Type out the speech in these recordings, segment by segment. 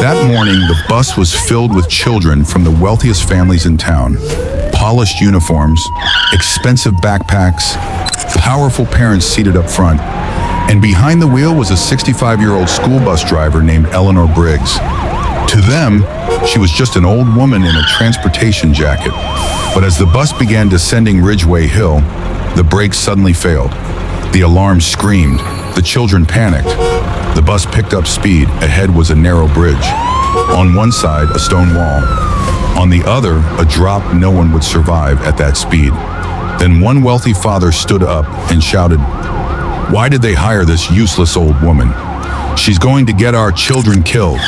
That morning, the bus was filled with children from the wealthiest families in town. Polished uniforms, expensive backpacks, powerful parents seated up front, and behind the wheel was a 65-year-old school bus driver named Eleanor Briggs. To them, she was just an old woman in a transportation jacket. But as the bus began descending Ridgeway Hill, the brakes suddenly failed. The alarm screamed. The children panicked. The bus picked up speed. Ahead was a narrow bridge. On one side, a stone wall. On the other, a drop no one would survive at that speed. Then one wealthy father stood up and shouted, "Why did they hire this useless old woman? She's going to get our children killed."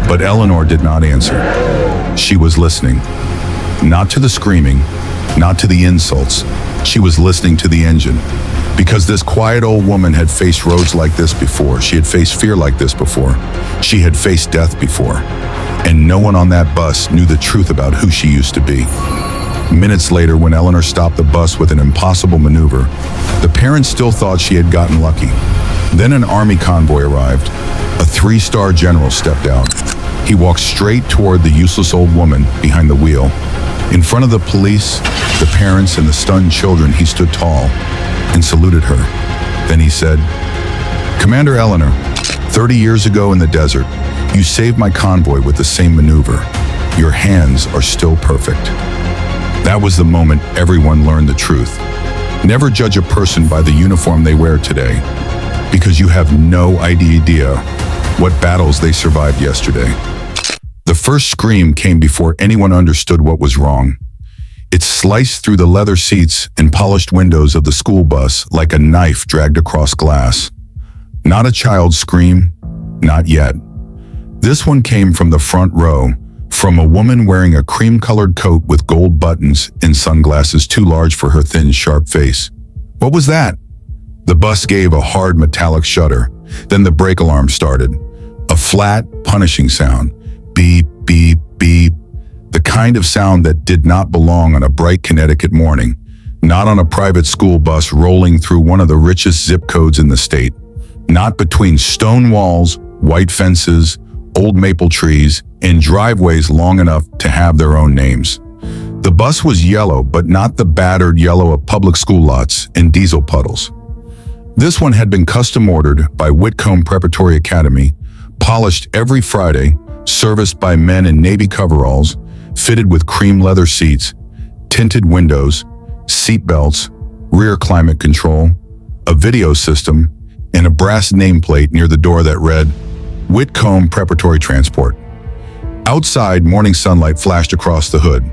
But Eleanor did not answer. She was listening. Not to the screaming, not to the insults. She was listening to the engine. Because this quiet old woman had faced roads like this before. She had faced fear like this before. She had faced death before. And no one on that bus knew the truth about who she used to be. Minutes later, when Eleanor stopped the bus with an impossible maneuver, the parents still thought she had gotten lucky. Then an army convoy arrived. A 3-star general stepped out. He walked straight toward the useless old woman behind the wheel. In front of the police, the parents, and the stunned children, he stood tall and saluted her. Then he said, "Commander Eleanor, 30 years ago in the desert, you saved my convoy with the same maneuver. Your hands are still perfect." That was the moment everyone learned the truth. Never judge a person by the uniform they wear today, because you have no idea what battles they survived yesterday. The first scream came before anyone understood what was wrong. It sliced through the leather seats and polished windows of the school bus like a knife dragged across glass. Not a child's scream, not yet. This one came from the front row, from a woman wearing a cream-colored coat with gold buttons and sunglasses too large for her thin, sharp face. What was that? The bus gave a hard metallic shudder. Then the brake alarm started. A flat, punishing sound. Beep, beep, beep. The kind of sound that did not belong on a bright Connecticut morning, not on a private school bus rolling through one of the richest zip codes in the state, not between stone walls, white fences, old maple trees, and driveways long enough to have their own names. The bus was yellow, but not the battered yellow of public school lots and diesel puddles. This one had been custom ordered by Whitcomb Preparatory Academy, polished every Friday, serviced by men in navy coveralls, fitted with cream leather seats, tinted windows, seat belts, rear climate control, a video system, and a brass nameplate near the door that read, Whitcomb Preparatory Transport. Outside, morning sunlight flashed across the hood,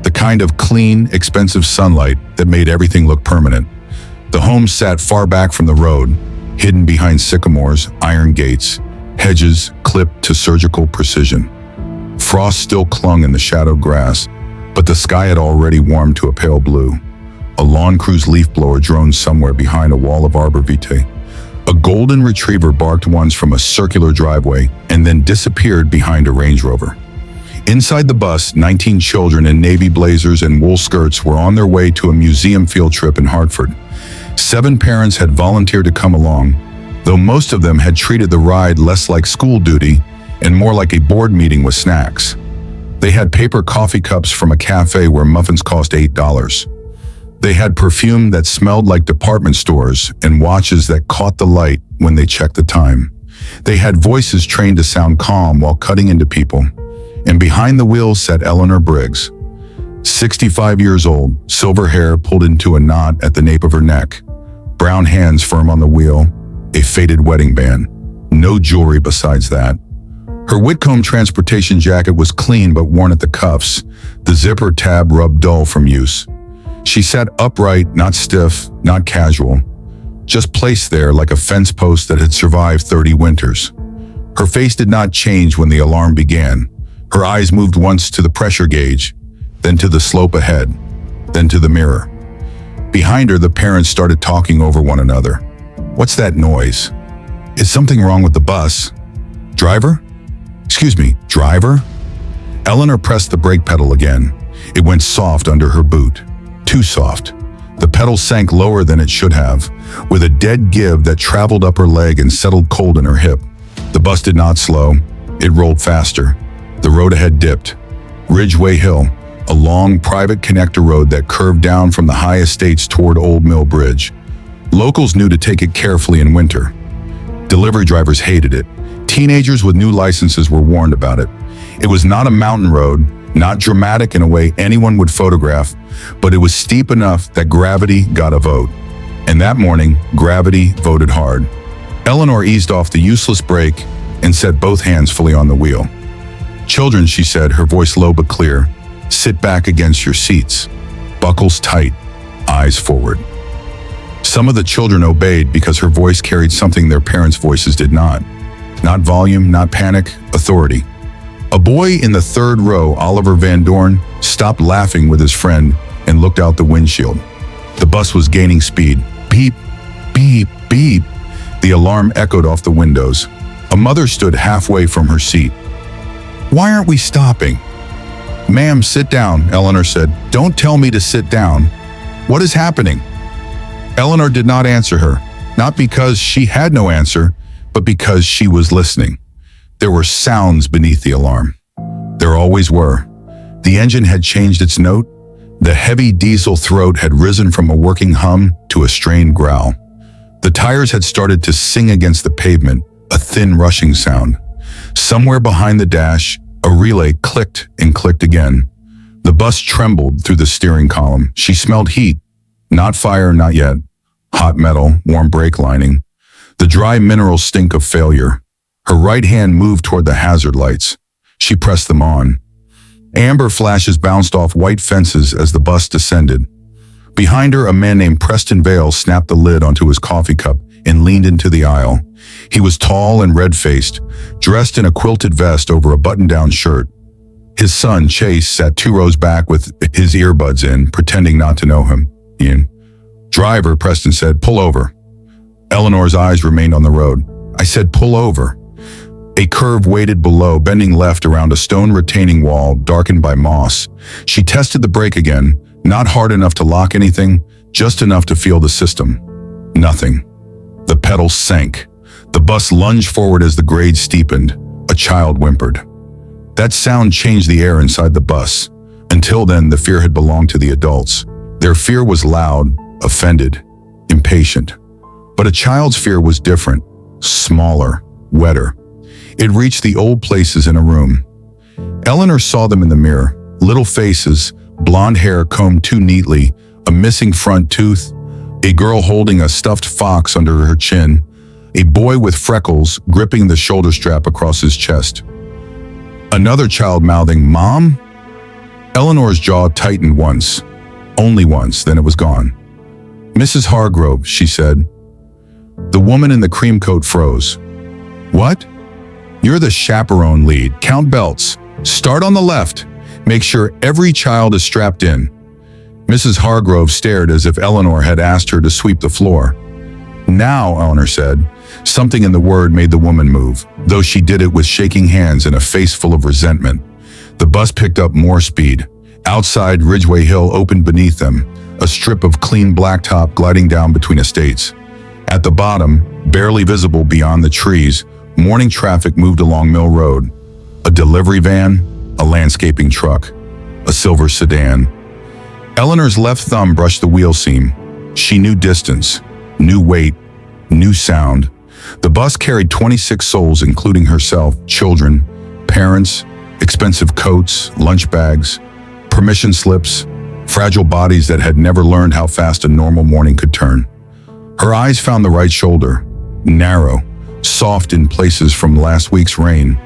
the kind of clean, expensive sunlight that made everything look permanent. The home sat far back from the road, hidden behind sycamores, iron gates, hedges clipped to surgical precision. Frost still clung in the shadowed grass, but the sky had already warmed to a pale blue. A lawn crew's leaf blower droned somewhere behind a wall of arbor vitae. A golden retriever barked once from a circular driveway and then disappeared behind a Range Rover. Inside the bus, 19 children in navy blazers and wool skirts were on their way to a museum field trip in Hartford. 7 parents had volunteered to come along, though most of them had treated the ride less like school duty and more like a board meeting with snacks. They had paper coffee cups from a cafe where muffins cost $8. They had perfume that smelled like department stores and watches that caught the light when they checked the time. They had voices trained to sound calm while cutting into people. And behind the wheel sat Eleanor Briggs, 65 years old, silver hair pulled into a knot at the nape of her neck, brown hands firm on the wheel, a faded wedding band, no jewelry besides that. Her Whitcomb transportation jacket was clean but worn at the cuffs, the zipper tab rubbed dull from use. She sat upright, not stiff, not casual, just placed there like a fence post that had survived 30 winters. Her face did not change when the alarm began. Her eyes moved once to the pressure gauge, then to the slope ahead, then to the mirror. Behind her, the parents started talking over one another. What's that noise? Is something wrong with the bus? Driver? Excuse me, driver? Eleanor pressed the brake pedal again. It went soft under her boot. Too soft. The pedal sank lower than it should have, with a dead give that traveled up her leg and settled cold in her hip. The bus did not slow. It rolled faster. The road ahead dipped. Ridgeway Hill, a long private connector road that curved down from the high estates toward Old Mill Bridge. Locals knew to take it carefully in winter. Delivery drivers hated it. Teenagers with new licenses were warned about it. It was not a mountain road, not dramatic in a way anyone would photograph, but it was steep enough that gravity got a vote. And that morning, gravity voted hard. Eleanor eased off the useless brake and set both hands fully on the wheel. "Children," she said, her voice low but clear, "sit back against your seats. Buckles tight, eyes forward." Some of the children obeyed because her voice carried something their parents' voices did not. Not volume, not panic, authority. A boy in the third row, Oliver Van Dorn, stopped laughing with his friend and looked out the windshield. The bus was gaining speed. Beep, beep, beep. The alarm echoed off the windows. A mother stood halfway from her seat. "Why aren't we stopping?" "Ma'am, sit down," Eleanor said. "Don't tell me to sit down. What is happening?" Eleanor did not answer her, not because she had no answer, but because she was listening. There were sounds beneath the alarm. There always were. The engine had changed its note. The heavy diesel throat had risen from a working hum to a strained growl. The tires had started to sing against the pavement, a thin rushing sound. Somewhere behind the dash, a relay clicked and clicked again. The bus trembled through the steering column. She smelled heat. Not fire, not yet. Hot metal, warm brake lining. The dry mineral stink of failure. Her right hand moved toward the hazard lights. She pressed them on. Amber flashes bounced off white fences as the bus descended. Behind her, a man named Preston Vale snapped the lid onto his coffee cup and leaned into the aisle. He was tall and red-faced, dressed in a quilted vest over a button-down shirt. His son, Chase, sat 2 rows back with his earbuds in, pretending not to know him. "Ian." "Driver," Preston said, "pull over." Eleanor's eyes remained on the road. "I said pull over." A curve waited below, bending left around a stone retaining wall darkened by moss. She tested the brake again, not hard enough to lock anything, just enough to feel the system. Nothing. The pedals sank. The bus lunged forward as the grade steepened. A child whimpered. That sound changed the air inside the bus. Until then, the fear had belonged to the adults. Their fear was loud, offended, impatient. But a child's fear was different, smaller, wetter. It reached the old places in a room. Eleanor saw them in the mirror. Little faces, blonde hair combed too neatly, a missing front tooth, a girl holding a stuffed fox under her chin, a boy with freckles gripping the shoulder strap across his chest. Another child mouthing, "Mom?" Eleanor's jaw tightened once. Only once, then it was gone. "Mrs. Hargrove," she said. The woman in the cream coat froze. "What?" "You're the chaperone lead. Count belts. Start on the left. Make sure every child is strapped in." Mrs. Hargrove stared as if Eleanor had asked her to sweep the floor. "Now," Eleanor said. Something in the word made the woman move, though she did it with shaking hands and a face full of resentment. The bus picked up more speed. Outside, Ridgeway Hill opened beneath them, a strip of clean blacktop gliding down between estates. At the bottom, barely visible beyond the trees, morning traffic moved along Mill Road. A delivery van, a landscaping truck, a silver sedan. Eleanor's left thumb brushed the wheel seam. She knew distance, knew weight, knew sound. The bus carried 26 souls, including herself, children, parents, expensive coats, lunch bags, permission slips, fragile bodies that had never learned how fast a normal morning could turn. Her eyes found the right shoulder, narrow, soft in places from last week's rain,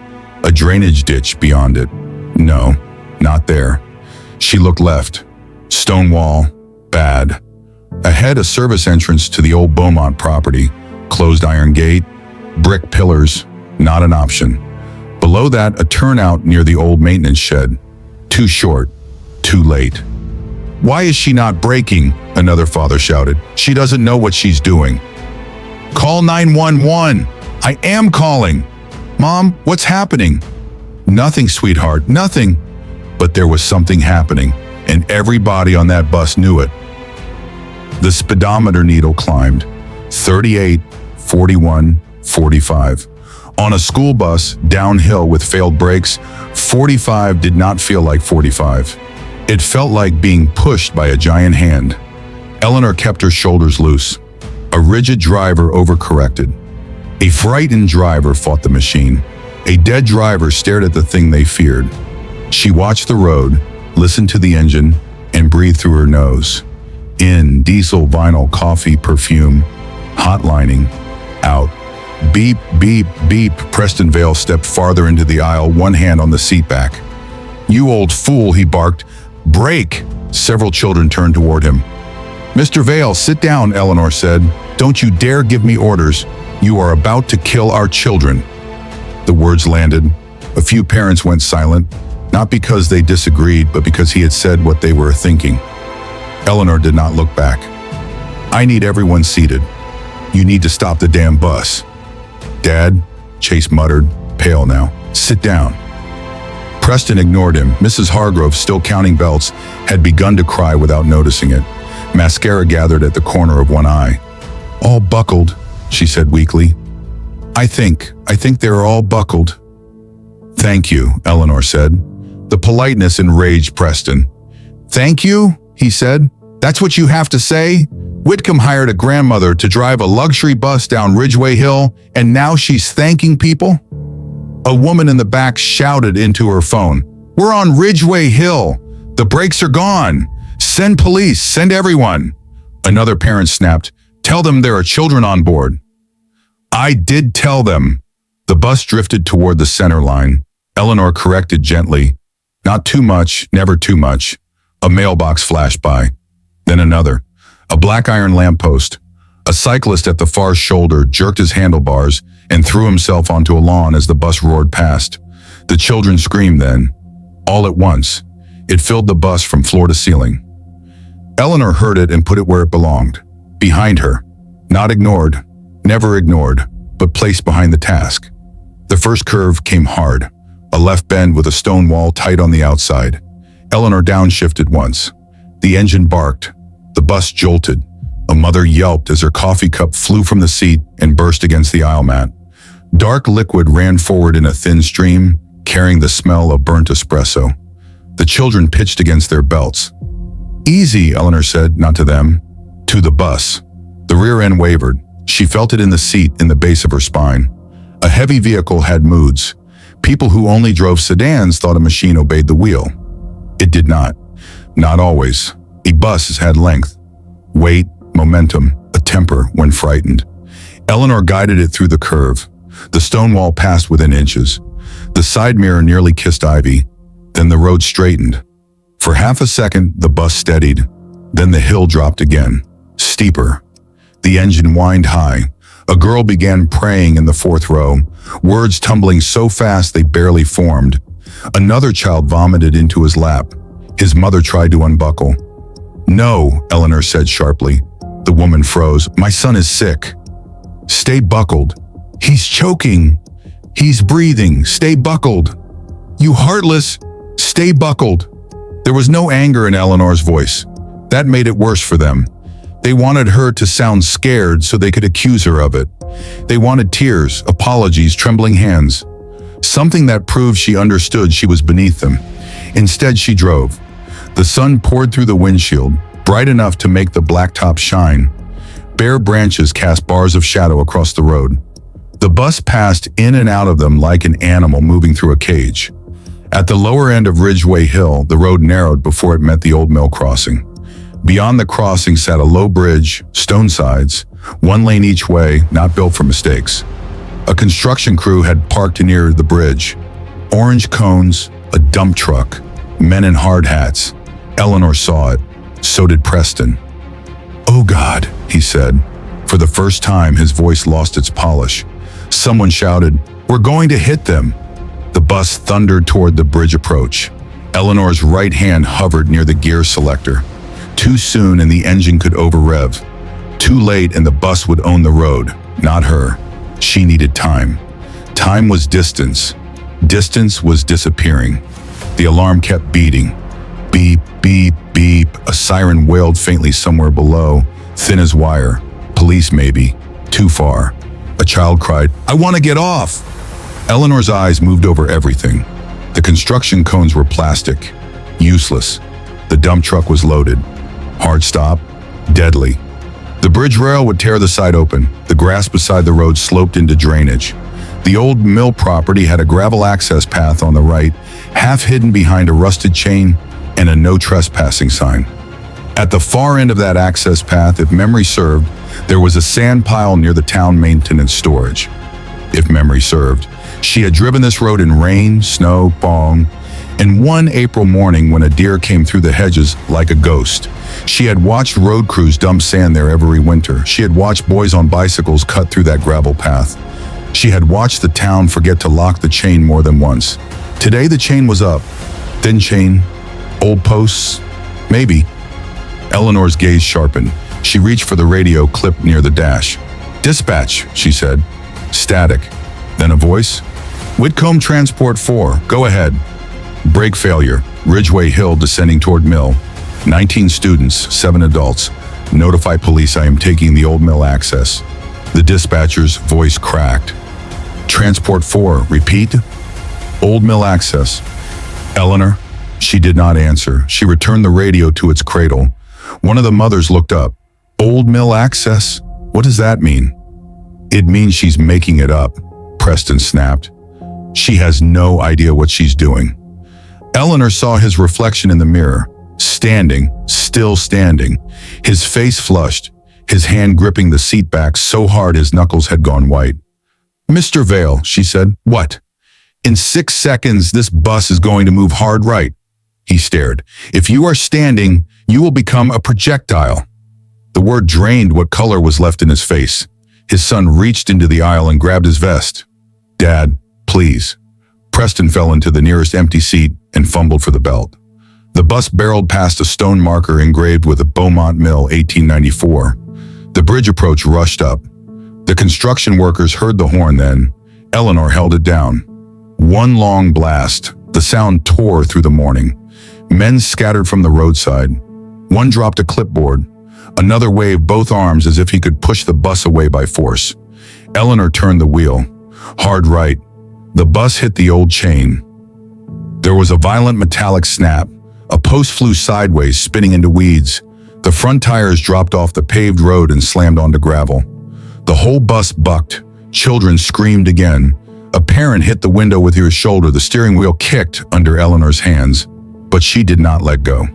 a drainage ditch beyond it. No, not there. She looked left. Stone wall, bad. Ahead, a service entrance to the old Beaumont property, closed iron gate, brick pillars, not an option. Below that, a turnout near the old maintenance shed. Too short, too late. "Why is she not braking?" another father shouted. "She doesn't know what she's doing." "Call 911. "I am calling." "Mom, what's happening?" "Nothing, sweetheart, nothing." But there was something happening, and everybody on that bus knew it. The speedometer needle climbed. 38, 41, 45. On a school bus, downhill with failed brakes, 45 did not feel like 45. It felt like being pushed by a giant hand. Eleanor kept her shoulders loose. A rigid driver overcorrected. A frightened driver fought the machine. A dead driver stared at the thing they feared. She watched the road, listened to the engine, and breathed through her nose. In, diesel, vinyl, coffee, perfume, hot lining, out. Beep, beep, beep. Preston Vale stepped farther into the aisle, one hand on the seat back. "You old fool," he barked. "Brake!" Several children turned toward him. "Mr. Vale, sit down," Eleanor said. "Don't you dare give me orders. You are about to kill our children." The words landed. A few parents went silent, not because they disagreed, but because he had said what they were thinking. Eleanor did not look back. "I need everyone seated. You need to stop the damn bus." "Dad," Chase muttered, pale now. "Sit down." Preston ignored him. Mrs. Hargrove, still counting belts, had begun to cry without noticing it. Mascara gathered at the corner of one eye. "All buckled," she said weakly. I think they're all buckled." "Thank you," Eleanor said. The politeness enraged Preston. "Thank you?" he said. "That's what you have to say? Whitcomb hired a grandmother to drive a luxury bus down Ridgeway Hill, and now she's thanking people?" A woman in the back shouted into her phone, "We're on Ridgeway Hill. The brakes are gone. Send police, send everyone." Another parent snapped, "Tell them there are children on board." "I did tell them." The bus drifted toward the center line. Eleanor corrected gently. "Not too much, never too much." A mailbox flashed by. Then another. A black iron lamppost. A cyclist at the far shoulder jerked his handlebars and threw himself onto a lawn as the bus roared past. The children screamed then. All at once, it filled the bus from floor to ceiling. Eleanor heard it and put it where it belonged. Behind her. Not ignored, never ignored, but placed behind the task. The first curve came hard. A left bend with a stone wall tight on the outside. Eleanor downshifted once. The engine barked. The bus jolted. A mother yelped as her coffee cup flew from the seat and burst against the aisle mat. Dark liquid ran forward in a thin stream, carrying the smell of burnt espresso. The children pitched against their belts. "Easy," Eleanor said, not to them, to the bus. The rear end wavered. She felt it in the seat, in the base of her spine. A heavy vehicle had moods. People who only drove sedans thought a machine obeyed the wheel. It did not. Not always. A bus has had length, weight, momentum, a temper when frightened. Eleanor guided it through the curve. The stone wall passed within inches. The side mirror nearly kissed ivy. Then the road straightened. For half a second, the bus steadied. Then the hill dropped again, steeper. The engine whined high. A girl began praying in the fourth row, words tumbling so fast they barely formed. Another child vomited into his lap. His mother tried to unbuckle. "No," Eleanor said sharply. The woman froze. "My son is sick." "Stay buckled." "He's choking." "He's breathing. Stay buckled." "You heartless." "Stay buckled." There was no anger in Eleanor's voice. That made it worse for them. They wanted her to sound scared so they could accuse her of it. They wanted tears, apologies, trembling hands. Something that proved she understood she was beneath them. Instead, she drove. The sun poured through the windshield, bright enough to make the blacktop shine. Bare branches cast bars of shadow across the road. The bus passed in and out of them like an animal moving through a cage. At the lower end of Ridgeway Hill, the road narrowed before it met the old mill crossing. Beyond the crossing sat a low bridge, stone sides, one lane each way, not built for mistakes. A construction crew had parked near the bridge. Orange cones, a dump truck, men in hard hats. Eleanor saw it. So did Preston. "Oh God," he said. For the first time, his voice lost its polish. Someone shouted, "We're going to hit them." The bus thundered toward the bridge approach. Eleanor's right hand hovered near the gear selector. Too soon and the engine could over-rev. Too late and the bus would own the road, not her. She needed time. Time was distance. Distance was disappearing. The alarm kept beating. Beep, beep, beep. A siren wailed faintly somewhere below, thin as wire. Police maybe. Too far. A child cried, "I want to get off." Eleanor's eyes moved over everything. The construction cones were plastic, useless. The dump truck was loaded. Hard stop, deadly. The bridge rail would tear the side open. The grass beside the road sloped into drainage. The old mill property had a gravel access path on the right, half hidden behind a rusted chain and a no trespassing sign. At the far end of that access path, if memory served, there was a sand pile near the town maintenance storage. If memory served, she had driven this road in rain, snow, fog, and one April morning when a deer came through the hedges like a ghost. She had watched road crews dump sand there every winter. She had watched boys on bicycles cut through that gravel path. She had watched the town forget to lock the chain more than once. Today the chain was up. Thin chain, old posts, maybe. Eleanor's gaze sharpened. She reached for the radio clipped near the dash. "Dispatch," she said. Static. Then a voice. "Whitcomb Transport 4, go ahead." Brake failure. Ridgeway Hill descending toward mill. 19 students, 7 adults. "Notify police I am taking the old mill access." The dispatcher's voice cracked. "Transport 4, repeat." "Old mill access." "Eleanor?" She did not answer. She returned the radio to its cradle. One of the mothers looked up. "Old mill access? What does that mean?" "It means she's making it up," Preston snapped. "She has no idea what she's doing." Eleanor saw his reflection in the mirror, standing, still standing, his face flushed, his hand gripping the seat back so hard his knuckles had gone white. "Mr. Vale," she said. "What?" "In 6 seconds, this bus is going to move hard right." He stared. "If you are standing, you will become a projectile." The word drained what color was left in his face. His son reached into the aisle and grabbed his vest. "Dad, please." Preston fell into the nearest empty seat and fumbled for the belt. The bus barreled past a stone marker engraved with a Beaumont Mill 1894. The bridge approach rushed up. The construction workers heard the horn then. Eleanor held it down. One long blast. The sound tore through the morning. Men scattered from the roadside. One dropped a clipboard. Another waved both arms as if he could push the bus away by force. Eleanor turned the wheel. Hard right. The bus hit the old chain. There was a violent metallic snap. A post flew sideways, spinning into weeds. The front tires dropped off the paved road and slammed onto gravel. The whole bus bucked. Children screamed again. A parent hit the window with his shoulder. The steering wheel kicked under Eleanor's hands, but she did not let go.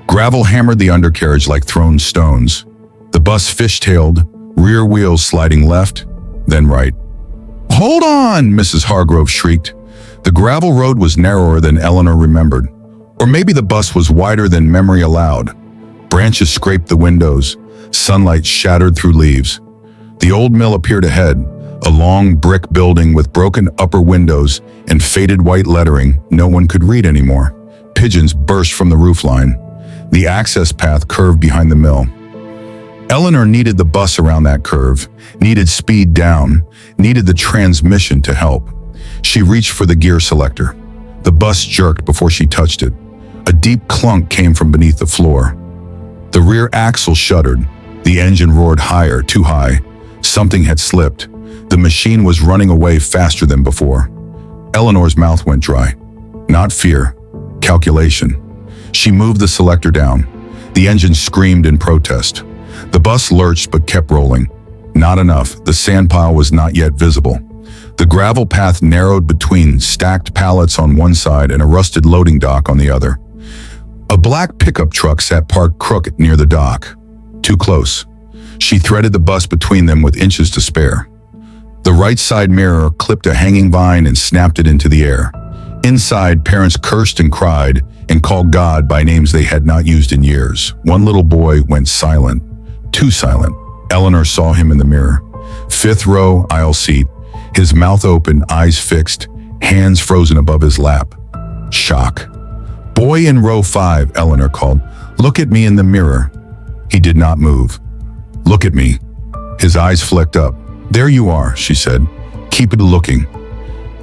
Gravel hammered the undercarriage like thrown stones. The bus fishtailed, rear wheels sliding left, then right. "Hold on!" Mrs. Hargrove shrieked. The gravel road was narrower than Eleanor remembered. Or maybe the bus was wider than memory allowed. Branches scraped the windows. Sunlight shattered through leaves. The old mill appeared ahead, a long brick building with broken upper windows and faded white lettering no one could read anymore. Pigeons burst from the roofline. The access path curved behind the mill. Eleanor needed the bus around that curve, needed speed down, needed the transmission to help. She reached for the gear selector. The bus jerked before she touched it. A deep clunk came from beneath the floor. The rear axle shuddered. The engine roared higher, too high. Something had slipped. The machine was running away faster than before. Eleanor's mouth went dry. Not fear, calculation. She moved the selector down. The engine screamed in protest. The bus lurched but kept rolling. Not enough. The sand pile was not yet visible. The gravel path narrowed between stacked pallets on one side and a rusted loading dock on the other. A black pickup truck sat parked crooked near the dock. Too close. She threaded the bus between them with inches to spare. The right side mirror clipped a hanging vine and snapped it into the air. Inside, parents cursed and cried and called God by names they had not used in years. One little boy went silent. Too silent. Eleanor saw him in the mirror. 5th row, aisle seat. His mouth open, eyes fixed, hands frozen above his lap. Shock. "Boy in row 5, Eleanor called. "Look at me in the mirror." He did not move. "Look at me." His eyes flicked up. "There you are," she said. "Keep it looking."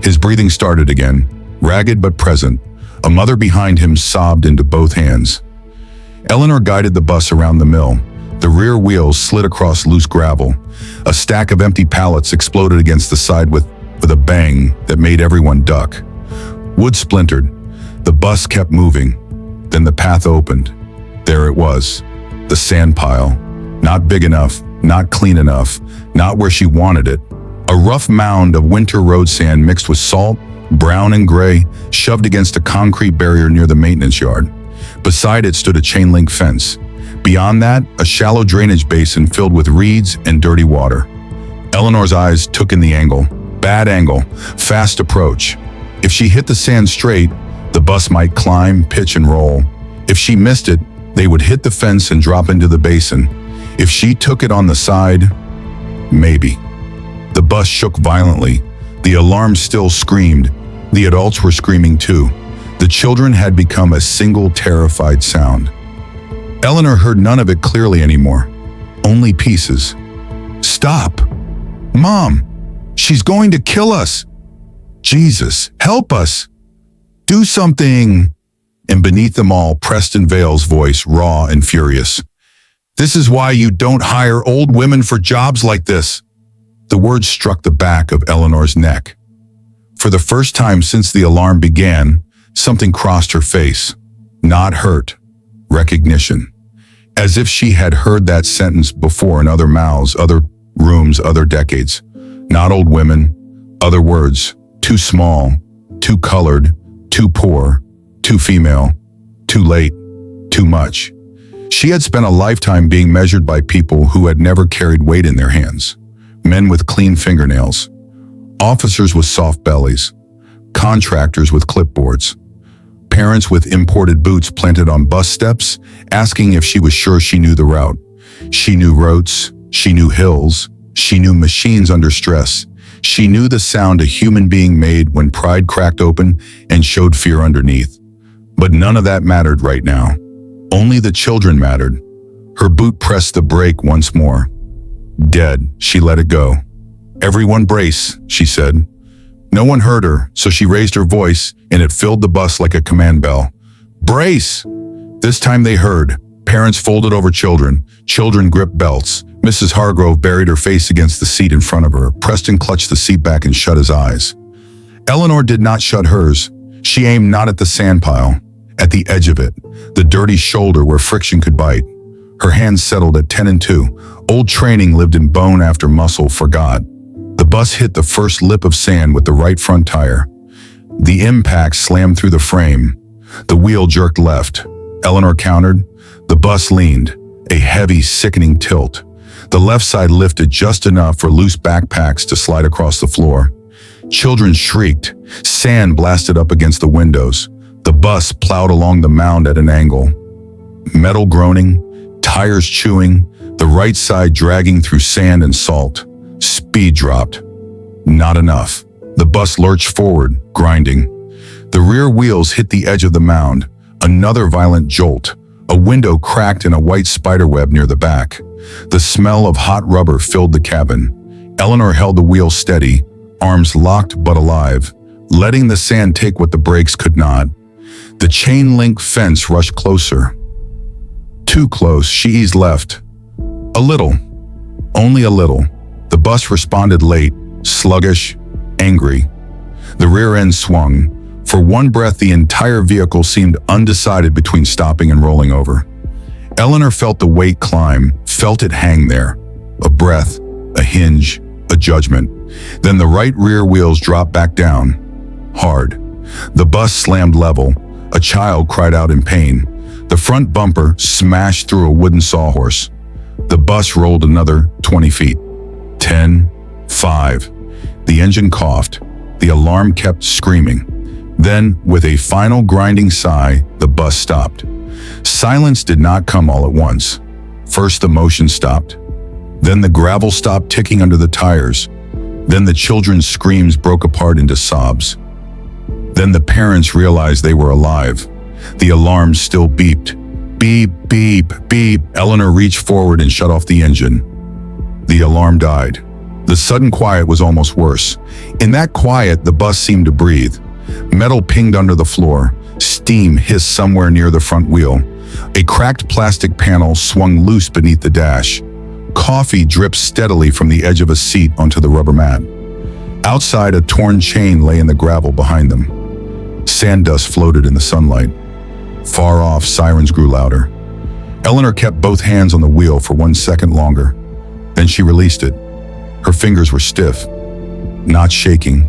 His breathing started again, ragged but present. A mother behind him sobbed into both hands. Eleanor guided the bus around the mill. The rear wheels slid across loose gravel. A stack of empty pallets exploded against the side with with a bang that made everyone duck. Wood splintered. The bus kept moving. Then the path opened. There it was, the sand pile. Not big enough, not clean enough, not where she wanted it. A rough mound of winter road sand mixed with salt, brown and gray, shoved against a concrete barrier near the maintenance yard. Beside it stood a chain link fence. Beyond that, a shallow drainage basin filled with reeds and dirty water. Eleanor's eyes took in the angle. Bad angle, fast approach. If she hit the sand straight, the bus might climb, pitch, and roll. If she missed it, they would hit the fence and drop into the basin. If she took it on the side, maybe. The bus shook violently. The alarm still screamed. The adults were screaming too. The children had become a single terrified sound. Eleanor heard none of it clearly anymore. Only pieces. Stop! Mom! She's going to kill us! Jesus, help us! Do something! And beneath them all, Preston Vale's voice, raw and furious. This is why you don't hire old women for jobs like this. The words struck the back of Eleanor's neck. For the first time since the alarm began, something crossed her face. Not hurt. Recognition. As if she had heard that sentence before in other mouths, other rooms, other decades. Not old women. Other words. Too small. Too colored. Too poor. Too female. Too late. Too much. She had spent a lifetime being measured by people who had never carried weight in their hands. Men with clean fingernails. Officers with soft bellies. Contractors with clipboards. Parents with imported boots planted on bus steps, asking if she was sure she knew the route. She knew roads. She knew hills. She knew machines under stress. She knew the sound a human being made when pride cracked open and showed fear underneath. But none of that mattered right now. Only the children mattered. Her boot pressed the brake once more. Dead, she let it go. Everyone brace, she said. No one heard her, so she raised her voice, and it filled the bus like a command bell. Brace! This time they heard. Parents folded over children. Children gripped belts. Mrs. Hargrove buried her face against the seat in front of her. Preston clutched the seat back and shut his eyes. Eleanor did not shut hers. She aimed not at the sand pile, at the edge of it, the dirty shoulder where friction could bite. Her hands settled at 10 and 2. Old training lived in bone after muscle forgot. The bus hit the first lip of sand with the right front tire. The impact slammed through the frame. The wheel jerked left. Eleanor countered. The bus leaned, a heavy, sickening tilt. The left side lifted just enough for loose backpacks to slide across the floor. Children shrieked. Sand blasted up against the windows. The bus plowed along the mound at an angle. Metal groaning, tires chewing, the right side dragging through sand and salt. Speed dropped. Not enough. The bus lurched forward, grinding. The rear wheels hit the edge of the mound. Another violent jolt. A window cracked in a white spiderweb near the back. The smell of hot rubber filled the cabin. Eleanor held the wheel steady, arms locked but alive, letting the sand take what the brakes could not. The chain-link fence rushed closer. Too close, she eased left. A little. Only a little. The bus responded late, sluggish, angry. The rear end swung. For one breath, the entire vehicle seemed undecided between stopping and rolling over. Eleanor felt the weight climb, felt it hang there. A breath, a hinge, a judgment. Then the right rear wheels dropped back down. Hard. The bus slammed level. A child cried out in pain. The front bumper smashed through a wooden sawhorse. The bus rolled another 20 feet. 10, 5. The engine coughed. The alarm kept screaming. Then, with a final grinding sigh, the bus stopped. Silence did not come all at once. First the motion stopped. Then the gravel stopped ticking under the tires. Then the children's screams broke apart into sobs. Then the parents realized they were alive. The alarm still beeped. Beep, beep, beep. Eleanor reached forward and shut off the engine. The alarm died. The sudden quiet was almost worse. In that quiet, the bus seemed to breathe. Metal pinged under the floor. Steam hissed somewhere near the front wheel. A cracked plastic panel swung loose beneath the dash. Coffee dripped steadily from the edge of a seat onto the rubber mat. Outside, a torn chain lay in the gravel behind them. Sand dust floated in the sunlight. Far off, sirens grew louder. Eleanor kept both hands on the wheel for 1 second longer. Then she released it. Her fingers were stiff, not shaking.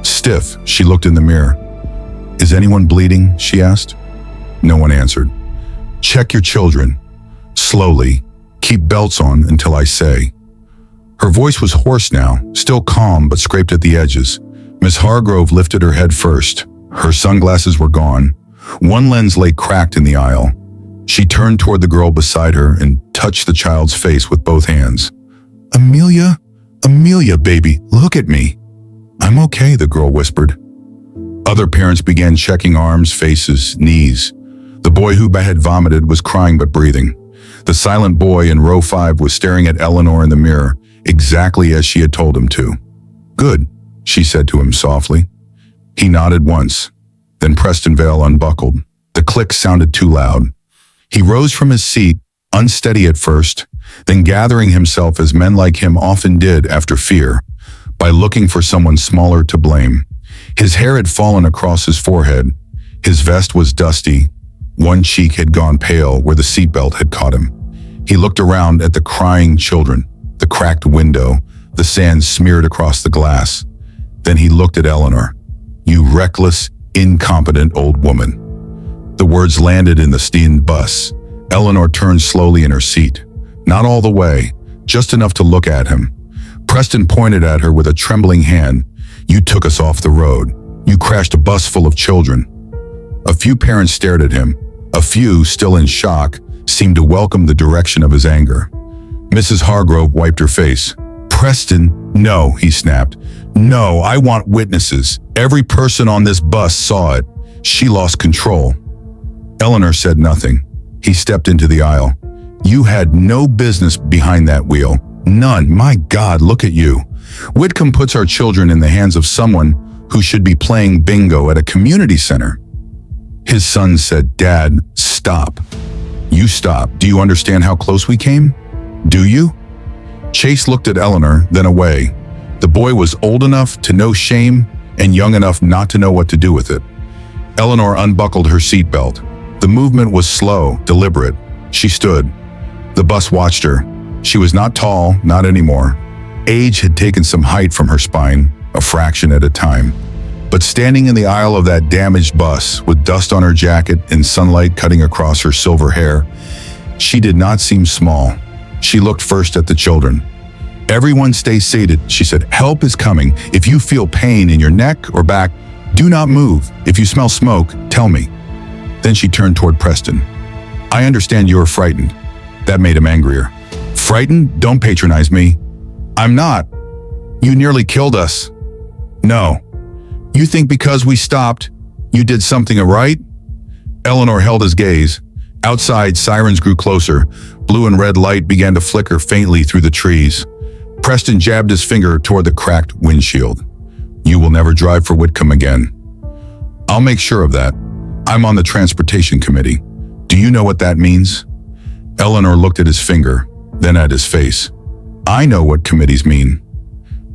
Stiff, she looked in the mirror. "Is anyone bleeding?" she asked. No one answered. "Check your children. Slowly. Keep belts on until I say." Her voice was hoarse now, still calm but scraped at the edges. Miss Hargrove lifted her head first. Her sunglasses were gone. One lens lay cracked in the aisle. She turned toward the girl beside her and touched the child's face with both hands. "Amelia, Amelia, baby, look at me." "I'm okay," the girl whispered. Other parents began checking arms, faces, knees. The boy who had vomited was crying but breathing. The silent boy in row 5 was staring at Eleanor in the mirror, exactly as she had told him to. "Good," she said to him softly. He nodded once. Then Preston Vale unbuckled. The click sounded too loud. He rose from his seat, unsteady at first, then gathering himself as men like him often did after fear, by looking for someone smaller to blame. His hair had fallen across his forehead. His vest was dusty. One cheek had gone pale where the seatbelt had caught him. He looked around at the crying children, the cracked window, the sand smeared across the glass. Then he looked at Eleanor. "You reckless, incompetent old woman." The words landed in the steamed bus. Eleanor turned slowly in her seat. Not all the way, just enough to look at him. Preston pointed at her with a trembling hand. "You took us off the road. You crashed a bus full of children." A few parents stared at him. A few, still in shock, seemed to welcome the direction of his anger. Mrs. Hargrove wiped her face. "Preston, no," he snapped. "No, I want witnesses. Every person on this bus saw it. She lost control." Eleanor said nothing. He stepped into the aisle. "You had no business behind that wheel. None. My God, look at you. Whitcomb puts our children in the hands of someone who should be playing bingo at a community center." His son said, "Dad, stop. You stop. Do you understand how close we came? Do you?" Chase looked at Eleanor, then away. The boy was old enough to know shame and young enough not to know what to do with it. Eleanor unbuckled her seatbelt. The movement was slow, deliberate. She stood. The bus watched her. She was not tall, not anymore. Age had taken some height from her spine, a fraction at a time. But standing in the aisle of that damaged bus, with dust on her jacket and sunlight cutting across her silver hair, she did not seem small. She looked first at the children. "Everyone stay seated," she said. "Help is coming. If you feel pain in your neck or back, do not move. If you smell smoke, tell me." Then she turned toward Preston. "I understand you are frightened." That made him angrier. "Frightened? Don't patronize me." "I'm not. You nearly killed us." "No. You think because we stopped, you did something right?" Eleanor held his gaze. Outside, sirens grew closer. Blue and red light began to flicker faintly through the trees. Preston jabbed his finger toward the cracked windshield. "You will never drive for Whitcomb again." "I'll make sure of that. I'm on the transportation committee. Do you know what that means?" Eleanor looked at his finger, then at his face. "I know what committees mean."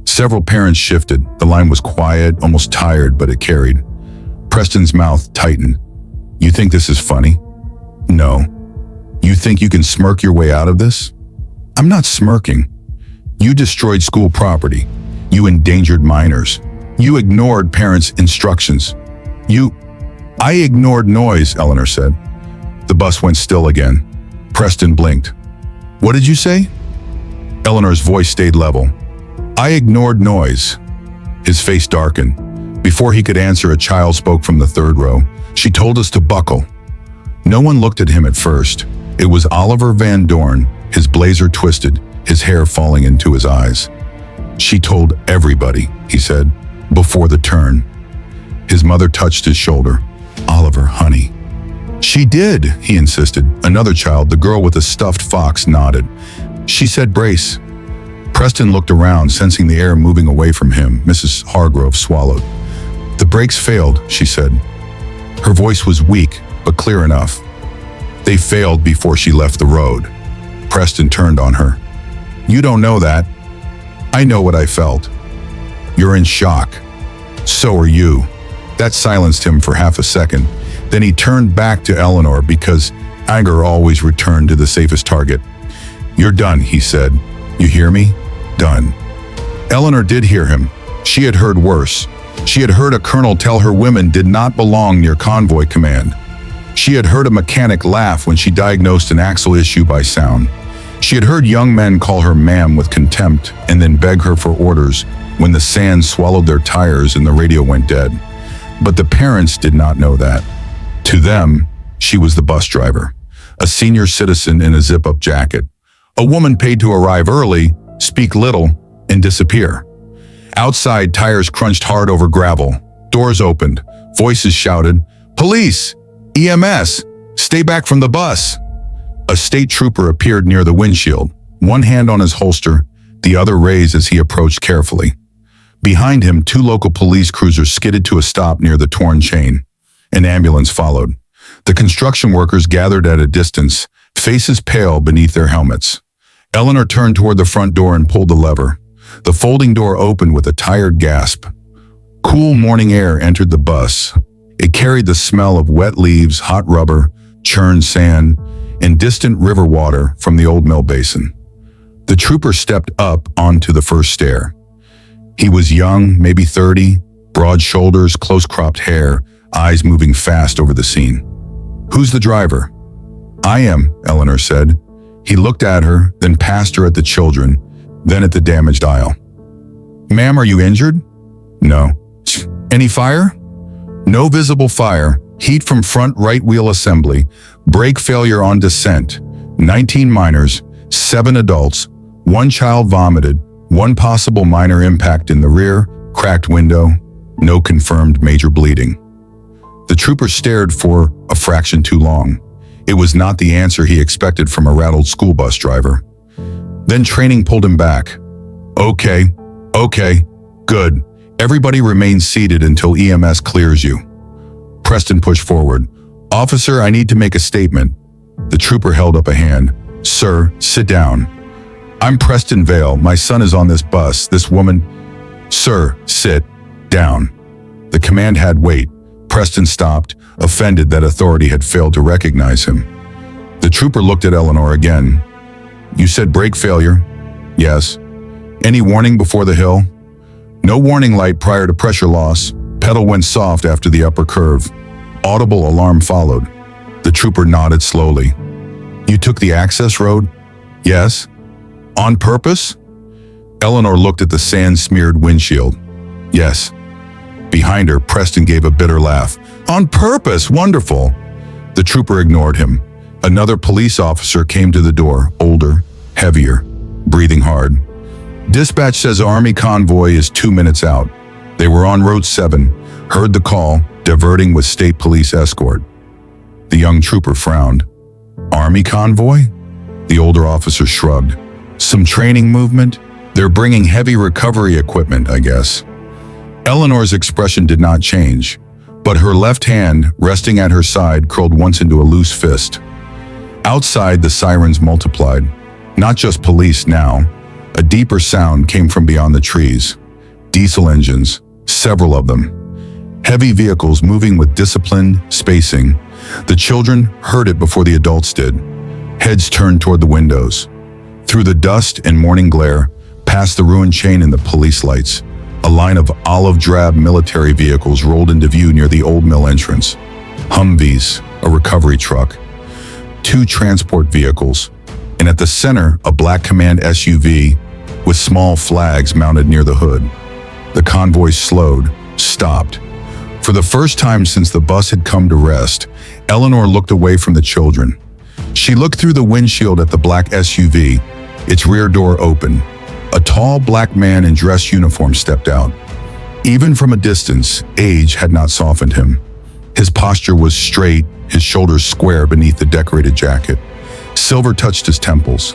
Several parents shifted. The line was quiet, almost tired, but it carried. Preston's mouth tightened. "You think this is funny?" "No." "You think you can smirk your way out of this?" "I'm not smirking. You destroyed school property. You endangered minors. You ignored parents' instructions. I ignored noise," Eleanor said. The bus went still again. Preston blinked. "What did you say?" Eleanor's voice stayed level. "I ignored noise." His face darkened. Before he could answer, a child spoke from the third row. "She told us to buckle." No one looked at him at first. It was Oliver Van Dorn, his blazer twisted, his hair falling into his eyes. "She told everybody," he said, "before the turn." His mother touched his shoulder. "Oliver, honey." "She did," he insisted. Another child, the girl with the stuffed fox, nodded. "She said brace." Preston looked around, sensing the air moving away from him. Mrs. Hargrove swallowed. "The brakes failed," she said. Her voice was weak, but clear enough. "They failed before she left the road." Preston turned on her. "You don't know that." "I know what I felt." You're in shock. So are you. That silenced him for half a second. Then he turned back to Eleanor because anger always returned to the safest target. You're done, he said. You hear me? Done. Eleanor did hear him. She had heard worse. She had heard a colonel tell her women did not belong near convoy command. She had heard a mechanic laugh when she diagnosed an axle issue by sound. She had heard young men call her ma'am with contempt and then beg her for orders when the sand swallowed their tires and the radio went dead. But the parents did not know that. To them, she was the bus driver, a senior citizen in a zip-up jacket, a woman paid to arrive early, speak little, and disappear. Outside, tires crunched hard over gravel. Doors opened. Voices shouted, "Police! EMS! Stay back from the bus!" A state trooper appeared near the windshield, one hand on his holster, the other raised as he approached carefully. Behind him, two local police cruisers skidded to a stop near the torn chain. An ambulance followed. The construction workers gathered at a distance, faces pale beneath their helmets. Eleanor turned toward the front door and pulled the lever. The folding door opened with a tired gasp. Cool morning air entered the bus. It carried the smell of wet leaves, hot rubber, churned sand, and distant river water from the old mill basin. The trooper stepped up onto the first stair. He was young, maybe 30, broad shoulders, close-cropped hair, eyes moving fast over the scene. "Who's the driver?" "I am," Eleanor said. He looked at her, then passed her at the children, then at the damaged aisle. "Ma'am, are you injured?" "No." "Any fire?" "No visible fire. Heat from front right wheel assembly. Brake failure on descent. 19 minors, 7 adults. 1 child vomited. 1 possible minor impact in the rear. Cracked window. No confirmed major bleeding." The trooper stared for a fraction too long. It was not the answer he expected from a rattled school bus driver. Then training pulled him back. Okay, good. Everybody remain seated until EMS clears you." Preston pushed forward. "Officer, I need to make a statement." The trooper held up a hand. "Sir, sit down." "I'm Preston Vale. My son is on this bus. This woman—" "Sir, sit down." The command had weight. Preston stopped, offended that authority had failed to recognize him. The trooper looked at Eleanor again. "You said brake failure?" "Yes." "Any warning before the hill?" "No warning light prior to pressure loss. Pedal went soft after the upper curve. Audible alarm followed." The trooper nodded slowly. "You took the access road?" "Yes." "On purpose?" Eleanor looked at the sand-smeared windshield. "Yes." Behind her, Preston gave a bitter laugh. "On purpose, wonderful." The trooper ignored him. Another police officer came to the door, older, heavier, breathing hard. "Dispatch says Army convoy is 2 minutes out. They were on Road 7, heard the call, diverting with state police escort." The young trooper frowned. "Army convoy?" The older officer shrugged. "Some training movement? They're bringing heavy recovery equipment, I guess." Eleanor's expression did not change, but her left hand, resting at her side, curled once into a loose fist. Outside, the sirens multiplied. Not just police now. A deeper sound came from beyond the trees. Diesel engines, several of them. Heavy vehicles moving with disciplined spacing. The children heard it before the adults did. Heads turned toward the windows. Through the dust and morning glare, past the ruined chain and the police lights, a line of olive-drab military vehicles rolled into view near the old mill entrance. Humvees, a recovery truck, 2 transport vehicles, and at the center, a black command SUV with small flags mounted near the hood. The convoy slowed, stopped. For the first time since the bus had come to rest, Eleanor looked away from the children. She looked through the windshield at the black SUV, its rear door open. A tall black man in dress uniform stepped out. Even from a distance, age had not softened him. His posture was straight, his shoulders square beneath the decorated jacket. Silver touched his temples.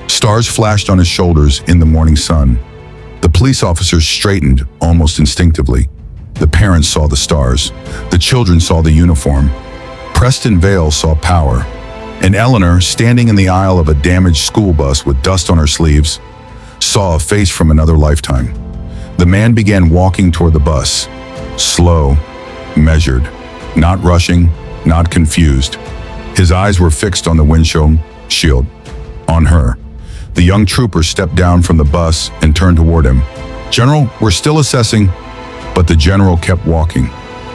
Stars flashed on his shoulders in the morning sun. The police officers straightened almost instinctively. The parents saw the stars. The children saw the uniform. Preston Vale saw power. And Eleanor, standing in the aisle of a damaged school bus with dust on her sleeves, saw a face from another lifetime. The man began walking toward the bus. Slow, measured, not rushing, not confused. His eyes were fixed on the windshield shield, on her. The young trooper stepped down from the bus and turned toward him. "General, we're still assessing." But the general kept walking.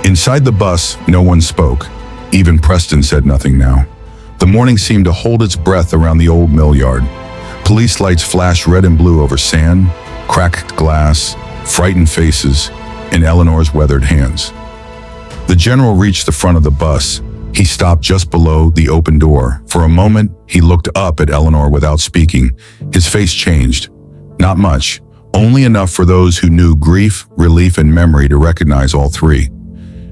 Inside the bus, no one spoke. Even Preston said nothing now. The morning seemed to hold its breath around the old mill yard. Police lights flashed red and blue over sand, cracked glass, frightened faces, and Eleanor's weathered hands. The general reached the front of the bus. He stopped just below the open door. For a moment, he looked up at Eleanor without speaking. His face changed. Not much, only enough for those who knew grief, relief, and memory to recognize all three.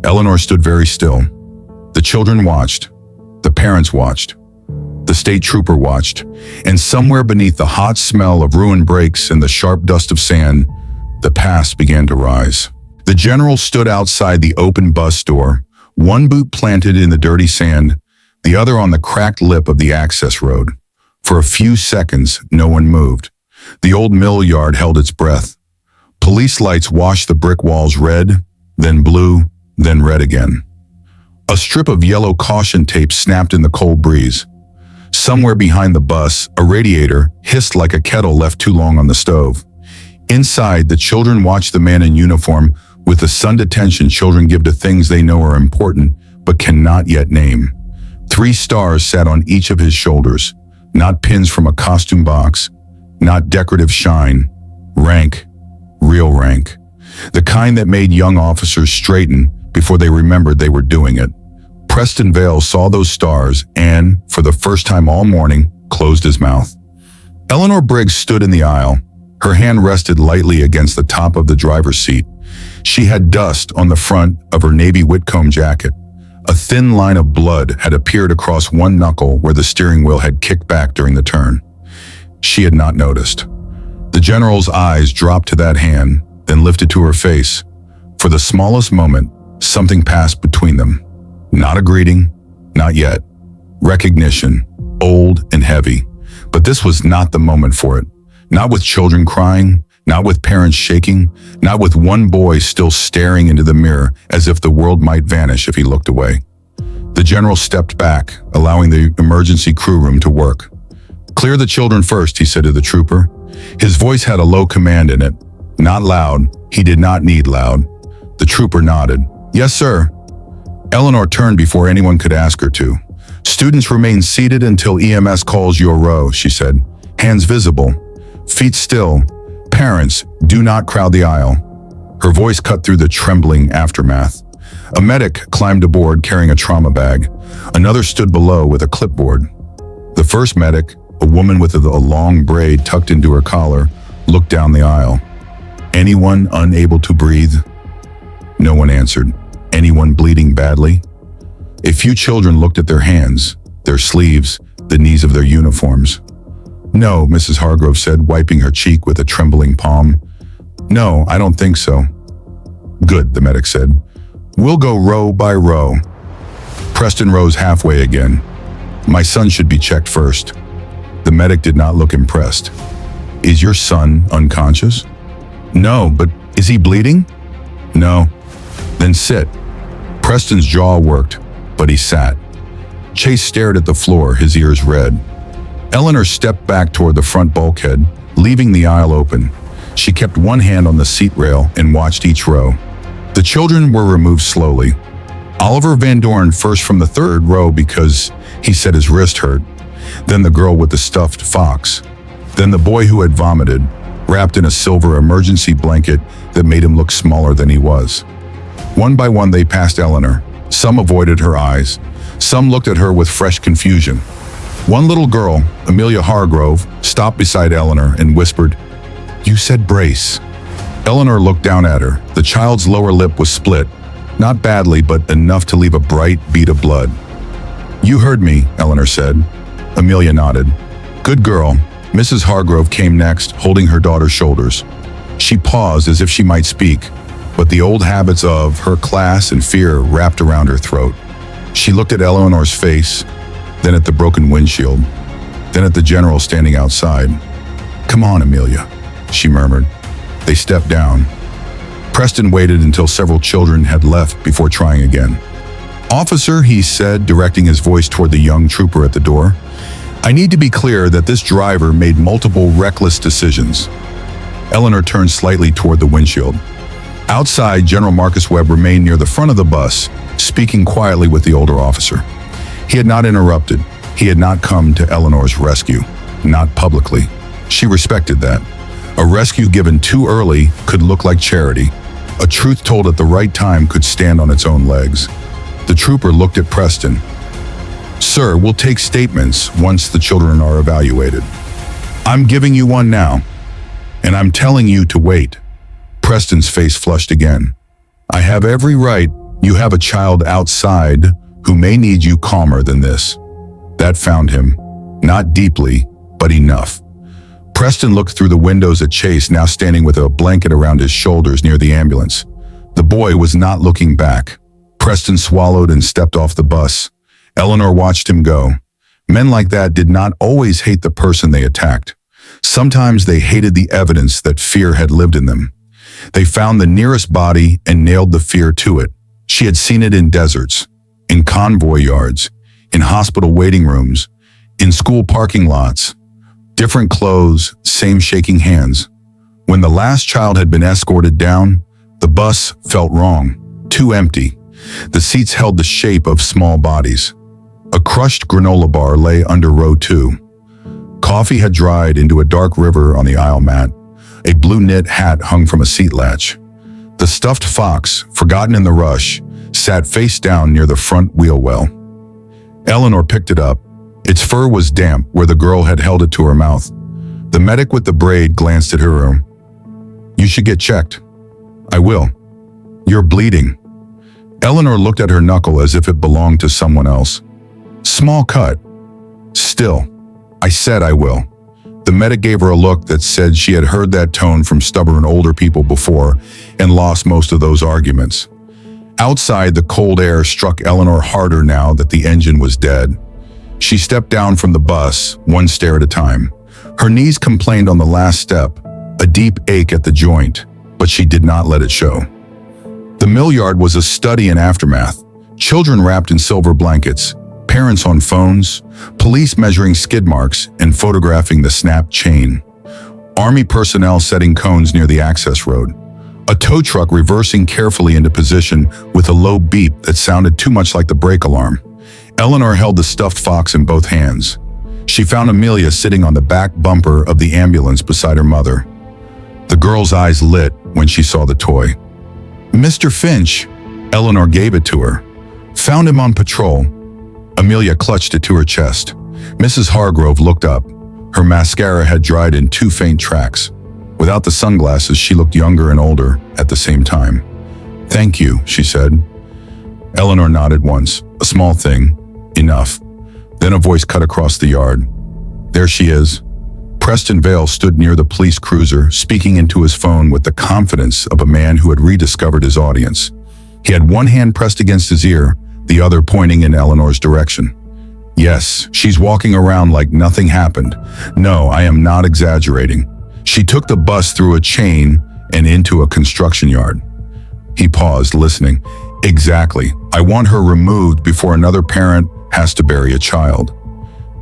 Eleanor stood very still. The children watched. The parents watched. The state trooper watched. And somewhere beneath the hot smell of ruined brakes and the sharp dust of sand, the past began to rise. The general stood outside the open bus door, one boot planted in the dirty sand, the other on the cracked lip of the access road. For a few seconds, no one moved. The old mill yard held its breath. Police lights washed the brick walls red, then blue, then red again. A strip of yellow caution tape snapped in the cold breeze. Somewhere behind the bus, a radiator hissed like a kettle left too long on the stove. Inside, the children watched the man in uniform with the sunned attention children give to things they know are important but cannot yet name. 3 stars sat on each of his shoulders, not pins from a costume box, not decorative shine, rank, real rank. The kind that made young officers straighten before they remembered they were doing it. Preston Vale saw those stars and, for the first time all morning, closed his mouth. Eleanor Briggs stood in the aisle. Her hand rested lightly against the top of the driver's seat. She had dust on the front of her navy Whitcomb jacket. A thin line of blood had appeared across one knuckle where the steering wheel had kicked back during the turn. She had not noticed. The general's eyes dropped to that hand, then lifted to her face. For the smallest moment, something passed between them. Not a greeting, not yet. Recognition, old and heavy. But this was not the moment for it. Not with children crying, not with parents shaking, not with one boy still staring into the mirror as if the world might vanish if he looked away. The general stepped back, allowing the emergency crew room to work. "Clear the children first," he said to the trooper. His voice had a low command in it. Not loud, he did not need loud. The trooper nodded. "Yes, sir." Eleanor turned before anyone could ask her to. "Students remain seated until EMS calls your row," she said. "Hands visible. Feet still. Parents, do not crowd the aisle." Her voice cut through the trembling aftermath. A medic climbed aboard carrying a trauma bag. Another stood below with a clipboard. The first medic, a woman with a long braid tucked into her collar, looked down the aisle. "Anyone unable to breathe?" No one answered. "Anyone bleeding badly?" A few children looked at their hands, their sleeves, the knees of their uniforms. "No," Mrs. Hargrove said, wiping her cheek with a trembling palm. "No, I don't think so." "Good," the medic said. "We'll go row by row." Preston rose halfway again. "My son should be checked first." The medic did not look impressed. "Is your son unconscious?" "No, but is he bleeding?" "No." "Then sit." Preston's jaw worked, but he sat. Chase stared at the floor, his ears red. Eleanor stepped back toward the front bulkhead, leaving the aisle open. She kept one hand on the seat rail and watched each row. The children were removed slowly. Oliver Van Dorn first from the third row because he said his wrist hurt. Then the girl with the stuffed fox. Then the boy who had vomited, wrapped in a silver emergency blanket that made him look smaller than he was. One by one they passed Eleanor. Some avoided her eyes. Some looked at her with fresh confusion. One little girl, Amelia Hargrove, stopped beside Eleanor and whispered, "You said brace." Eleanor looked down at her. The child's lower lip was split. Not badly, but enough to leave a bright bead of blood. "You heard me," Eleanor said. Amelia nodded. "Good girl." Mrs. Hargrove came next, holding her daughter's shoulders. She paused as if she might speak, but the old habits of her class and fear wrapped around her throat. She looked at Eleanor's face, then at the broken windshield, then at the general standing outside. "Come on, Amelia," she murmured. They stepped down. Preston waited until several children had left before trying again. "Officer," he said, directing his voice toward the young trooper at the door, "I need to be clear that this driver made multiple reckless decisions." Eleanor turned slightly toward the windshield. Outside, General Marcus Webb remained near the front of the bus, speaking quietly with the older officer. He had not interrupted. He had not come to Eleanor's rescue, not publicly. She respected that. A rescue given too early could look like charity. A truth told at the right time could stand on its own legs. The trooper looked at Preston. "Sir, we'll take statements once the children are evaluated. I'm giving you one now, and I'm telling you to wait." Preston's face flushed again. "I have every right. You have a child outside who may need you calmer than this." That found him. Not deeply, but enough. Preston looked through the windows at Chase, now standing with a blanket around his shoulders near the ambulance. The boy was not looking back. Preston swallowed and stepped off the bus. Eleanor watched him go. Men like that did not always hate the person they attacked. Sometimes they hated the evidence that fear had lived in them. They found the nearest body and nailed the fear to it. She had seen it in deserts, in convoy yards, in hospital waiting rooms, in school parking lots. Different clothes, same shaking hands. When the last child had been escorted down, the bus felt wrong, too empty. The seats held the shape of small bodies. A crushed granola bar lay under row 2. Coffee had dried into a dark river on the aisle mat. A blue knit hat hung from a seat latch. The stuffed fox, forgotten in the rush, sat face down near the front wheel well. Eleanor picked it up. Its fur was damp where the girl had held it to her mouth. The medic with the braid glanced at her. "You should get checked." "I will." "You're bleeding." Eleanor looked at her knuckle as if it belonged to someone else. "Small cut." "Still, I said I will." The medic gave her a look that said she had heard that tone from stubborn older people before and lost most of those arguments. Outside, the cold air struck Eleanor harder now that the engine was dead. She stepped down from the bus, one stair at a time. Her knees complained on the last step, a deep ache at the joint, but she did not let it show. The mill yard was a study in aftermath. Children wrapped in silver blankets, parents on phones, police measuring skid marks and photographing the snapped chain. Army personnel setting cones near the access road. A tow truck reversing carefully into position with a low beep that sounded too much like the brake alarm. Eleanor held the stuffed fox in both hands. She found Amelia sitting on the back bumper of the ambulance beside her mother. The girl's eyes lit when she saw the toy. "Mr. Finch," Eleanor gave it to her. "Found him on patrol." Amelia clutched it to her chest. Mrs. Hargrove looked up. Her mascara had dried in 2 faint tracks. Without the sunglasses, she looked younger and older at the same time. "Thank you," she said. Eleanor nodded once. A small thing. Enough. Then a voice cut across the yard. "There she is." Preston Vale stood near the police cruiser, speaking into his phone with the confidence of a man who had rediscovered his audience. He had one hand pressed against his ear, the other pointing in Eleanor's direction. "Yes, she's walking around like nothing happened. No, I am not exaggerating. She took the bus through a chain and into a construction yard." He paused, listening. "Exactly. I want her removed before another parent has to bury a child."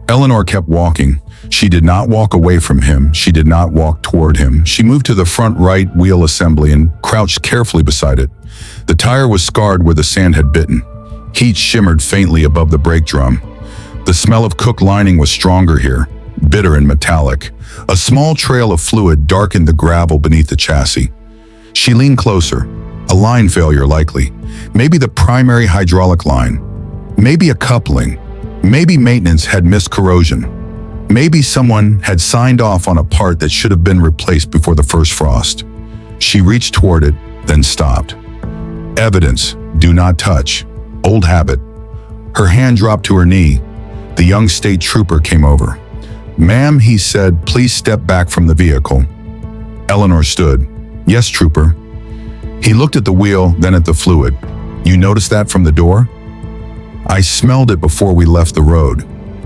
Eleanor kept walking. She did not walk away from him. She did not walk toward him. She moved to the front right wheel assembly and crouched carefully beside it. The tire was scarred where the sand had bitten. Heat shimmered faintly above the brake drum. The smell of cooked lining was stronger here, bitter and metallic. A small trail of fluid darkened the gravel beneath the chassis. She leaned closer. A line failure likely. Maybe the primary hydraulic line. Maybe a coupling. Maybe maintenance had missed corrosion. Maybe someone had signed off on a part that should have been replaced before the first frost. She reached toward it, then stopped. Evidence. Do not touch. Old habit. Her hand dropped to her knee. The young state trooper came over. "Ma'am," he said, "please step back from the vehicle." Eleanor stood. "Yes, trooper." He looked at the wheel, then at the fluid. "You noticed that from the door?" "I smelled it before we left the road."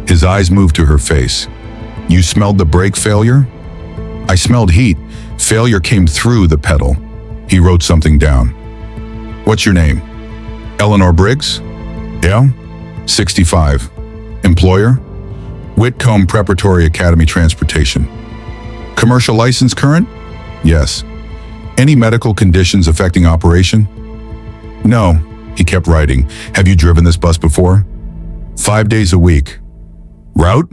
His eyes moved to her face. "You smelled the brake failure?" "I smelled heat. Failure came through the pedal." He wrote something down. What's your name? Eleanor Briggs? Yeah? 65. Employer? Whitcomb Preparatory Academy Transportation. Commercial license current? Yes. Any medical conditions affecting operation? No, he kept writing. Have you driven this bus before? 5 days a week. Route?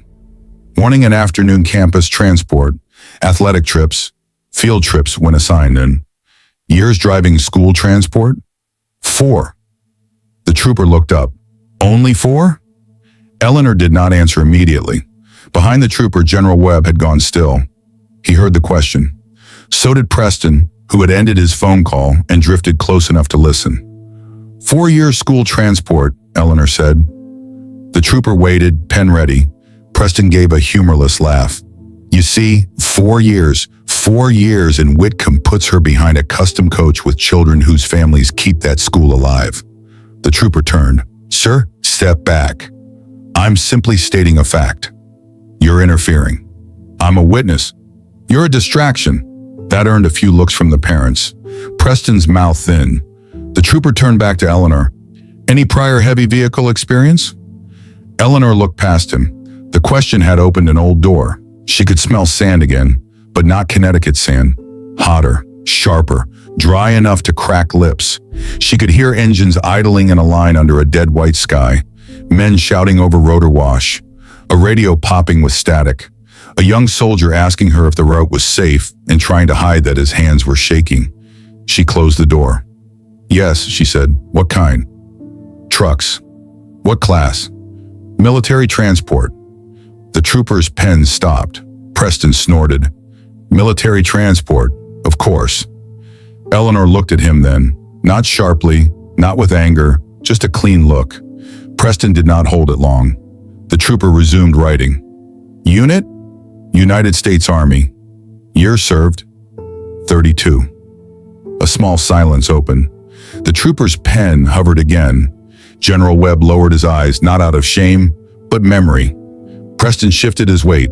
Morning and afternoon campus transport, athletic trips, field trips when assigned, and years driving school transport? 4. The trooper looked up. Only 4? Eleanor did not answer immediately. Behind the trooper, General Webb had gone still. He heard the question. So did Preston, who had ended his phone call and drifted close enough to listen. 4 years school transport, Eleanor said. The trooper waited, pen ready. Preston gave a humorless laugh. You see, 4 years, 4 years, and Whitcomb puts her behind a custom coach with children whose families keep that school alive. The trooper turned. Sir, step back. I'm simply stating a fact. You're interfering. I'm a witness. You're a distraction. That earned a few looks from the parents. Preston's mouth thinned. The trooper turned back to Eleanor. Any prior heavy vehicle experience? Eleanor looked past him. The question had opened an old door. She could smell sand again, but not Connecticut sand. Hotter, sharper, dry enough to crack lips. She could hear engines idling in a line under a dead white sky, men shouting over rotor wash, a radio popping with static, a young soldier asking her if the route was safe and trying to hide that his hands were shaking. She closed the door. Yes, she said. What kind? Trucks. What class? Military transport. The trooper's pen stopped. Preston snorted. Military transport, of course. Eleanor looked at him then, not sharply, not with anger, just a clean look. Preston did not hold it long. The trooper resumed writing. Unit? United States Army. Year served? 32. A small silence opened. The trooper's pen hovered again. General Webb lowered his eyes, not out of shame, but memory. Preston shifted his weight.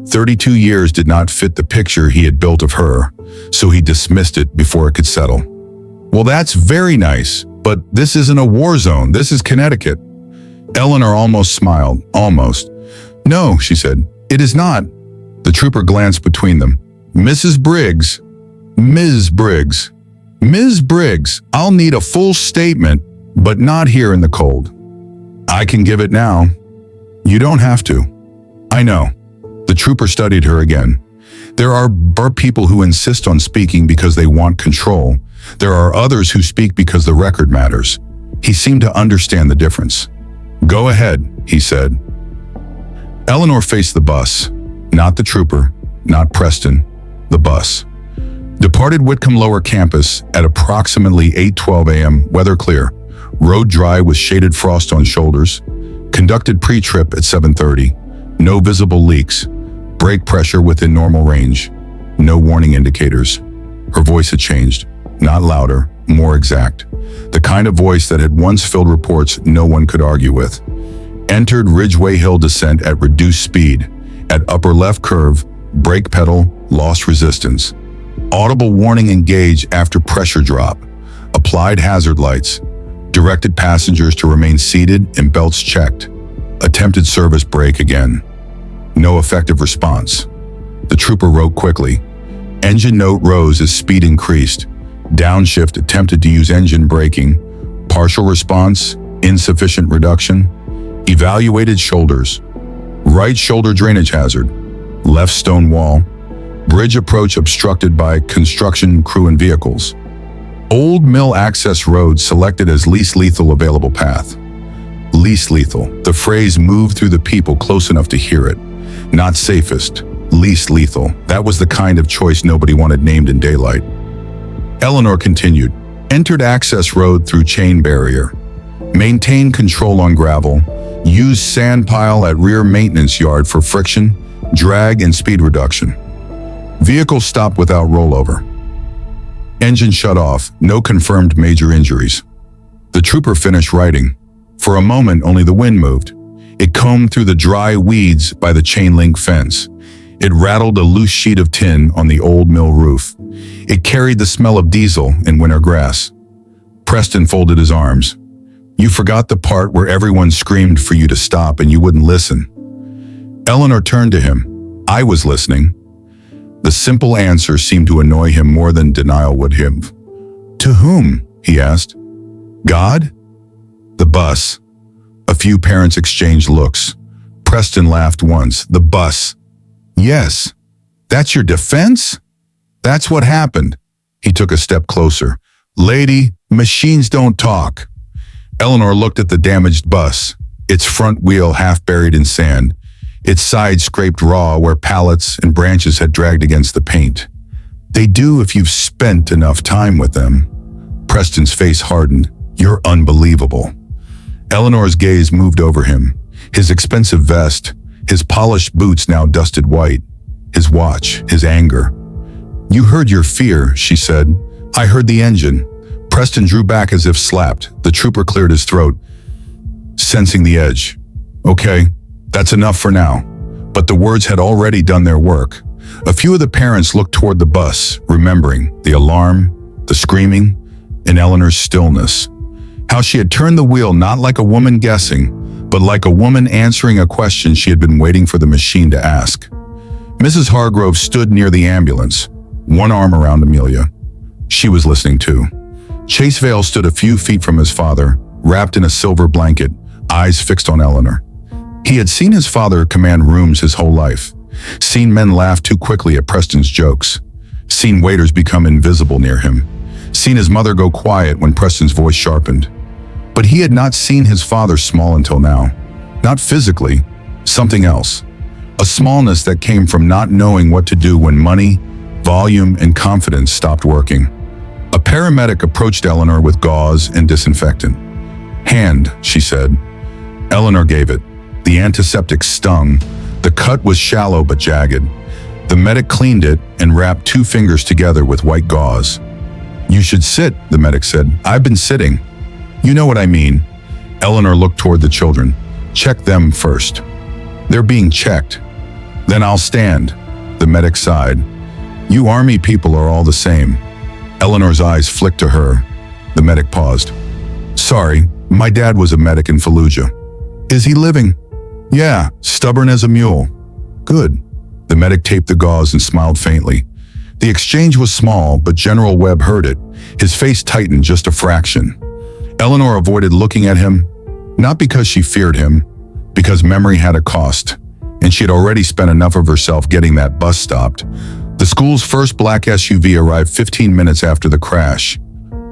32 years did not fit the picture he had built of her, so he dismissed it before it could settle. Well, that's very nice, but this isn't a war zone. This is Connecticut. Eleanor almost smiled. Almost. No, she said. It is not. The trooper glanced between them. Mrs. Briggs. Ms. Briggs. Ms. Briggs, I'll need a full statement, but not here in the cold. I can give it now. You don't have to. I know. The trooper studied her again. There are people who insist on speaking because they want control. There are others who speak because the record matters. He seemed to understand the difference. Go ahead, he said. Eleanor faced the bus. Not the trooper, not Preston, the bus. Departed Whitcomb Lower Campus at approximately 8:12 a.m., weather clear, road dry with shaded frost on shoulders, conducted pre-trip at 7:30, no visible leaks, brake pressure within normal range, no warning indicators. Her voice had changed, not louder, more exact, the kind of voice that had once filled reports no one could argue with. Entered Ridgeway Hill descent at reduced speed, at upper left curve, brake pedal, lost resistance. Audible warning engage after pressure drop. Applied hazard lights. Directed passengers to remain seated and belts checked. Attempted service brake again. No effective response. The trooper wrote quickly. Engine note rose as speed increased. Downshift attempted to use engine braking. Partial response, insufficient reduction. Evaluated shoulders. Right shoulder drainage hazard. Left stone wall. Bridge approach obstructed by construction crew and vehicles. Old Mill access road selected as least lethal available path. Least lethal. The phrase moved through the people close enough to hear it. Not safest. Least lethal. That was the kind of choice nobody wanted named in daylight. Eleanor continued. Entered access road through chain barrier. Maintain control on gravel. Use sand pile at rear maintenance yard for friction, drag, and speed reduction. Vehicle stopped without rollover. Engine shut off, no confirmed major injuries. The trooper finished writing. For a moment, only the wind moved. It combed through the dry weeds by the chain link fence. It rattled a loose sheet of tin on the old mill roof. It carried the smell of diesel and winter grass. Preston folded his arms. You forgot the part where everyone screamed for you to stop and you wouldn't listen. Eleanor turned to him. I was listening. The simple answer seemed to annoy him more than denial would have. To whom? He asked. God? The bus. A few parents exchanged looks. Preston laughed once. The bus. Yes. That's your defense? That's what happened. He took a step closer. Lady, machines don't talk. Eleanor looked at the damaged bus, its front wheel half buried in sand, its side scraped raw where pallets and branches had dragged against the paint. They do if you've spent enough time with them. Preston's face hardened. You're unbelievable. Eleanor's gaze moved over him. His expensive vest, his polished boots now dusted white, his watch, his anger. You heard your fear, she said. I heard the engine. Preston drew back as if slapped. The trooper cleared his throat, sensing the edge. Okay, that's enough for now. But the words had already done their work. A few of the parents looked toward the bus, remembering the alarm, the screaming, and Eleanor's stillness. How she had turned the wheel not like a woman guessing, but like a woman answering a question she had been waiting for the machine to ask. Mrs. Hargrove stood near the ambulance, one arm around Amelia. She was listening too. Chase Vale stood a few feet from his father, wrapped in a silver blanket, eyes fixed on Eleanor. He had seen his father command rooms his whole life, seen men laugh too quickly at Preston's jokes, seen waiters become invisible near him, seen his mother go quiet when Preston's voice sharpened. But he had not seen his father small until now. Not physically, something else. A smallness that came from not knowing what to do when money, volume, and confidence stopped working. A paramedic approached Eleanor with gauze and disinfectant. Hand, she said. Eleanor gave it. The antiseptic stung. The cut was shallow but jagged. The medic cleaned it and wrapped 2 fingers together with white gauze. You should sit, the medic said. I've been sitting. You know what I mean. Eleanor looked toward the children. Check them first. They're being checked. Then I'll stand. The medic sighed. You army people are all the same. Eleanor's eyes flicked to her. The medic paused. Sorry, my dad was a medic in Fallujah. Is he living? Yeah, stubborn as a mule. Good. The medic taped the gauze and smiled faintly. The exchange was small, but General Webb heard it. His face tightened just a fraction. Eleanor avoided looking at him, not because she feared him, because memory had a cost, and she had already spent enough of herself getting that bus stopped. The school's first black SUV arrived 15 minutes after the crash.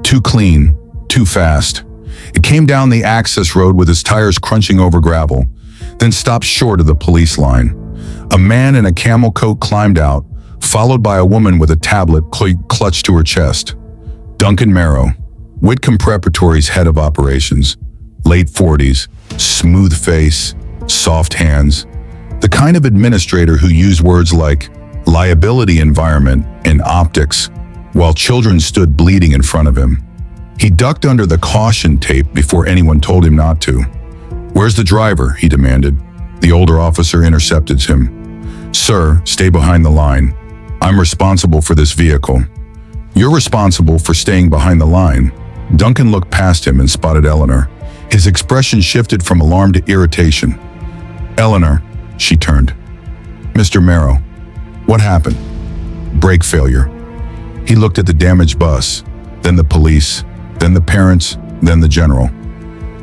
Too clean, too fast. It came down the access road with its tires crunching over gravel, then stopped short of the police line. A man in a camel coat climbed out, followed by a woman with a tablet clutched to her chest. Duncan Merrow, Whitcomb Preparatory's head of operations, late 40s, smooth face, soft hands, the kind of administrator who used words like liability environment and optics while children stood bleeding in front of him. He ducked under the caution tape before anyone told him not to. Where's the driver? He demanded. The older officer intercepted him. Sir, stay behind the line. I'm responsible for this vehicle. You're responsible for staying behind the line. Duncan looked past him and spotted Eleanor. His expression shifted from alarm to irritation. Eleanor, she turned. Mr. Merrow, what happened? Brake failure. He looked at the damaged bus, then the police, then the parents, then the general.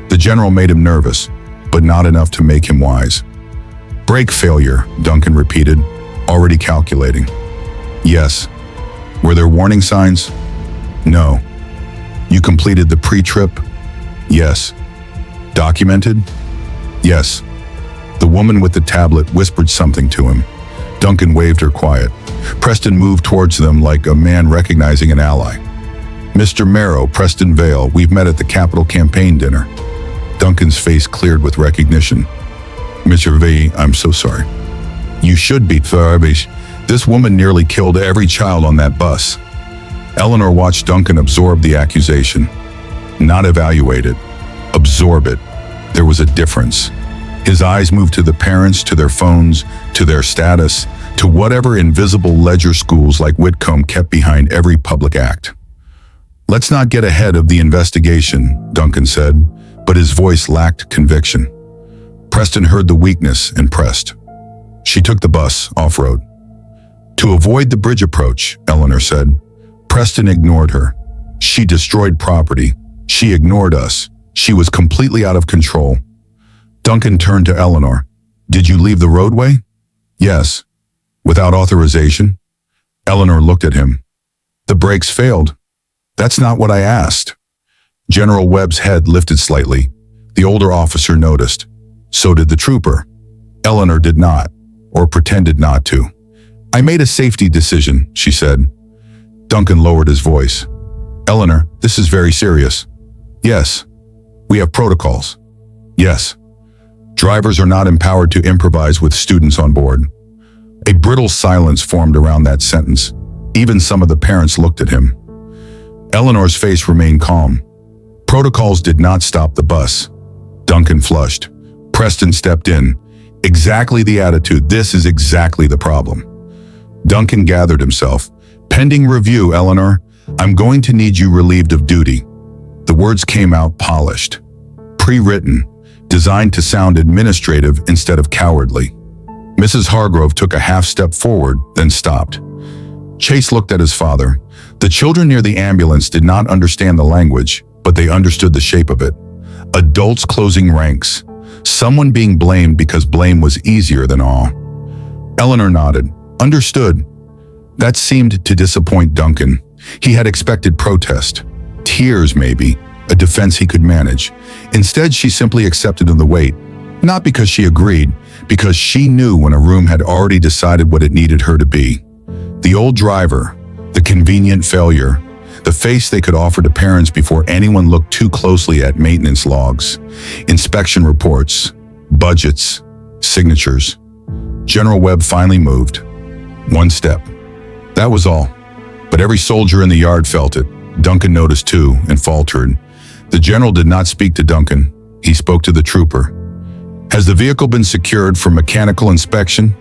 The general made him nervous, but not enough to make him wise. Brake failure, Duncan repeated, already calculating. Yes. Were there warning signs? No. You completed the pre-trip? Yes. Documented? Yes. The woman with the tablet whispered something to him. Duncan waved her quiet. Preston moved towards them like a man recognizing an ally. Mr. Merrow, Preston Vale, we've met at the Capitol campaign dinner. Duncan's face cleared with recognition. Mr. V, I'm so sorry. You should be, Thurbish. This woman nearly killed every child on that bus. Eleanor watched Duncan absorb the accusation. Not evaluate it. Absorb it. There was a difference. His eyes moved to the parents, to their phones, to their status, to whatever invisible ledger schools like Whitcomb kept behind every public act. "Let's not get ahead of the investigation," Duncan said, but his voice lacked conviction. Preston heard the weakness and pressed. She took the bus off-road. "To avoid the bridge approach," Eleanor said. Preston ignored her. "She destroyed property. She ignored us. She was completely out of control." Duncan turned to Eleanor. "Did you leave the roadway?" "Yes." "Without authorization?" Eleanor looked at him. "The brakes failed." "That's not what I asked." General Webb's head lifted slightly. The older officer noticed. So did the trooper. Eleanor did not, or pretended not to. "I made a safety decision," she said. Duncan lowered his voice. "Eleanor, this is very serious." "Yes." "We have protocols." "Yes." "Drivers are not empowered to improvise with students on board." A brittle silence formed around that sentence. Even some of the parents looked at him. Eleanor's face remained calm. Protocols did not stop the bus. Duncan flushed. Preston stepped in. "Exactly the attitude. This is exactly the problem." Duncan gathered himself. "Pending review, Eleanor. I'm going to need you relieved of duty." The words came out polished, pre-written, designed to sound administrative instead of cowardly. Mrs. Hargrove took a half step forward, then stopped. Chase looked at his father. The children near the ambulance did not understand the language, but they understood the shape of it. Adults closing ranks. Someone being blamed because blame was easier than awe. Eleanor nodded. Understood. That seemed to disappoint Duncan. He had expected protest. Tears, maybe. A defense he could manage. Instead, she simply accepted the weight. Not because she agreed, because she knew when a room had already decided what it needed her to be. The old driver, the convenient failure, the face they could offer to parents before anyone looked too closely at maintenance logs, inspection reports, budgets, signatures. General Webb finally moved. One step. That was all. But every soldier in the yard felt it. Duncan noticed too and faltered. The general did not speak to Duncan. He spoke to the trooper. "Has the vehicle been secured for mechanical inspection?"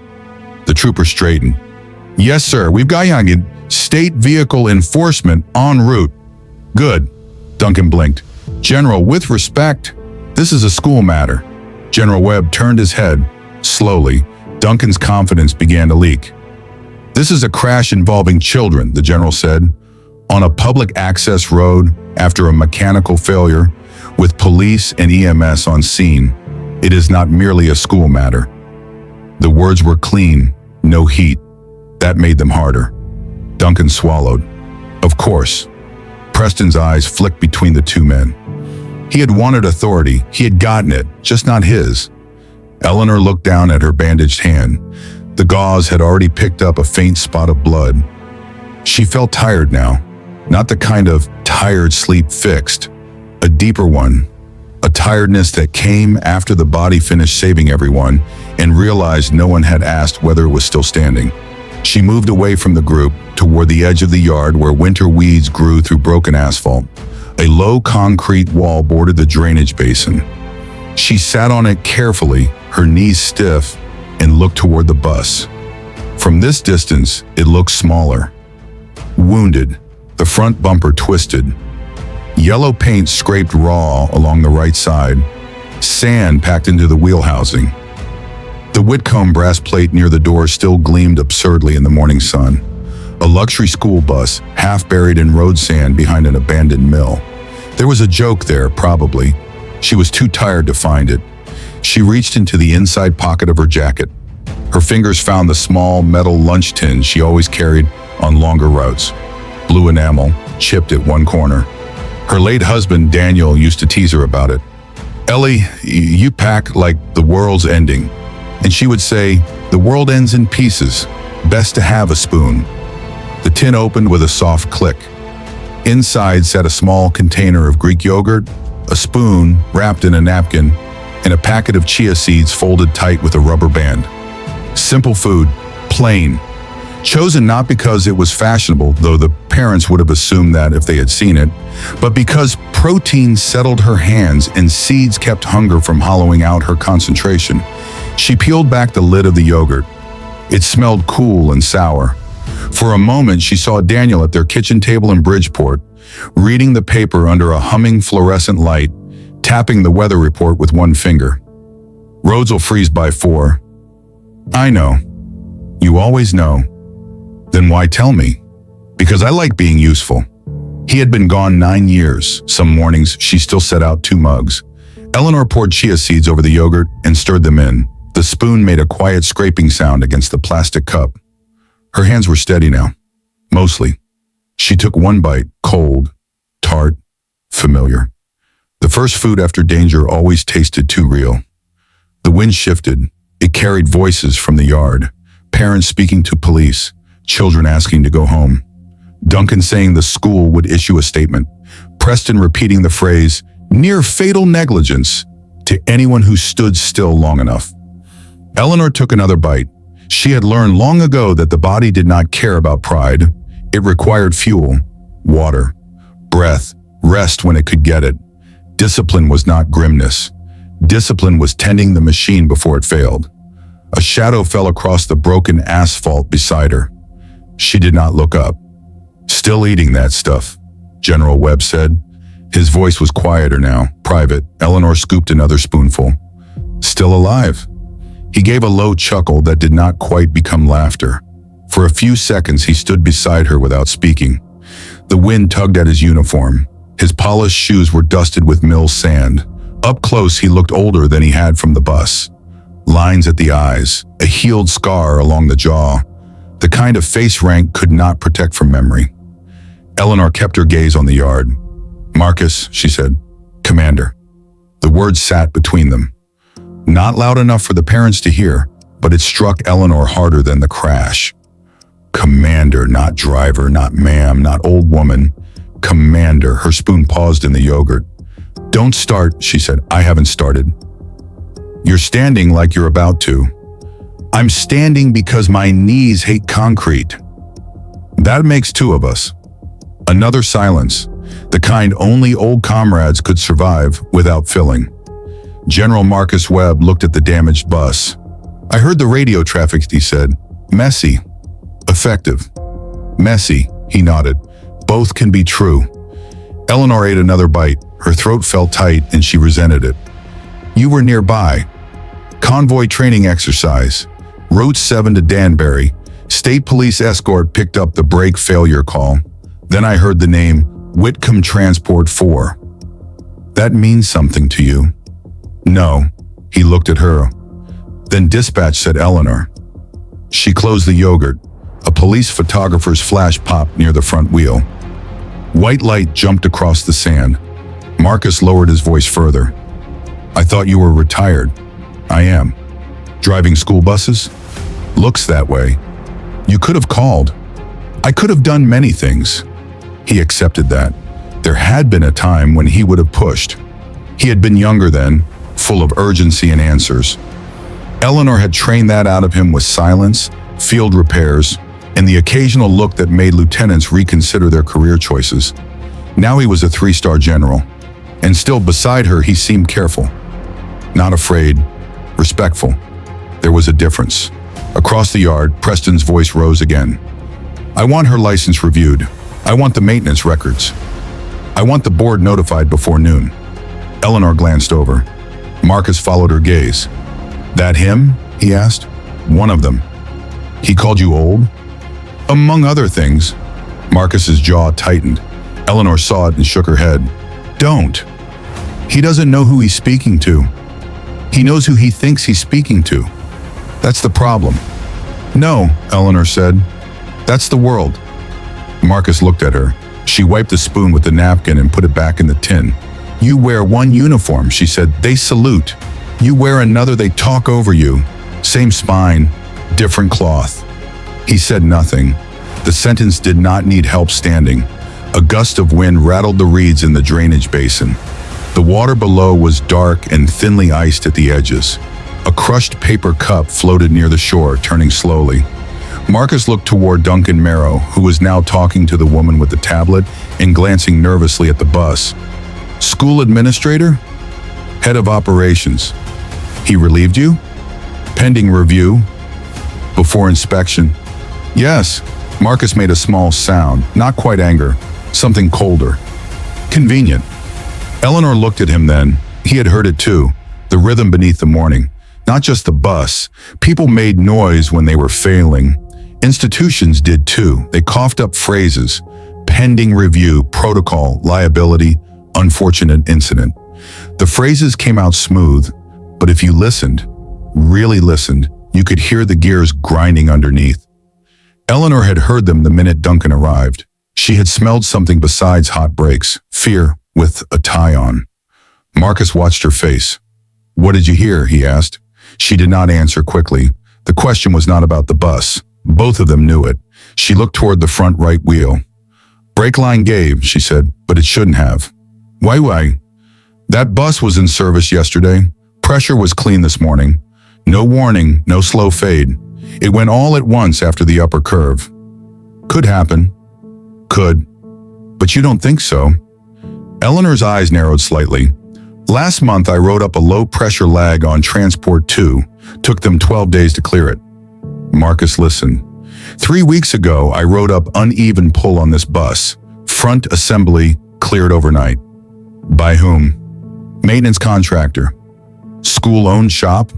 The trooper straightened. "Yes, sir. We've got state vehicle enforcement en route." "Good." Duncan blinked. "General, with respect, this is a school matter." General Webb turned his head. Slowly, Duncan's confidence began to leak. "This is a crash involving children," the general said, "on a public access road after a mechanical failure, with police and EMS on scene. It is not merely a school matter." The words were clean, no heat. That made them harder. Duncan swallowed. Of course. Preston's eyes flicked between the two men. He had wanted authority. He had gotten it, just not his. Eleanor looked down at her bandaged hand. The gauze had already picked up a faint spot of blood. She felt tired now. Not the kind of tired sleep fixed. A deeper one. A tiredness that came after the body finished saving everyone and realized no one had asked whether it was still standing. She moved away from the group toward the edge of the yard where winter weeds grew through broken asphalt. A low concrete wall bordered the drainage basin. She sat on it carefully, her knees stiff, and looked toward the bus. From this distance, it looked smaller. Wounded, the front bumper twisted. Yellow paint scraped raw along the right side. Sand packed into the wheel housing. The Whitcomb brass plate near the door still gleamed absurdly in the morning sun. A luxury school bus, half buried in road sand behind an abandoned mill. There was a joke there, probably. She was too tired to find it. She reached into the inside pocket of her jacket. Her fingers found the small metal lunch tin she always carried on longer routes. Blue enamel, chipped at one corner. Her late husband, Daniel, used to tease her about it. "Ellie, you pack like the world's ending." And she would say, "The world ends in pieces. Best to have a spoon." The tin opened with a soft click. Inside sat a small container of Greek yogurt, a spoon wrapped in a napkin, and a packet of chia seeds folded tight with a rubber band. Simple food, plain. Chosen not because it was fashionable, though the parents would have assumed that if they had seen it, but because protein settled her hands and seeds kept hunger from hollowing out her concentration. She peeled back the lid of the yogurt. It smelled cool and sour. For a moment, she saw Daniel at their kitchen table in Bridgeport, reading the paper under a humming fluorescent light, tapping the weather report with one finger. Roads will freeze by 4. I know. You always know. Then why tell me? Because I like being useful. He had been gone 9 years. Some mornings, she still set out 2 mugs. Eleanor poured chia seeds over the yogurt and stirred them in. The spoon made a quiet scraping sound against the plastic cup. Her hands were steady now. Mostly. She took one bite, cold, tart, familiar. The first food after danger always tasted too real. The wind shifted. It carried voices from the yard. Parents speaking to police. Children asking to go home. Duncan saying the school would issue a statement. Preston repeating the phrase, near fatal negligence, to anyone who stood still long enough. Eleanor took another bite. She had learned long ago that the body did not care about pride. It required fuel, water, breath, rest when it could get it. Discipline was not grimness. Discipline was tending the machine before it failed. A shadow fell across the broken asphalt beside her. She did not look up. Still eating that stuff, General Webb said. His voice was quieter now, private. Eleanor scooped another spoonful. Still alive. He gave a low chuckle that did not quite become laughter. For a few seconds, he stood beside her without speaking. The wind tugged at his uniform. His polished shoes were dusted with mill sand. Up close, he looked older than he had from the bus. Lines at the eyes, a healed scar along the jaw, the kind of face rank could not protect from memory. Eleanor kept her gaze on the yard. Marcus, she said. Commander. The words sat between them. Not loud enough for the parents to hear, but it struck Eleanor harder than the crash. Commander, not driver, not ma'am, not old woman. Commander. Her spoon paused in the yogurt. Don't start, she said. I haven't started. You're standing like you're about to. I'm standing because my knees hate concrete. That makes 2 of us. Another silence, the kind only old comrades could survive without filling. General Marcus Webb looked at the damaged bus. I heard the radio traffic, he said. Messy. Effective. Messy, he nodded. Both can be true. Eleanor ate another bite. Her throat felt tight and she resented it. You were nearby. Convoy training exercise. Route 7 to Danbury. State police escort picked up the brake failure call. Then I heard the name Whitcomb Transport 4. That means something to you? No. He looked at her. Then dispatch, said Eleanor. She closed the yogurt. A police photographer's flash popped near the front wheel. White light jumped across the sand. Marcus lowered his voice further. I thought you were retired. I am. Driving school buses? Looks that way. You could have called. I could have done many things. He accepted that. There had been a time when he would have pushed. He had been younger then, full of urgency and answers. Eleanor had trained that out of him with silence, field repairs, and the occasional look that made lieutenants reconsider their career choices. Now he was a 3-star general, and still beside her he seemed careful. Not afraid, respectful. There was a difference. Across the yard, Preston's voice rose again. I want her license reviewed. I want the maintenance records. I want the board notified before noon. Eleanor glanced over. Marcus followed her gaze. That him? He asked. One of them. He called you old? Among other things. Marcus's jaw tightened. Eleanor saw it and shook her head. Don't. He doesn't know who he's speaking to. He knows who he thinks he's speaking to. That's the problem. No, Eleanor said. That's the world. Marcus looked at her. She wiped the spoon with the napkin and put it back in the tin. You wear one uniform, she said. They salute. You wear another, they talk over you. Same spine, different cloth. He said nothing. The sentence did not need help standing. A gust of wind rattled the reeds in the drainage basin. The water below was dark and thinly iced at the edges. A crushed paper cup floated near the shore, turning slowly. Marcus looked toward Duncan Merrow, who was now talking to the woman with the tablet and glancing nervously at the bus. School administrator? Head of operations. He relieved you? Pending review? Before inspection? Yes. Marcus made a small sound, not quite anger, something colder. Convenient. Eleanor looked at him then. He had heard it too, the rhythm beneath the morning. Not just the bus. People made noise when they were failing. Institutions did too. They coughed up phrases. Pending review, protocol, liability, unfortunate incident. The phrases came out smooth, but if you listened, really listened, you could hear the gears grinding underneath. Eleanor had heard them the minute Duncan arrived. She had smelled something besides hot brakes, fear with a tie on. Marcus watched her face. What did you hear? He asked. She did not answer quickly. The question was not about the bus. Both of them knew it. She looked toward the front right wheel. Brake line gave, she said, but it shouldn't have. Why? That bus was in service yesterday. Pressure was clean this morning. No warning, no slow fade. It went all at once after the upper curve. Could happen. Could. But you don't think so? Eleanor's eyes narrowed slightly. Last month I wrote up a low-pressure lag on Transport 2. Took them 12 days to clear it. Marcus listened. 3 weeks ago, I wrote up uneven pull on this bus. Front assembly cleared overnight. By whom? Maintenance contractor. School-owned shop?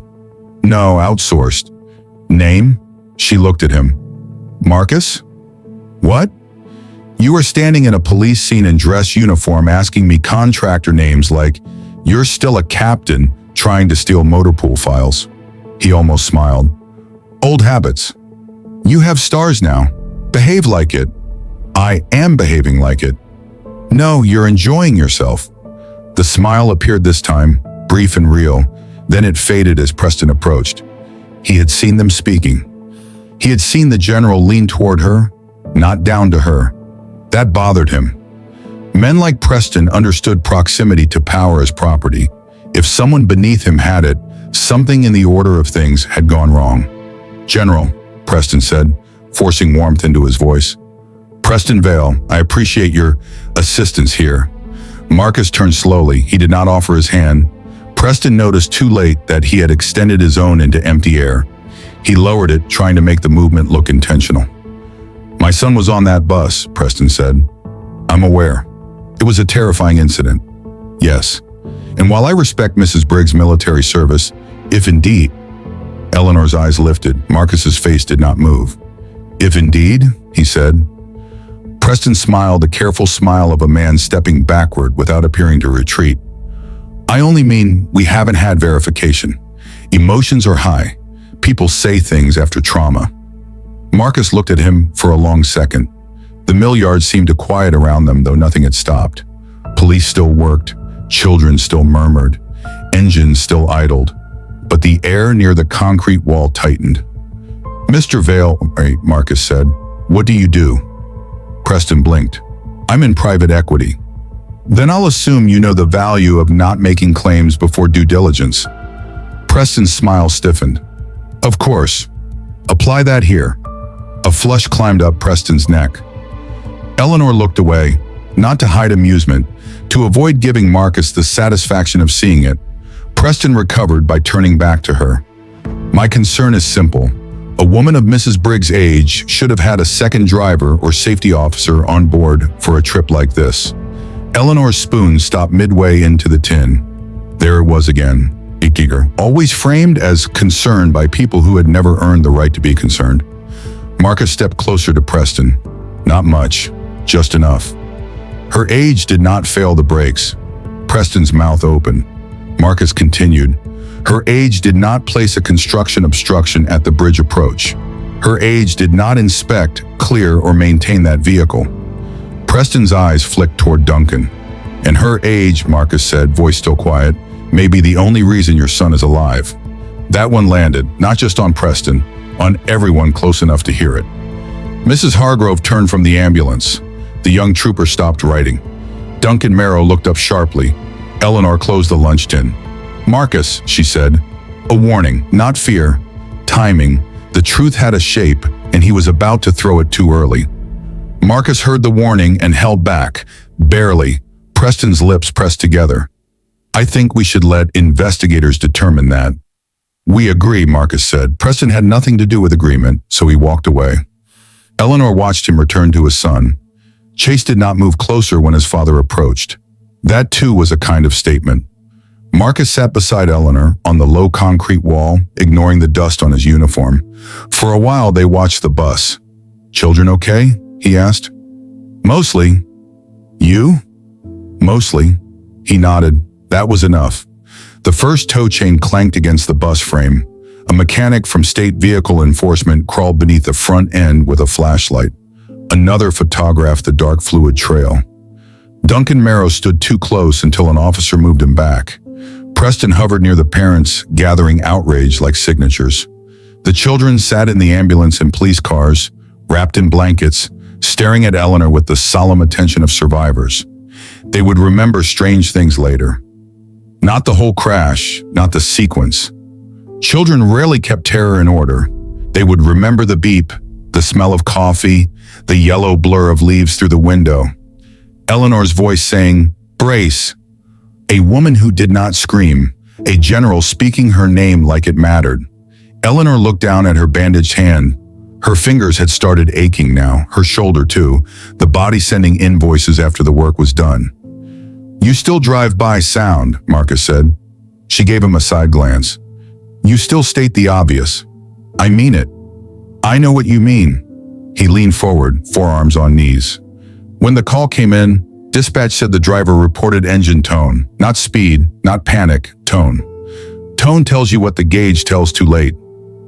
No, outsourced. Name? She looked at him. Marcus? What? You were standing in a police scene in dress uniform asking me contractor names like, you're still a captain trying to steal motor pool files. He almost smiled. Old habits. You have stars now. Behave like it. I am behaving like it. No, you're enjoying yourself. The smile appeared this time, brief and real. Then it faded as Preston approached. He had seen them speaking. He had seen the general lean toward her, not down to her. That bothered him. Men like Preston understood proximity to power as property. If someone beneath him had it, something in the order of things had gone wrong. General, Preston said, forcing warmth into his voice. Preston Vale, I appreciate your assistance here. Marcus turned slowly. He did not offer his hand. Preston noticed too late that he had extended his own into empty air. He lowered it, trying to make the movement look intentional. My son was on that bus, Preston said. I'm aware. It was a terrifying incident. Yes. And while I respect Mrs. Briggs' military service, if indeed, Eleanor's eyes lifted. Marcus's face did not move. If indeed, he said. Preston smiled, the careful smile of a man stepping backward without appearing to retreat. I only mean we haven't had verification. Emotions are high. People say things after trauma. Marcus looked at him for a long second. The mill yard seemed to quiet around them, though nothing had stopped. Police still worked. Children still murmured. Engines still idled. But the air near the concrete wall tightened. Mr. Vale, Marcus said, what do you do? Preston blinked. I'm in private equity. Then I'll assume you know the value of not making claims before due diligence. Preston's smile stiffened. Of course. Apply that here. A flush climbed up Preston's neck. Eleanor looked away, not to hide amusement, to avoid giving Marcus the satisfaction of seeing it. Preston recovered by turning back to her. My concern is simple. A woman of Mrs. Briggs' age should have had a second driver or safety officer on board for a trip like this. Eleanor's spoon stopped midway into the tin. There it was again, a gigger, always framed as concern by people who had never earned the right to be concerned. Marcus stepped closer to Preston. Not much, just enough. Her age did not fail the brakes. Preston's mouth opened. Marcus continued. Her age did not place a construction obstruction at the bridge approach. Her age did not inspect, clear, or maintain that vehicle. Preston's eyes flicked toward Duncan. And her age, Marcus said, voice still quiet, may be the only reason your son is alive. That one landed, not just on Preston, on everyone close enough to hear it. Mrs. Hargrove turned from the ambulance. The young trooper stopped writing. Duncan Merrow looked up sharply. Eleanor closed the lunch tin. Marcus, she said, a warning, not fear. Timing. The truth had a shape, and he was about to throw it too early. Marcus heard the warning and held back, barely. Preston's lips pressed together. "I think we should let investigators determine that." "We agree," Marcus said. Preston had nothing to do with agreement, so he walked away. Eleanor watched him return to his son. Chase did not move closer when his father approached. That too was a kind of statement. Marcus sat beside Eleanor on the low concrete wall, ignoring the dust on his uniform. For a while they watched the bus. "Children okay?" he asked. "Mostly." "You?" "Mostly." He nodded. That was enough. The first tow chain clanked against the bus frame. A mechanic from State Vehicle Enforcement crawled beneath the front end with a flashlight. Another photographed the dark fluid trail. Duncan Merrow stood too close until an officer moved him back. Preston hovered near the parents, gathering outrage like signatures. The children sat in the ambulance and police cars, wrapped in blankets, staring at Eleanor with the solemn attention of survivors. They would remember strange things later. Not the whole crash, not the sequence. Children rarely kept terror in order. They would remember the beep, the smell of coffee, the yellow blur of leaves through the window. Eleanor's voice saying, "Brace." A woman who did not scream, a general speaking her name like it mattered. Eleanor looked down at her bandaged hand. Her fingers had started aching now, her shoulder too, the body sending invoices after the work was done. "You still drive by sound," Marcus said. She gave him a side glance. "You still state the obvious." "I mean it." "I know what you mean." He leaned forward, forearms on knees. When the call came in, dispatch said the driver reported engine tone, not speed, not panic, tone. Tone tells you what the gauge tells too late.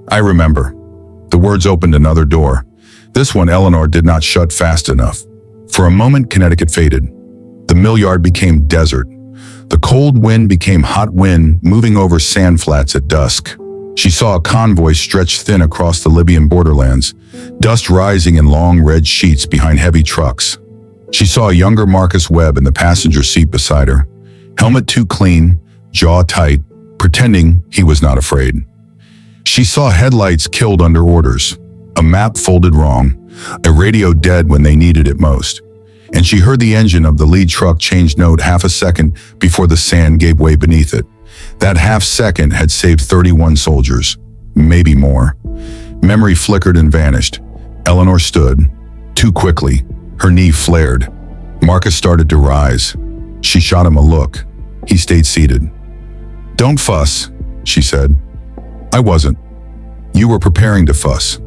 I remember. The words opened another door. This one Eleanor did not shut fast enough. For a moment, Connecticut faded. The mill yard became desert. The cold wind became hot wind, moving over sand flats at dusk. She saw a convoy stretch thin across the Libyan borderlands, dust rising in long red sheets behind heavy trucks. She saw a younger Marcus Webb in the passenger seat beside her, helmet too clean, jaw tight, pretending he was not afraid. She saw headlights killed under orders, a map folded wrong, a radio dead when they needed it most. And she heard the engine of the lead truck change note half a second before the sand gave way beneath it. That half second had saved 31 soldiers, maybe more. Memory flickered and vanished. Eleanor stood, too quickly. Her knee flared. Marcus started to rise. She shot him a look. He stayed seated. "Don't fuss," she said. "I wasn't. You were preparing to fuss.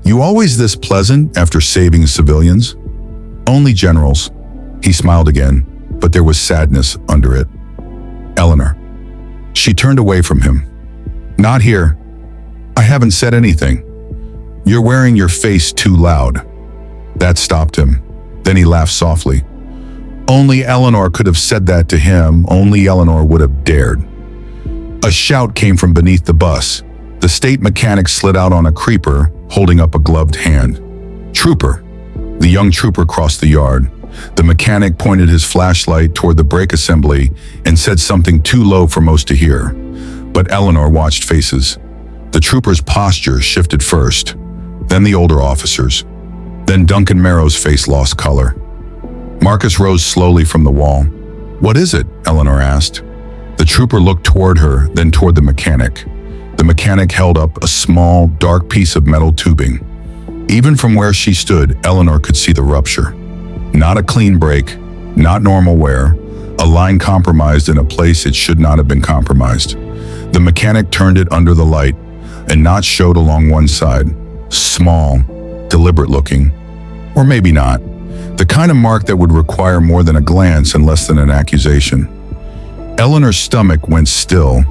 You always this pleasant after saving civilians?" "Only generals." He smiled again, but there was sadness under it. "Eleanor." She turned away from him. "Not here. I haven't said anything. You're wearing your face too loud." That stopped him. Then he laughed softly. Only Eleanor could have said that to him. Only Eleanor would have dared. A shout came from beneath the bus. The state mechanic slid out on a creeper, holding up a gloved hand. "Trooper." The young trooper crossed the yard. The mechanic pointed his flashlight toward the brake assembly and said something too low for most to hear. But Eleanor watched faces. The trooper's posture shifted first, then the older officers. Then Duncan Merrow's face lost color. Marcus rose slowly from the wall. "What is it?" Eleanor asked. The trooper looked toward her, then toward the mechanic. The mechanic held up a small, dark piece of metal tubing. Even from where she stood, Eleanor could see the rupture. Not a clean break, not normal wear, a line compromised in a place it should not have been compromised. The mechanic turned it under the light. A notch showed along one side. Small, deliberate looking. Or maybe not. The kind of mark that would require more than a glance and less than an accusation. Eleanor's stomach went still.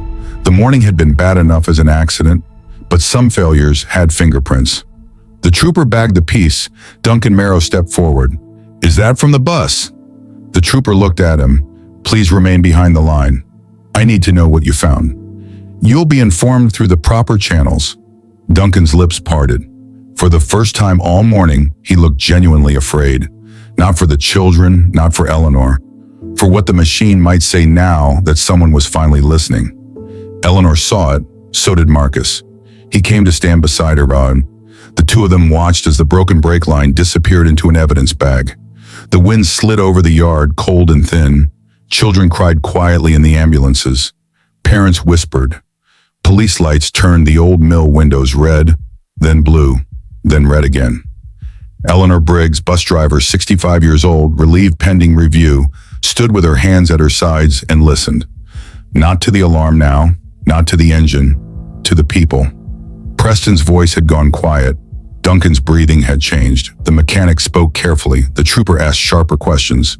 The morning had been bad enough as an accident, but some failures had fingerprints. The trooper bagged the piece. Duncan Merrow stepped forward. "Is that from the bus?" The trooper looked at him. "Please remain behind the line. I need to know what you found. You'll be informed through the proper channels." Duncan's lips parted. For the first time all morning, he looked genuinely afraid. Not for the children, not for Eleanor. For what the machine might say now that someone was finally listening. Eleanor saw it, so did Marcus. He came to stand beside her. The two of them watched as the broken brake line disappeared into an evidence bag. The wind slid over the yard, cold and thin. Children cried quietly in the ambulances. Parents whispered. Police lights turned the old mill windows red, then blue, then red again. Eleanor Briggs, bus driver, 65 years old, relieved pending review, stood with her hands at her sides and listened. Not to the alarm now, not to the engine, to the people. Preston's voice had gone quiet. Duncan's breathing had changed. The mechanic spoke carefully. The trooper asked sharper questions.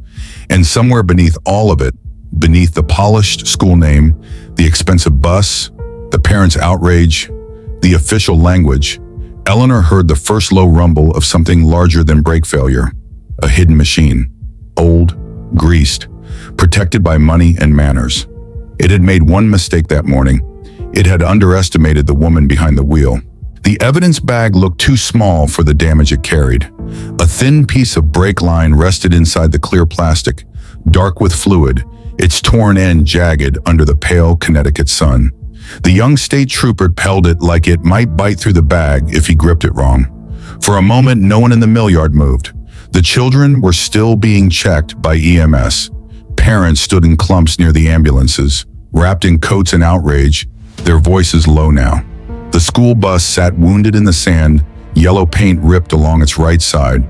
And somewhere beneath all of it, beneath the polished school name, the expensive bus, the parents' outrage, the official language, Eleanor heard the first low rumble of something larger than brake failure. A hidden machine. Old, greased, protected by money and manners. It had made one mistake that morning. It had underestimated the woman behind the wheel. The evidence bag looked too small for the damage it carried. A thin piece of brake line rested inside the clear plastic, dark with fluid, its torn end jagged under the pale Connecticut sun. The young state trooper held it like it might bite through the bag if he gripped it wrong. For a moment, no one in the mill yard moved. The children were still being checked by EMS. Parents stood in clumps near the ambulances, wrapped in coats in outrage, their voices low now. The school bus sat wounded in the sand, yellow paint ripped along its right side,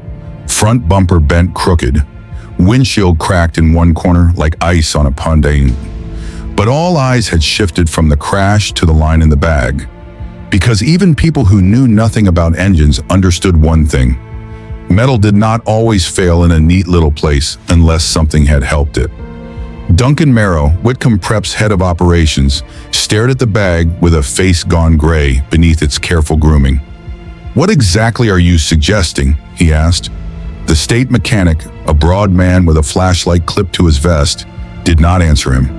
front bumper bent crooked, windshield cracked in one corner like ice on a pondane. But all eyes had shifted from the crash to the line in the bag, because even people who knew nothing about engines understood one thing. Metal did not always fail in a neat little place unless something had helped it. Duncan Merrow, Whitcomb Prep's head of operations, stared at the bag with a face gone gray beneath its careful grooming. "What exactly are you suggesting?" he asked. The state mechanic, a broad man with a flashlight clipped to his vest, did not answer him.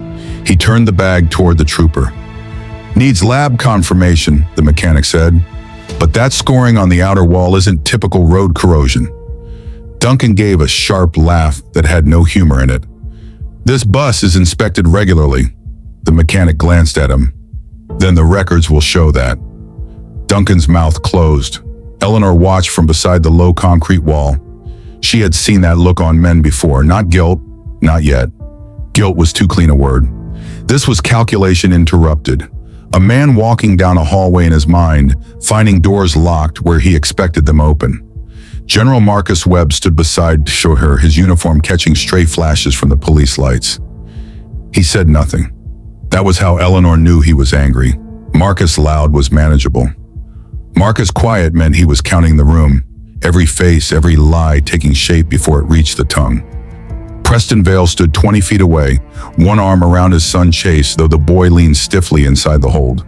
He turned the bag toward the trooper. "Needs lab confirmation," the mechanic said. "But that scoring on the outer wall isn't typical road corrosion." Duncan gave a sharp laugh that had no humor in it. "This bus is inspected regularly." The mechanic glanced at him. "Then the records will show that." Duncan's mouth closed. Eleanor watched from beside the low concrete wall. She had seen that look on men before. Not guilt, not yet. Guilt was too clean a word. This was calculation interrupted. A man walking down a hallway in his mind, finding doors locked where he expected them open. General Marcus Webb stood beside her, his uniform catching stray flashes from the police lights. He said nothing. That was how Eleanor knew he was angry. Marcus loud was manageable. Marcus quiet meant he was counting the room, every face, every lie taking shape before it reached the tongue. Preston Vale stood 20 feet away, one arm around his son Chase, though the boy leaned stiffly inside the hold.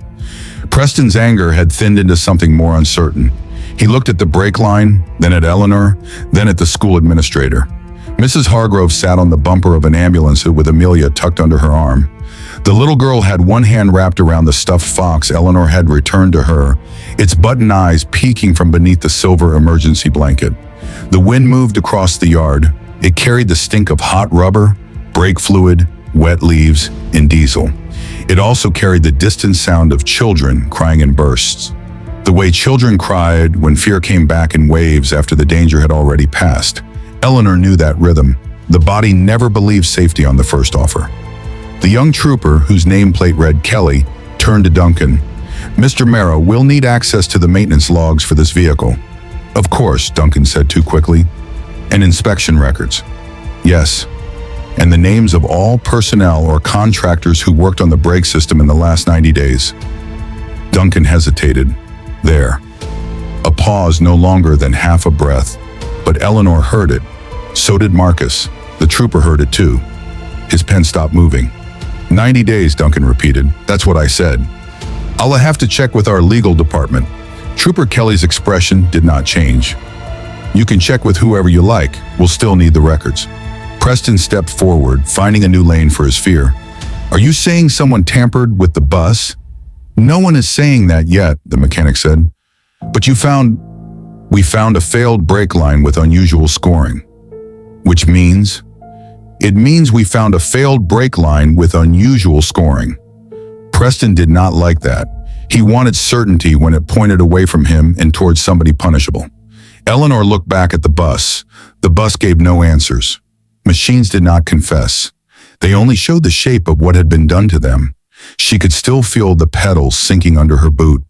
Preston's anger had thinned into something more uncertain. He looked at the brake line, then at Eleanor, then at the school administrator. Mrs. Hargrove sat on the bumper of an ambulance with Amelia tucked under her arm. The little girl had one hand wrapped around the stuffed fox Eleanor had returned to her, its button eyes peeking from beneath the silver emergency blanket. The wind moved across the yard. It carried the stink of hot rubber, brake fluid, wet leaves, and diesel. It also carried the distant sound of children crying in bursts. The way children cried when fear came back in waves after the danger had already passed. Eleanor knew that rhythm. The body never believed safety on the first offer. The young trooper, whose nameplate read Kelly, turned to Duncan. "Mr. Merrow, we'll need access to the maintenance logs for this vehicle." "Of course," Duncan said too quickly. "And inspection records." "Yes. And the names of all personnel or contractors who worked on the brake system in the last 90 days. Duncan hesitated. There. A pause no longer than half a breath. But Eleanor heard it. So did Marcus. The trooper heard it too. His pen stopped moving. 90 days, Duncan repeated. "That's what I said." "I'll have to check with our legal department." Trooper Kelly's expression did not change. "You can check with whoever you like. We'll still need the records." Preston stepped forward, finding a new lane for his fear. "Are you saying someone tampered with the bus?" "No one is saying that yet," the mechanic said. "But we found a failed brake line with unusual scoring." "Which means?" "It means we found a failed brake line with unusual scoring." Preston did not like that. He wanted certainty when it pointed away from him and towards somebody punishable. Eleanor looked back at the bus. The bus gave no answers. Machines did not confess. They only showed the shape of what had been done to them. She could still feel the pedals sinking under her boot.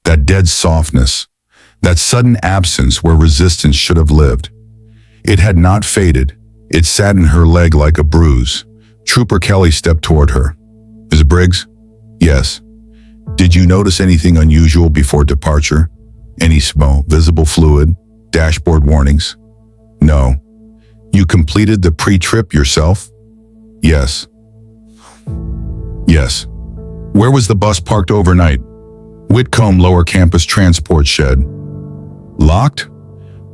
That dead softness. That sudden absence where resistance should have lived. It had not faded. It sat in her leg like a bruise. Trooper Kelly stepped toward her. "Ms. Briggs?" "Yes." "Did you notice anything unusual before departure? Any smell, visible fluid, dashboard warnings?" "No." "You completed the pre-trip yourself?" "Yes." "Yes." "Where was the bus parked overnight?" "Whitcomb Lower Campus Transport Shed." "Locked?"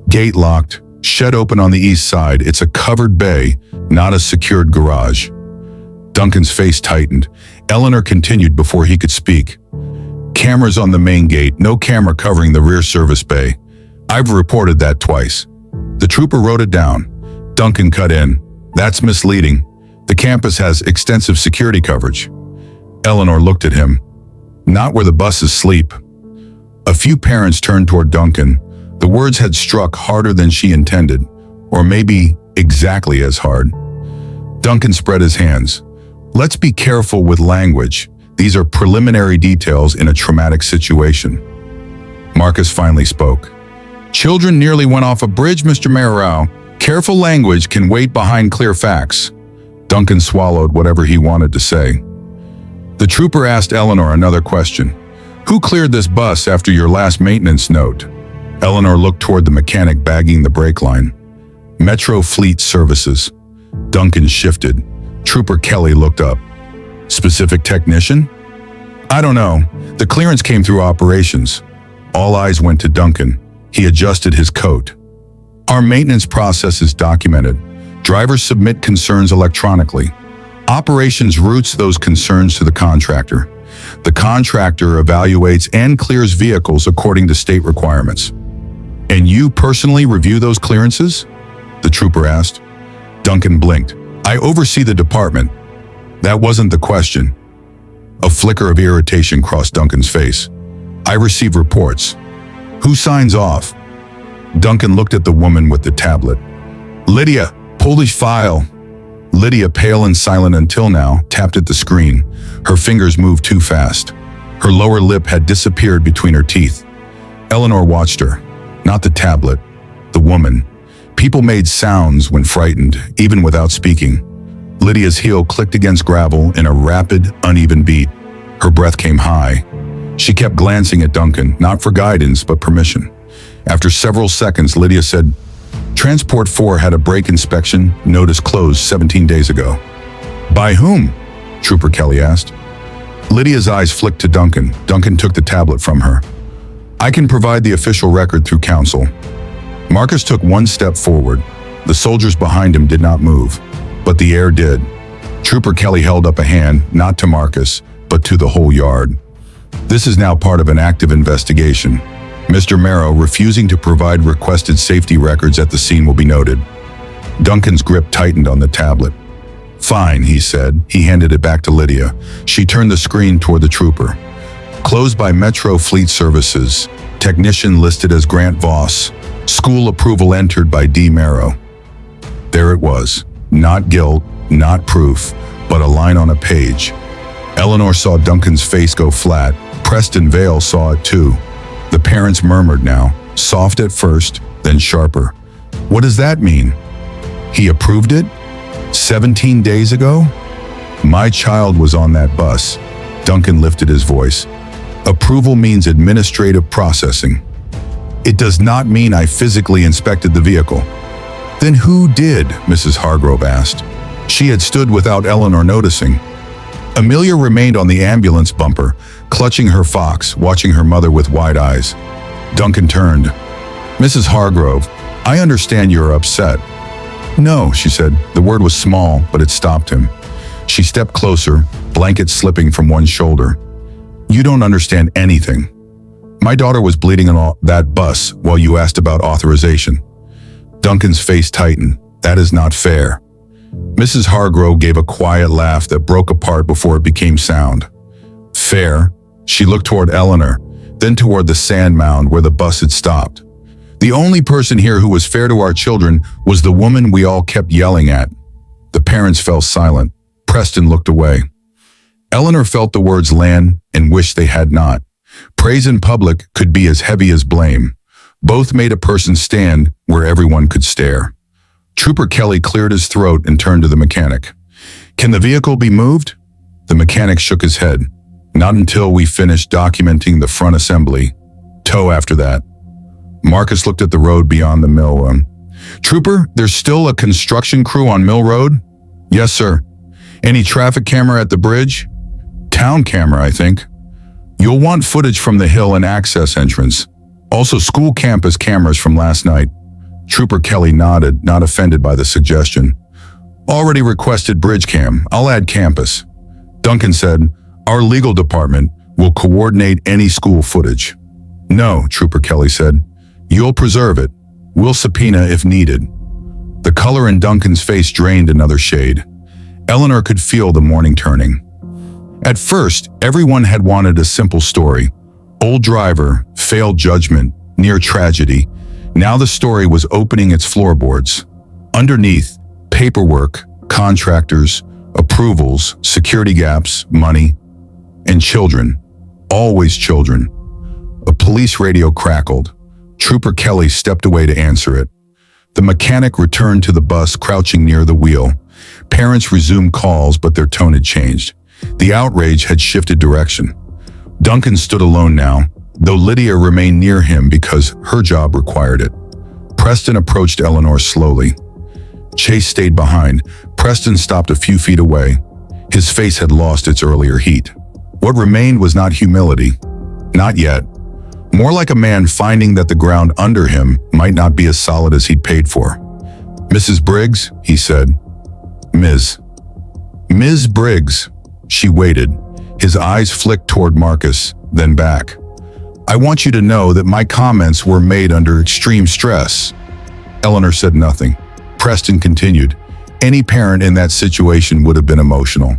"Gate locked. Shed open on the east side. It's a covered bay, not a secured garage." Duncan's face tightened. Eleanor continued before he could speak. "Cameras on the main gate, no camera covering the rear service bay. I've reported that twice." The trooper wrote it down. Duncan cut in. "That's misleading. The campus has extensive security coverage." Eleanor looked at him. "Not where the buses sleep." A few parents turned toward Duncan. The words had struck harder than she intended, or maybe exactly as hard. Duncan spread his hands. "Let's be careful with language. These are preliminary details in a traumatic situation." Marcus finally spoke. "Children nearly went off a bridge, Mr. Marrow. Careful language can wait behind clear facts." Duncan swallowed whatever he wanted to say. The trooper asked Eleanor another question. "Who cleared this bus after your last maintenance note?" Eleanor looked toward the mechanic bagging the brake line. "Metro Fleet Services." Duncan shifted. Trooper Kelly looked up. "Specific technician?" "I don't know. The clearance came through operations." All eyes went to Duncan. He adjusted his coat. "Our maintenance process is documented. Drivers submit concerns electronically. Operations routes those concerns to the contractor. The contractor evaluates and clears vehicles according to state requirements." "And you personally review those clearances?" the trooper asked. Duncan blinked. "I oversee the department." "That wasn't the question." A flicker of irritation crossed Duncan's face. "I receive reports. Who signs off?" Duncan looked at the woman with the tablet. "Lydia, pull this file." Lydia, pale and silent until now, tapped at the screen. Her fingers moved too fast. Her lower lip had disappeared between her teeth. Eleanor watched her. Not the tablet. The woman. People made sounds when frightened, even without speaking. Lydia's heel clicked against gravel in a rapid, uneven beat. Her breath came high. She kept glancing at Duncan, not for guidance, but permission. After several seconds, Lydia said, "Transport 4 had a brake inspection, notice closed 17 days ago." "By whom?" Trooper Kelly asked. Lydia's eyes flicked to Duncan. Duncan took the tablet from her. "I can provide the official record through counsel." Marcus took one step forward. The soldiers behind him did not move, but the air did. Trooper Kelly held up a hand, not to Marcus, but to the whole yard. "This is now part of an active investigation. Mr. Marrow refusing to provide requested safety records at the scene will be noted." Duncan's grip tightened on the tablet. "Fine," he said. He handed it back to Lydia. She turned the screen toward the trooper. "Closed by Metro Fleet Services. Technician listed as Grant Voss. School approval entered by D. Marrow." There it was. Not guilt, not proof, but a line on a page. Eleanor saw Duncan's face go flat. Preston Vale saw it too. The parents murmured now, soft at first, then sharper. "What does that mean? He approved it? 17 days ago? My child was on that bus." Duncan lifted his voice. "Approval means administrative processing. It does not mean I physically inspected the vehicle." "Then who did?" Mrs. Hargrove asked. She had stood without Eleanor noticing. Amelia remained on the ambulance bumper, clutching her fox, watching her mother with wide eyes. Duncan turned. "Mrs. Hargrove, I understand you're upset." "No," she said. The word was small, but it stopped him. She stepped closer, blanket slipping from one shoulder. "You don't understand anything. My daughter was bleeding on that bus while you asked about authorization." Duncan's face tightened. "That is not fair." Mrs. Hargrove gave a quiet laugh that broke apart before it became sound. "Fair? She looked toward Eleanor, then toward the sand mound where the bus had stopped. The only person here who was fair to our children was the woman we all kept yelling at. The parents fell silent. Preston looked away. Eleanor felt the words land and wished they had not. Praise in public could be as heavy as blame. Both made a person stand where everyone could stare. Trooper Kelly cleared his throat and turned to the mechanic. "Can the vehicle be moved?" The mechanic shook his head. "Not until we finish documenting the front assembly. Tow after that." Marcus looked at the road beyond the mill. "Trooper, there's still a construction crew on Mill Road?" "Yes, sir." "Any traffic camera at the bridge?" "Town camera, I think." "You'll want footage from the hill and access entrance. Also school campus cameras from last night." Trooper Kelly nodded, not offended by the suggestion. "Already requested bridge cam. I'll add campus." Duncan said, "Our legal department will coordinate any school footage." "No," Trooper Kelly said. "You'll preserve it. We'll subpoena if needed." The color in Duncan's face drained another shade. Eleanor could feel the morning turning. At first, everyone had wanted a simple story. Old driver, failed judgment, near tragedy. Now the story was opening its floorboards. Underneath, paperwork, contractors, approvals, security gaps, money, and children. Always children. A police radio crackled. Trooper Kelly stepped away to answer it. The mechanic returned to the bus, crouching near the wheel. Parents resumed calls, but their tone had changed. The outrage had shifted direction. Duncan stood alone now, though Lydia remained near him because her job required it. Preston approached Eleanor slowly. Chase stayed behind. Preston stopped a few feet away. His face had lost its earlier heat. What remained was not humility. Not yet. More like a man finding that the ground under him might not be as solid as he'd paid for. "Mrs. Briggs," he said. Ms. Briggs." She waited. His eyes flicked toward Marcus, then back. "I want you to know that my comments were made under extreme stress." Eleanor said nothing. Preston continued. "Any parent in that situation would have been emotional."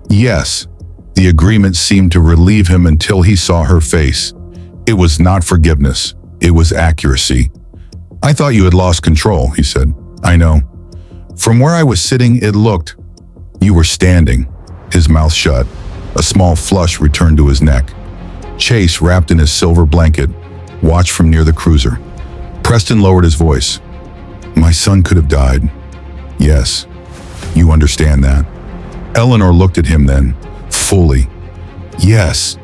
"Yes." The agreement seemed to relieve him until he saw her face. It was not forgiveness. It was accuracy. "I thought you had lost control," he said. "I know. From where I was sitting, it looked. You were standing." His mouth shut. A small flush returned to his neck. Chase, wrapped in his silver blanket, watched from near the cruiser. Preston lowered his voice. "My son could have died." "Yes, you understand that." Eleanor looked at him then, fully. Yes.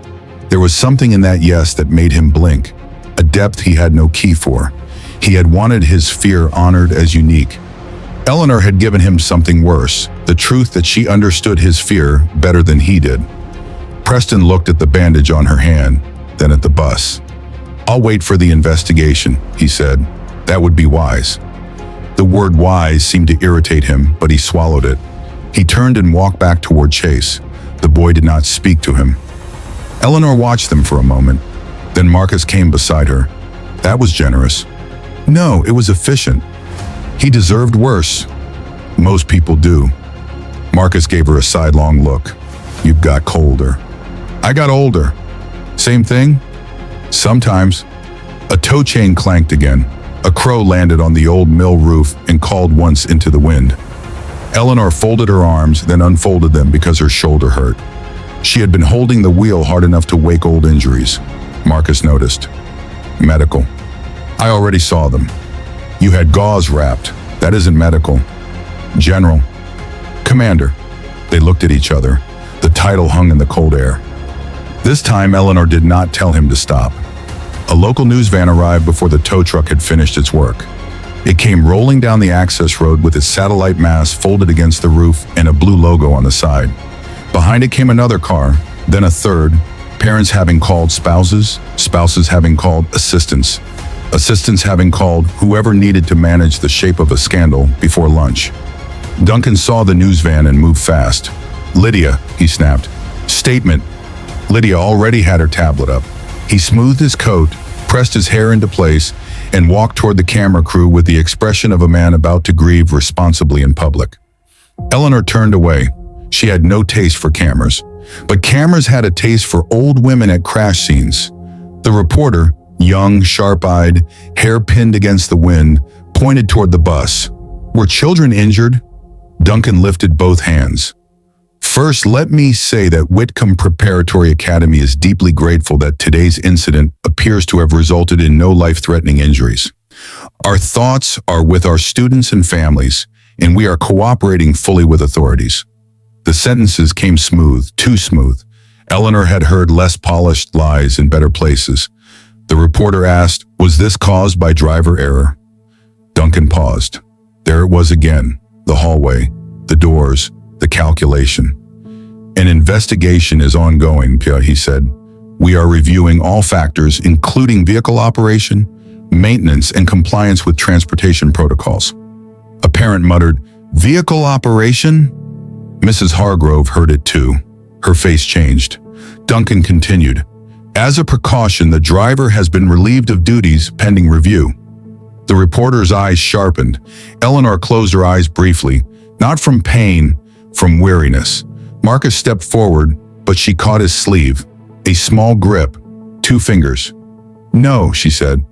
There was something in that yes that made him blink, a depth he had no key for. He had wanted his fear honored as unique. Eleanor had given him something worse, the truth that she understood his fear better than he did. Preston looked at the bandage on her hand, then at the bus. "I'll wait for the investigation," he said. "That would be wise." The word wise seemed to irritate him, but he swallowed it. He turned and walked back toward Chase. The boy did not speak to him. Eleanor watched them for a moment. Then Marcus came beside her. That was generous. No, it was efficient. He deserved worse. Most people do. Marcus gave her a sidelong look. "You got colder." "I got older." "Same thing?" "Sometimes." A tow chain clanked again. A crow landed on the old mill roof and called once into the wind. Eleanor folded her arms, then unfolded them because her shoulder hurt. She had been holding the wheel hard enough to wake old injuries. Marcus noticed. "Medical." "I already saw them." "You had gauze wrapped. That isn't medical." "General." "Commander." They looked at each other. The title hung in the cold air. This time, Eleanor did not tell him to stop. A local news van arrived before the tow truck had finished its work. It came rolling down the access road with its satellite mast folded against the roof and a blue logo on the side. Behind it came another car, then a third, parents having called spouses, spouses having called assistants, assistants having called whoever needed to manage the shape of a scandal before lunch. Duncan saw the news van and moved fast. "Lydia," he snapped. "Statement." Lydia already had her tablet up. He smoothed his coat, pressed his hair into place, and walked toward the camera crew with the expression of a man about to grieve responsibly in public. Eleanor turned away. She had no taste for cameras. But cameras had a taste for old women at crash scenes. The reporter, young, sharp-eyed, hair pinned against the wind, pointed toward the bus. Were children injured? Duncan lifted both hands. First, let me say that Whitcomb Preparatory Academy is deeply grateful that today's incident appears to have resulted in no life-threatening injuries. Our thoughts are with our students and families, and we are cooperating fully with authorities. The sentences came smooth, too smooth. Eleanor had heard less polished lies in better places. The reporter asked, was this caused by driver error? Duncan paused. There it was again, the hallway, the doors, the calculation. An investigation is ongoing, he said. We are reviewing all factors, including vehicle operation, maintenance, and compliance with transportation protocols. A parent muttered, vehicle operation? Mrs. Hargrove heard it too. Her face changed. Duncan continued, as a precaution, the driver has been relieved of duties pending review. The reporter's eyes sharpened. Eleanor closed her eyes briefly, not from pain, from weariness. Marcus stepped forward, but she caught his sleeve. A small grip, 2 fingers. No, she said.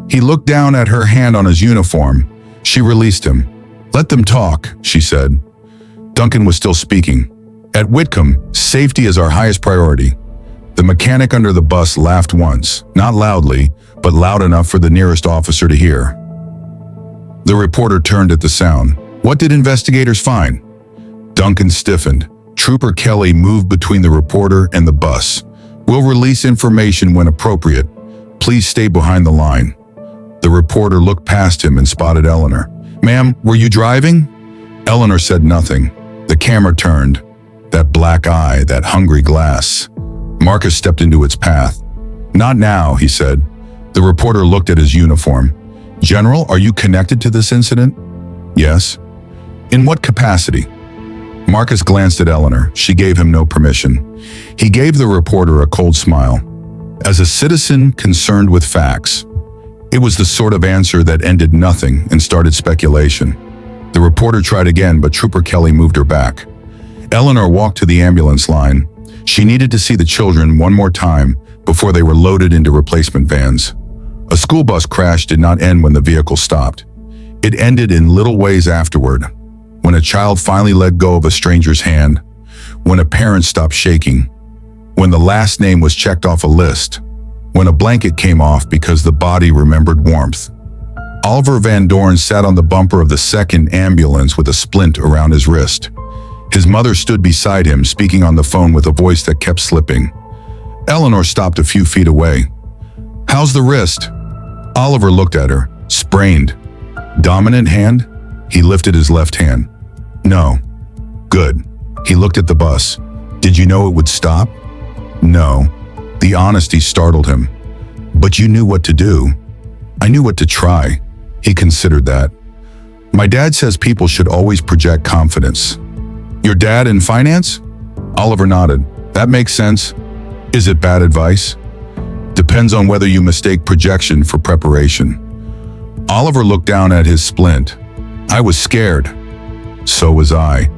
He looked down at her hand on his uniform. She released him. Let them talk, she said. Duncan was still speaking. At Whitcomb, safety is our highest priority. The mechanic under the bus laughed once, not loudly, but loud enough for the nearest officer to hear. The reporter turned at the sound. What did investigators find? Duncan stiffened. Trooper Kelly moved between the reporter and the bus. We'll release information when appropriate. Please stay behind the line. The reporter looked past him and spotted Eleanor. Ma'am, were you driving? Eleanor said nothing. The camera turned. That black eye, that hungry glass. Marcus stepped into its path. Not now, he said. The reporter looked at his uniform. General, are you connected to this incident? Yes. In what capacity? Marcus glanced at Eleanor. She gave him no permission. He gave the reporter a cold smile. As a citizen concerned with facts. It was the sort of answer that ended nothing and started speculation. The reporter tried again, but Trooper Kelly moved her back. Eleanor walked to the ambulance line. She needed to see the children one more time before they were loaded into replacement vans. A school bus crash did not end when the vehicle stopped. It ended in little ways afterward. When a child finally let go of a stranger's hand, when a parent stopped shaking, when the last name was checked off a list, when a blanket came off because the body remembered warmth. Oliver Van Dorn sat on the bumper of the second ambulance with a splint around his wrist. His mother stood beside him, speaking on the phone with a voice that kept slipping. Eleanor stopped a few feet away. How's the wrist? Oliver looked at her. Sprained. Dominant hand? He lifted his left hand. No. Good. He looked at the bus. Did you know it would stop? No. The honesty startled him. But you knew what to do. I knew what to try. He considered that. My dad says people should always project confidence. Your dad in finance? Oliver nodded. That makes sense. Is it bad advice? Depends on whether you mistake projection for preparation. Oliver looked down at his splint. I was scared. So was I.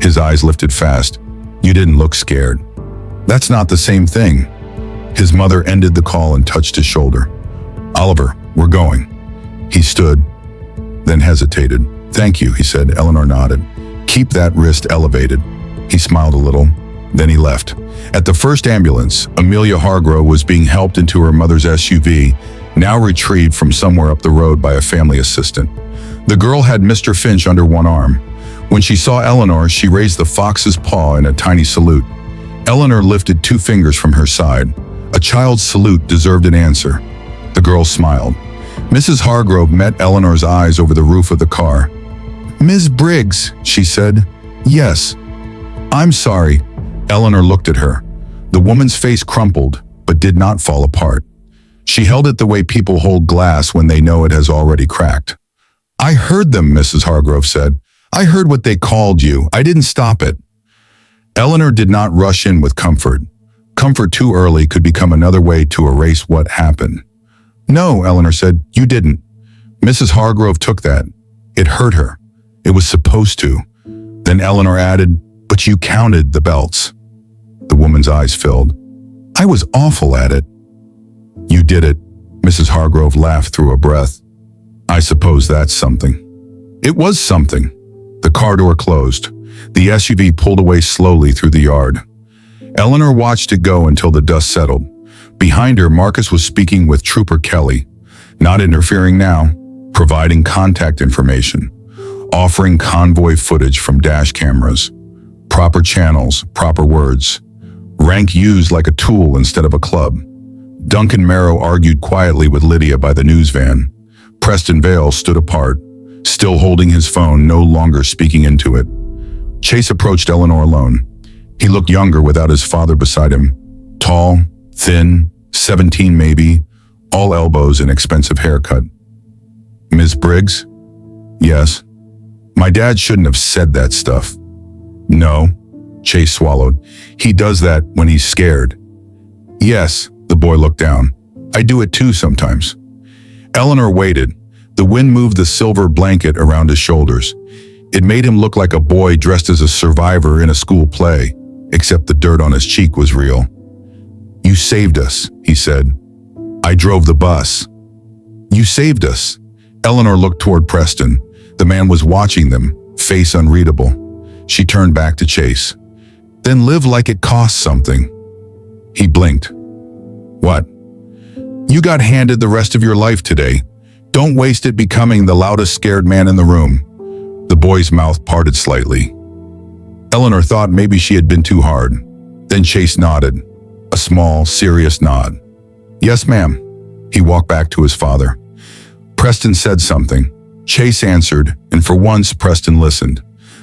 His eyes lifted fast. You didn't look scared. That's not the same thing. His mother ended the call and touched his shoulder. Oliver, we're going. He stood, then hesitated. Thank you, he said. Eleanor nodded. Keep that wrist elevated. He smiled a little, then he left. At the first ambulance, Amelia Hargrove was being helped into her mother's SUV, now retrieved from somewhere up the road by a family assistant. The girl had Mr. Finch under one arm. When she saw Eleanor, she raised the fox's paw in a tiny salute. Eleanor lifted 2 fingers from her side. A child's salute deserved an answer. The girl smiled. Mrs. Hargrove met Eleanor's eyes over the roof of the car. Ms. Briggs, she said. Yes. I'm sorry. Eleanor looked at her. The woman's face crumpled, but did not fall apart. She held it the way people hold glass when they know it has already cracked. I heard them, Mrs. Hargrove said. I heard what they called you. I didn't stop it. Eleanor did not rush in with comfort. Comfort too early could become another way to erase what happened. No, Eleanor said, you didn't. Mrs. Hargrove took that. It hurt her. It was supposed to. Then Eleanor added, but you counted the belts. The woman's eyes filled. I was awful at it. You did it, Mrs. Hargrove laughed through a breath. I suppose that's something. It was something. The car door closed. The SUV pulled away slowly through the yard. Eleanor watched it go until the dust settled. Behind her, Marcus was speaking with Trooper Kelly, not interfering now, providing contact information, offering convoy footage from dash cameras, proper channels, proper words, rank used like a tool instead of a club. Duncan Merrow argued quietly with Lydia by the news van. Preston Vale stood apart, still holding his phone, no longer speaking into it. Chase approached Eleanor alone. He looked younger without his father beside him. Tall, thin, 17 maybe, all elbows and expensive haircut. Ms. Briggs? Yes. My dad shouldn't have said that stuff. No, Chase swallowed. He does that when he's scared. Yes, the boy looked down. I do it too sometimes. Eleanor waited. The wind moved the silver blanket around his shoulders. It made him look like a boy dressed as a survivor in a school play, except the dirt on his cheek was real. You saved us, he said. I drove the bus. You saved us. Eleanor looked toward Preston. The man was watching them, face unreadable. She turned back to Chase. Then live like it costs something. He blinked. What? You got handed the rest of your life today. Don't waste it becoming the loudest scared man in the room. The boy's mouth parted slightly. Eleanor thought maybe she had been too hard. Then Chase nodded. A small, serious nod. Yes, ma'am. He walked back to his father. Preston said something. Chase answered, and for once Preston listened.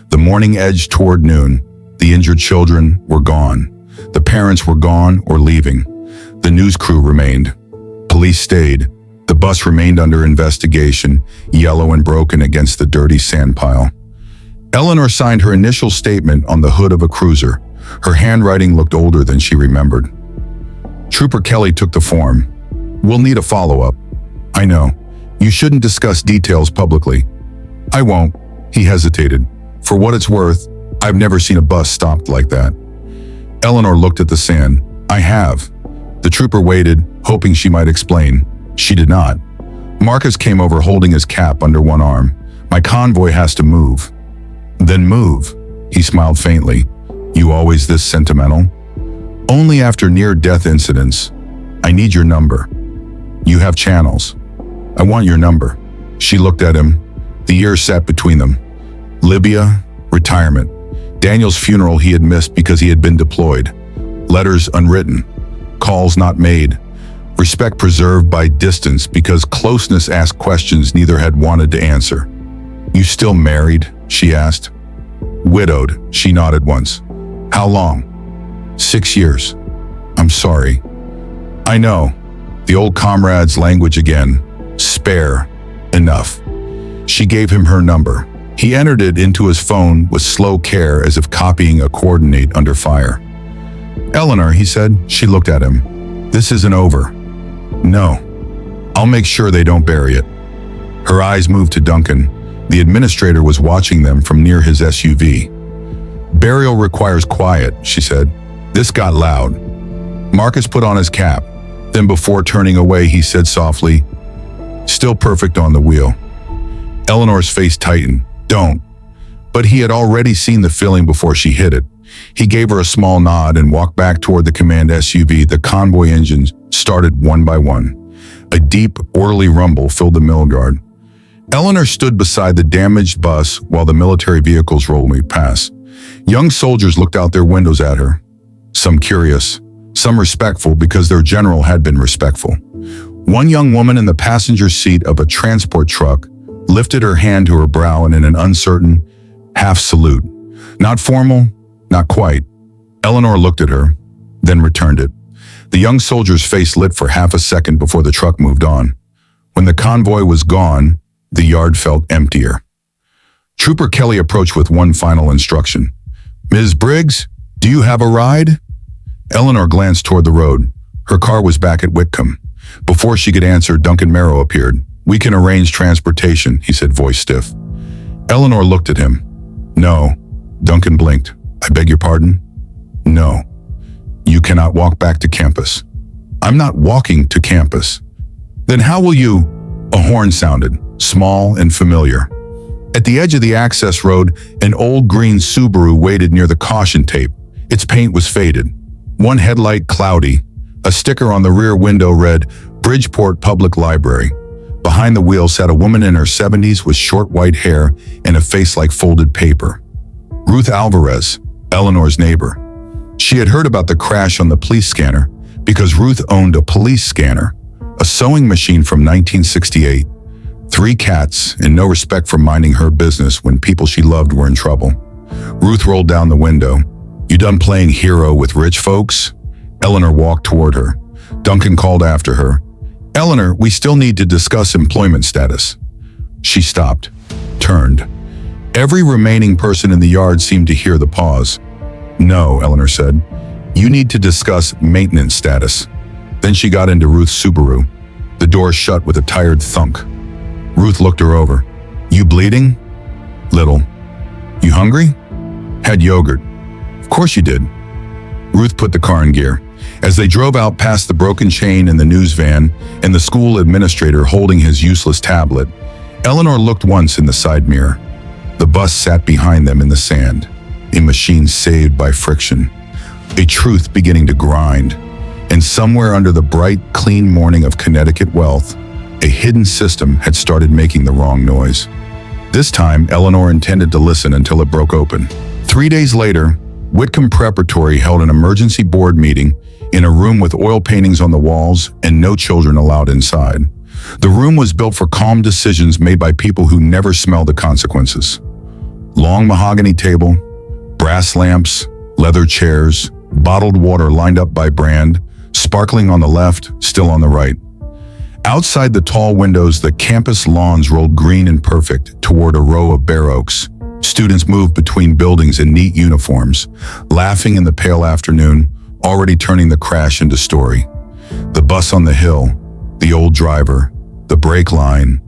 The morning edged toward noon. The injured children were gone. The parents were gone or leaving. The news crew remained. Police stayed. The bus remained under investigation, yellow and broken against the dirty sand pile. Eleanor signed her initial statement on the hood of a cruiser. Her handwriting looked older than she remembered. Trooper Kelly took the form. We'll need a follow-up. I know. You shouldn't discuss details publicly. I won't. He hesitated. For what it's worth, I've never seen a bus stopped like that. Eleanor looked at the sand. I have. The trooper waited, hoping she might explain. She did not. Marcus came over holding his cap under one arm. My convoy has to move. Then move. He smiled faintly. You always this sentimental? Only after near-death incidents. I need your number. You have channels. I want your number. She looked at him. The years sat between them. Libya, retirement. Daniel's funeral he had missed because he had been deployed. Letters unwritten. Calls not made. Respect preserved by distance because closeness asked questions neither had wanted to answer. You still married? She asked. Widowed, she nodded once. How long? 6 years. I'm sorry. I know. The old comrade's language again. Spare. Enough. She gave him her number. He entered it into his phone with slow care as if copying a coordinate under fire. Eleanor, he said. She looked at him. This isn't over. No. I'll make sure they don't bury it. Her eyes moved to Duncan. The administrator was watching them from near his SUV. Burial requires quiet, she said. This got loud. Marcus put on his cap. Then before turning away, he said softly, still perfect on the wheel. Eleanor's face tightened. Don't. But he had already seen the feeling before she hit it. He gave her a small nod and walked back toward the command SUV. The convoy engines started one by one. A deep, orderly rumble filled the mill yard. Eleanor stood beside the damaged bus while the military vehicles rolled past. Young soldiers looked out their windows at her. Some curious, some respectful because their general had been respectful. One young woman in the passenger seat of a transport truck lifted her hand to her brow and in an uncertain, half salute. Not formal, not quite. Eleanor looked at her, then returned it. The young soldier's face lit for half a second before the truck moved on. When the convoy was gone, the yard felt emptier. Trooper Kelly approached with one final instruction. Ms. Briggs, do you have a ride? Eleanor glanced toward the road. Her car was back at Whitcomb. Before she could answer, Duncan Merrow appeared. We can arrange transportation, he said, voice stiff. Eleanor looked at him. No. Duncan blinked. I beg your pardon? No. You cannot walk back to campus. I'm not walking to campus. Then how will you? A horn sounded, small and familiar. At the edge of the access road, an old green Subaru waited near the caution tape. Its paint was faded. One headlight cloudy. A sticker on the rear window read, Bridgeport Public Library. Behind the wheel sat a woman in her 70s with short white hair and a face like folded paper. Ruth Alvarez, Eleanor's neighbor. She had heard about the crash on the police scanner because Ruth owned a police scanner, a sewing machine from 1968, 3 cats, and no respect for minding her business when people she loved were in trouble. Ruth rolled down the window. You done playing hero with rich folks? Eleanor walked toward her. Duncan called after her. Eleanor, we still need to discuss employment status. She stopped, turned. Every remaining person in the yard seemed to hear the pause. No, Eleanor said. You need to discuss maintenance status. Then she got into Ruth's Subaru. The door shut with a tired thunk. Ruth looked her over. You bleeding? Little. You hungry? Had yogurt. Of course you did. Ruth put the car in gear. As they drove out past the broken chain in the news van and the school administrator holding his useless tablet, Eleanor looked once in the side mirror. The bus sat behind them in the sand, a machine saved by friction, a truth beginning to grind, and somewhere under the bright, clean morning of Connecticut wealth, a hidden system had started making the wrong noise. This time, Eleanor intended to listen until it broke open. 3 days later, Whitcomb Preparatory held an emergency board meeting in a room with oil paintings on the walls and no children allowed inside. The room was built for calm decisions made by people who never smell the consequences. Long mahogany table, brass lamps, leather chairs, bottled water lined up by brand, sparkling on the left, still on the right. Outside the tall windows, the campus lawns rolled green and perfect toward a row of bare oaks. Students moved between buildings in neat uniforms, laughing in the pale afternoon, already turning the crash into story. The bus on the hill, the old driver, the brake line,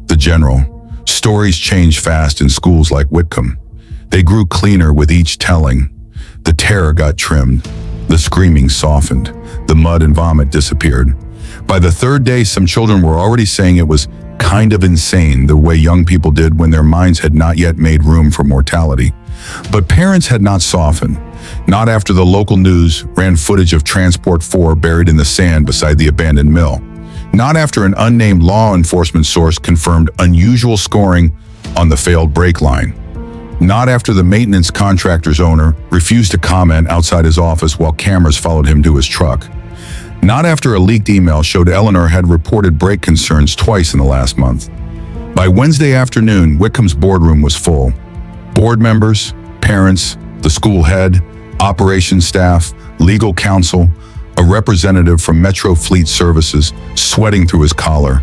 the general. Stories change fast in schools like Whitcomb. They grew cleaner with each telling. The terror got trimmed. The screaming softened. The mud and vomit disappeared. By the 3rd day, some children were already saying it was kind of insane the way young people did when their minds had not yet made room for mortality. But parents had not softened. Not after the local news ran footage of Transport 4 buried in the sand beside the abandoned mill. Not after an unnamed law enforcement source confirmed unusual scoring on the failed brake line. Not after the maintenance contractor's owner refused to comment outside his office while cameras followed him to his truck. Not after a leaked email showed Eleanor had reported brake concerns twice in the last month. By Wednesday afternoon, Whitcomb's boardroom was full. Board members, parents, the school head, operations staff, legal counsel, a representative from Metro Fleet Services sweating through his collar,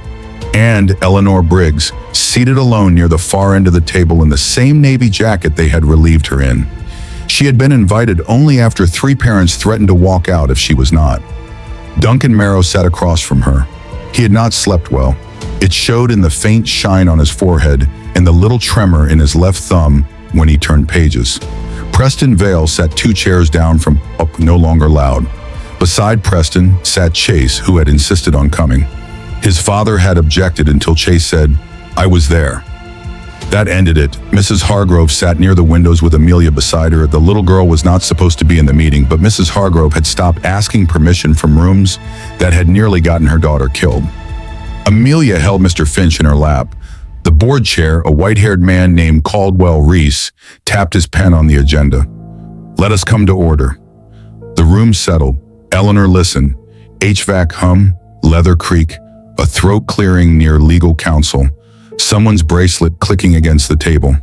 and Eleanor Briggs, seated alone near the far end of the table in the same navy jacket they had relieved her in. She had been invited only after 3 parents threatened to walk out if she was not. Duncan Marrow sat across from her. He had not slept well. It showed in the faint shine on his forehead and the little tremor in his left thumb when he turned pages. Preston Vale sat 2 chairs down from Up No Longer Loud. Beside Preston sat Chase, who had insisted on coming. His father had objected until Chase said, "I was there." That ended it. Mrs. Hargrove sat near the windows with Amelia beside her. The little girl was not supposed to be in the meeting, but Mrs. Hargrove had stopped asking permission from rooms that had nearly gotten her daughter killed. Amelia held Mr. Finch in her lap. The board chair, a white-haired man named Caldwell Reese, tapped his pen on the agenda. "Let us come to order." The room settled. Eleanor listened. HVAC hum, leather creak, a throat clearing near legal counsel, someone's bracelet clicking against the table,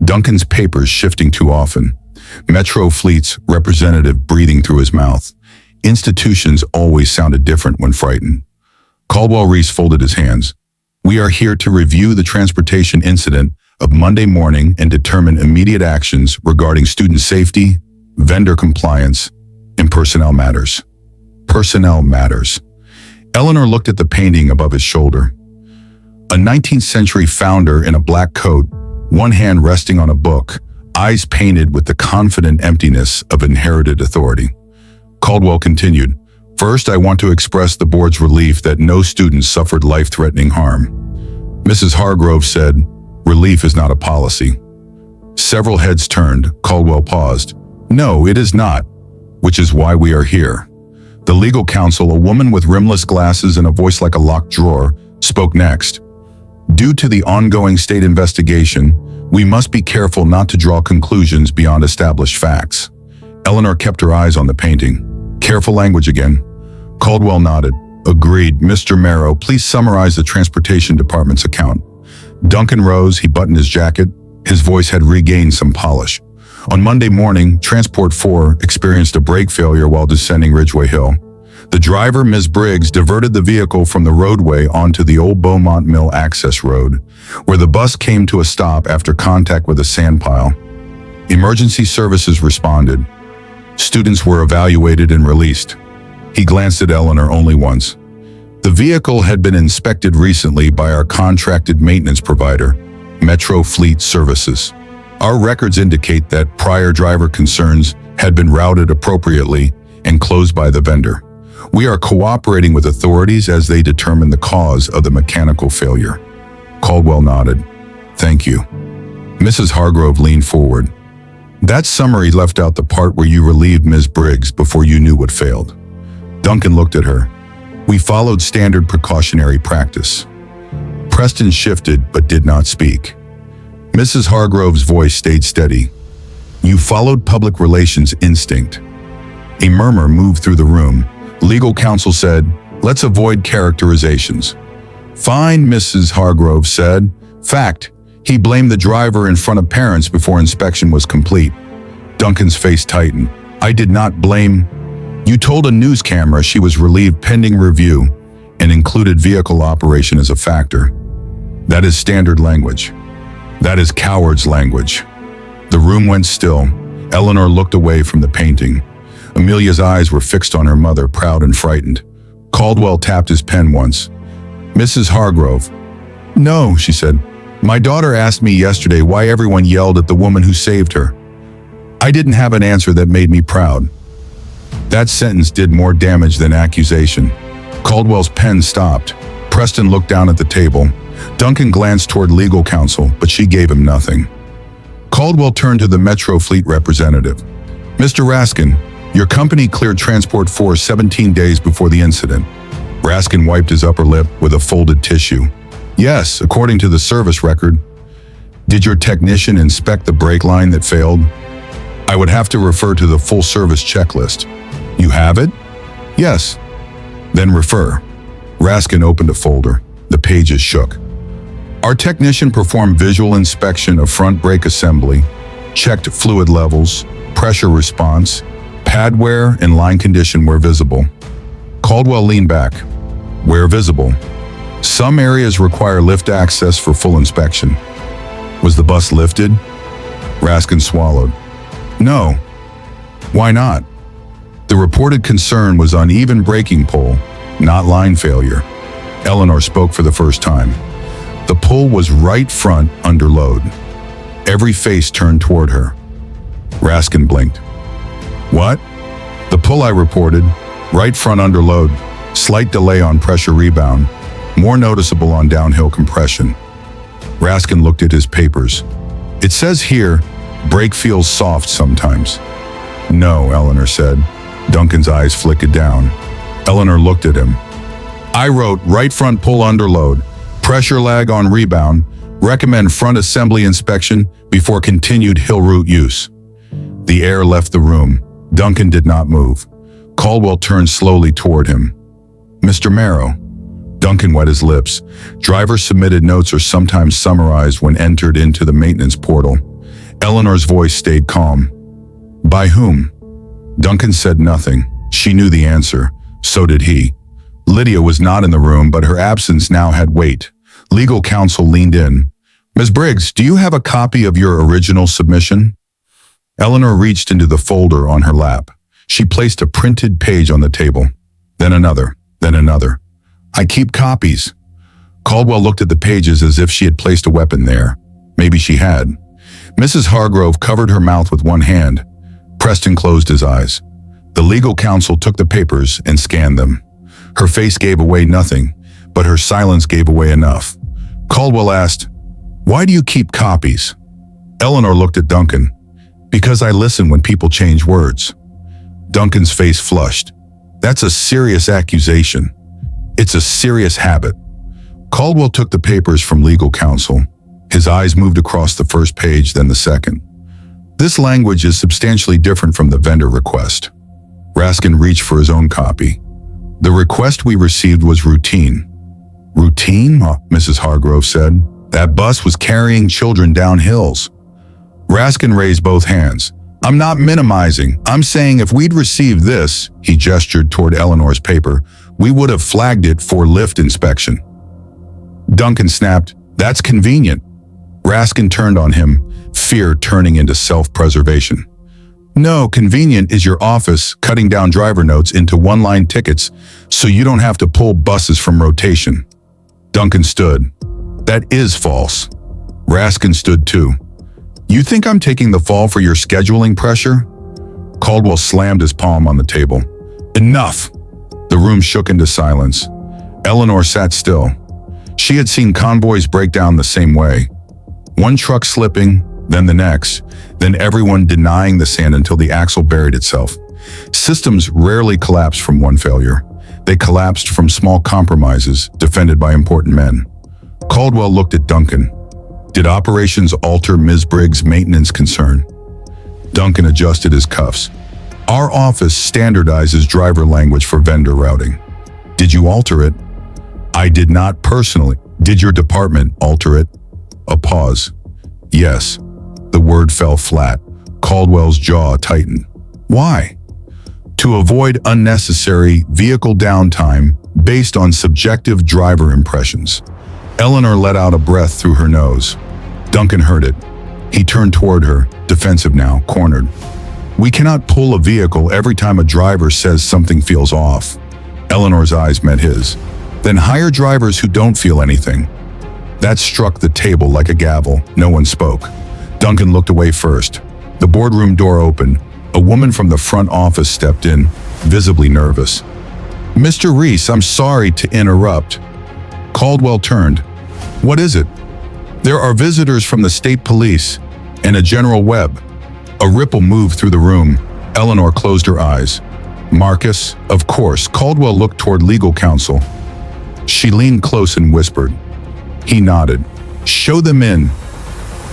Duncan's papers shifting too often, Metro Fleet's representative breathing through his mouth. Institutions always sounded different when frightened. Caldwell Reese folded his hands. "We are here to review the transportation incident of Monday morning and determine immediate actions regarding student safety, vendor compliance, and personnel matters." Personnel matters. Eleanor looked at the painting above his shoulder. A 19th century founder in a black coat, one hand resting on a book, eyes painted with the confident emptiness of inherited authority. Caldwell continued, "First, I want to express the board's relief that no students suffered life-threatening harm." Mrs. Hargrove said, "Relief is not a policy." Several heads turned. Caldwell paused. "No, it is not, which is why we are here." The legal counsel, a woman with rimless glasses and a voice like a locked drawer, spoke next. "Due to the ongoing state investigation, we must be careful not to draw conclusions beyond established facts." Eleanor kept her eyes on the painting. "Careful language again." Caldwell nodded. "Agreed. Mr. Marrow, please summarize the Transportation Department's account." Duncan rose. He buttoned his jacket. His voice had regained some polish. On Monday morning, Transport 4 experienced a brake failure while descending Ridgeway Hill. The driver, Ms. Briggs, diverted the vehicle from the roadway onto the Old Beaumont Mill access road, where the bus came to a stop after contact with a sand pile. Emergency services responded. Students were evaluated and released. He glanced at Eleanor only once. The vehicle had been inspected recently by our contracted maintenance provider, Metro Fleet Services. Our records indicate that prior driver concerns had been routed appropriately and closed by the vendor. We are cooperating with authorities as they determine the cause of the mechanical failure. Caldwell nodded. "Thank you." Mrs. Hargrove leaned forward. "That summary left out the part where you relieved Ms. Briggs before you knew what failed." Duncan looked at her. "We followed standard precautionary practice." Preston shifted but did not speak. Mrs. Hargrove's voice stayed steady. "You followed public relations instinct." A murmur moved through the room. Legal counsel said, "Let's avoid characterizations." "Fine," Mrs. Hargrove said. "Fact, he blamed the driver in front of parents before inspection was complete." Duncan's face tightened. "I did not blame." "You told a news camera she was relieved pending review and included vehicle operation as a factor. That is standard language. That is coward's language." The room went still. Eleanor looked away from the painting. Amelia's eyes were fixed on her mother, proud and frightened. Caldwell tapped his pen once. "Mrs. Hargrove." "No," she said. "My daughter asked me yesterday why everyone yelled at the woman who saved her. I didn't have an answer that made me proud." That sentence did more damage than accusation. Caldwell's pen stopped. Preston looked down at the table. Duncan glanced toward legal counsel, but she gave him nothing. Caldwell turned to the Metro Fleet representative. "Mr. Raskin, your company cleared Transport 4 17 days before the incident." Raskin wiped his upper lip with a folded tissue. "Yes, according to the service record." "Did your technician inspect the brake line that failed?" "I would have to refer to the full service checklist." "You have it?" "Yes." "Then refer." Raskin opened a folder. The pages shook. "Our technician performed visual inspection of front brake assembly, checked fluid levels, pressure response, pad wear and line condition were visible." Caldwell leaned back. "Where visible? Some areas require lift access for full inspection." "Was the bus lifted?" Raskin swallowed. "No." "Why not?" "The reported concern was uneven braking pull, not line failure." Eleanor spoke for the first time. "The pull was right front under load." Every face turned toward her. Raskin blinked. "What?" "The pull I reported, right front under load, slight delay on pressure rebound, more noticeable on downhill compression." Raskin looked at his papers. "It says here, brake feels soft sometimes." "No," Eleanor said. Duncan's eyes flickered down. Eleanor looked at him. "I wrote right front pull under load, pressure lag on rebound, recommend front assembly inspection before continued hill route use." The air left the room. Duncan did not move. Caldwell turned slowly toward him. "Mr. Marrow." Duncan wet his lips. Driver submitted notes are sometimes summarized when entered into the maintenance portal. Eleanor's voice stayed calm. "By whom?" Duncan said nothing. She knew the answer. So did he. Lydia was not in the room, but her absence now had weight. Legal counsel leaned in. "Ms. Briggs, do you have a copy of your original submission?" Eleanor reached into the folder on her lap. She placed a printed page on the table. Then another, then another. "I keep copies." Caldwell looked at the pages as if she had placed a weapon there. Maybe she had. Mrs. Hargrove covered her mouth with one hand. Preston closed his eyes. The legal counsel took the papers and scanned them. Her face gave away nothing, but her silence gave away enough. Caldwell asked, "Why do you keep copies?" Eleanor looked at Duncan. "Because I listen when people change words." Duncan's face flushed. "That's a serious accusation. It's a serious habit." Caldwell took the papers from legal counsel. His eyes moved across the first page, then the second. "This language is substantially different from the vendor request." Raskin reached for his own copy. "The request we received was routine." "Routine?" Mrs. Hargrove said. "That bus was carrying children down hills." Raskin raised both hands. "I'm not minimizing. I'm saying if we'd received this," he gestured toward Eleanor's paper, "we would have flagged it for lift inspection." Duncan snapped, "That's convenient." Raskin turned on him, fear turning into self-preservation. "No, convenient is your office cutting down driver notes into one-line tickets so you don't have to pull buses from rotation." Duncan stood. "That is false." Raskin stood too. "You think I'm taking the fall for your scheduling pressure?" Caldwell slammed his palm on the table. "Enough!" The room shook into silence. Eleanor sat still. She had seen convoys break down the same way. One truck slipping, then the next, then everyone denying the sand until the axle buried itself. Systems rarely collapse from one failure. They collapsed from small compromises defended by important men. Caldwell looked at Duncan. "Did operations alter Ms. Briggs' maintenance concern?" Duncan adjusted his cuffs. "Our office standardizes driver language for vendor routing." "Did you alter it?" "I did not personally." "Did your department alter it?" A pause. "Yes." The word fell flat. Caldwell's jaw tightened. "Why?" "To avoid unnecessary vehicle downtime based on subjective driver impressions." Eleanor let out a breath through her nose. Duncan heard it. He turned toward her, defensive now, cornered. "We cannot pull a vehicle every time a driver says something feels off." Eleanor's eyes met his. "Then hire drivers who don't feel anything." That struck the table like a gavel. No one spoke. Duncan looked away first. The boardroom door opened. A woman from the front office stepped in, visibly nervous. "Mr. Reese, I'm sorry to interrupt." Caldwell turned. "What is it?" "There are visitors from the state police and a General Webb." A ripple moved through the room. Eleanor closed her eyes. "Marcus, of course." Caldwell looked toward legal counsel. She leaned close and whispered. He nodded. "Show them in."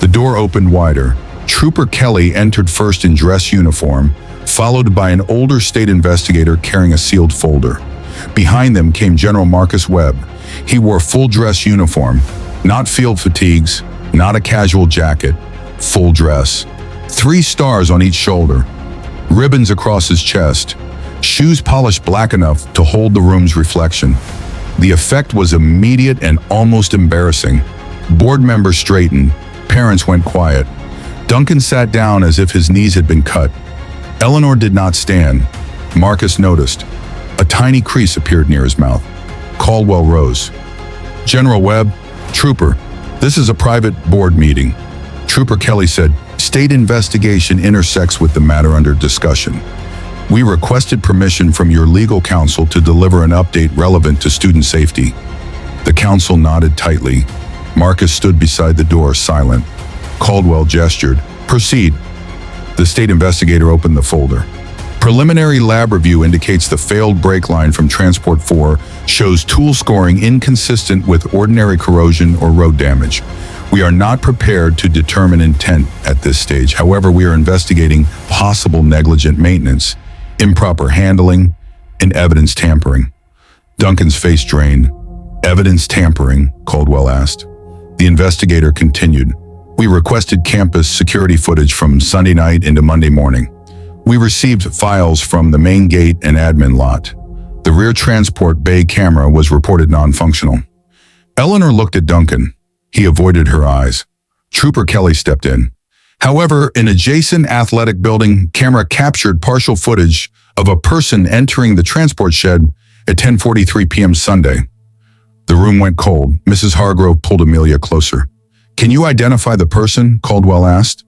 The door opened wider. Trooper Kelly entered first in dress uniform, followed by an older state investigator carrying a sealed folder. Behind them came General Marcus Webb. He wore full dress uniform, not field fatigues, not a casual jacket, full dress. 3 stars on each shoulder, ribbons across his chest, shoes polished black enough to hold the room's reflection. The effect was immediate and almost embarrassing. Board members straightened, parents went quiet. Duncan sat down as if his knees had been cut. Eleanor did not stand. Marcus noticed. A tiny crease appeared near his mouth. Caldwell rose. "General Webb, Trooper, this is a private board meeting." Trooper Kelly said, "State investigation intersects with the matter under discussion. We requested permission from your legal counsel to deliver an update relevant to student safety." The counsel nodded tightly. Marcus stood beside the door, silent. Caldwell gestured. "Proceed." The state investigator opened the folder. Preliminary lab review indicates the failed brake line from Transport 4 shows tool scoring inconsistent with ordinary corrosion or road damage. We are not prepared to determine intent at this stage. However, we are investigating possible negligent maintenance, improper handling, and evidence tampering. Duncan's face drained. "Evidence tampering?" Caldwell asked. The investigator continued. "We requested campus security footage from Sunday night into Monday morning. We received files from the main gate and admin lot. The rear transport bay camera was reported non-functional." Eleanor looked at Duncan. He avoided her eyes. Trooper Kelly stepped in. "However, an adjacent athletic building camera captured partial footage of a person entering the transport shed at 10:43 p.m. Sunday." The room went cold. Mrs. Hargrove pulled Amelia closer. "Can you identify the person?" Caldwell asked.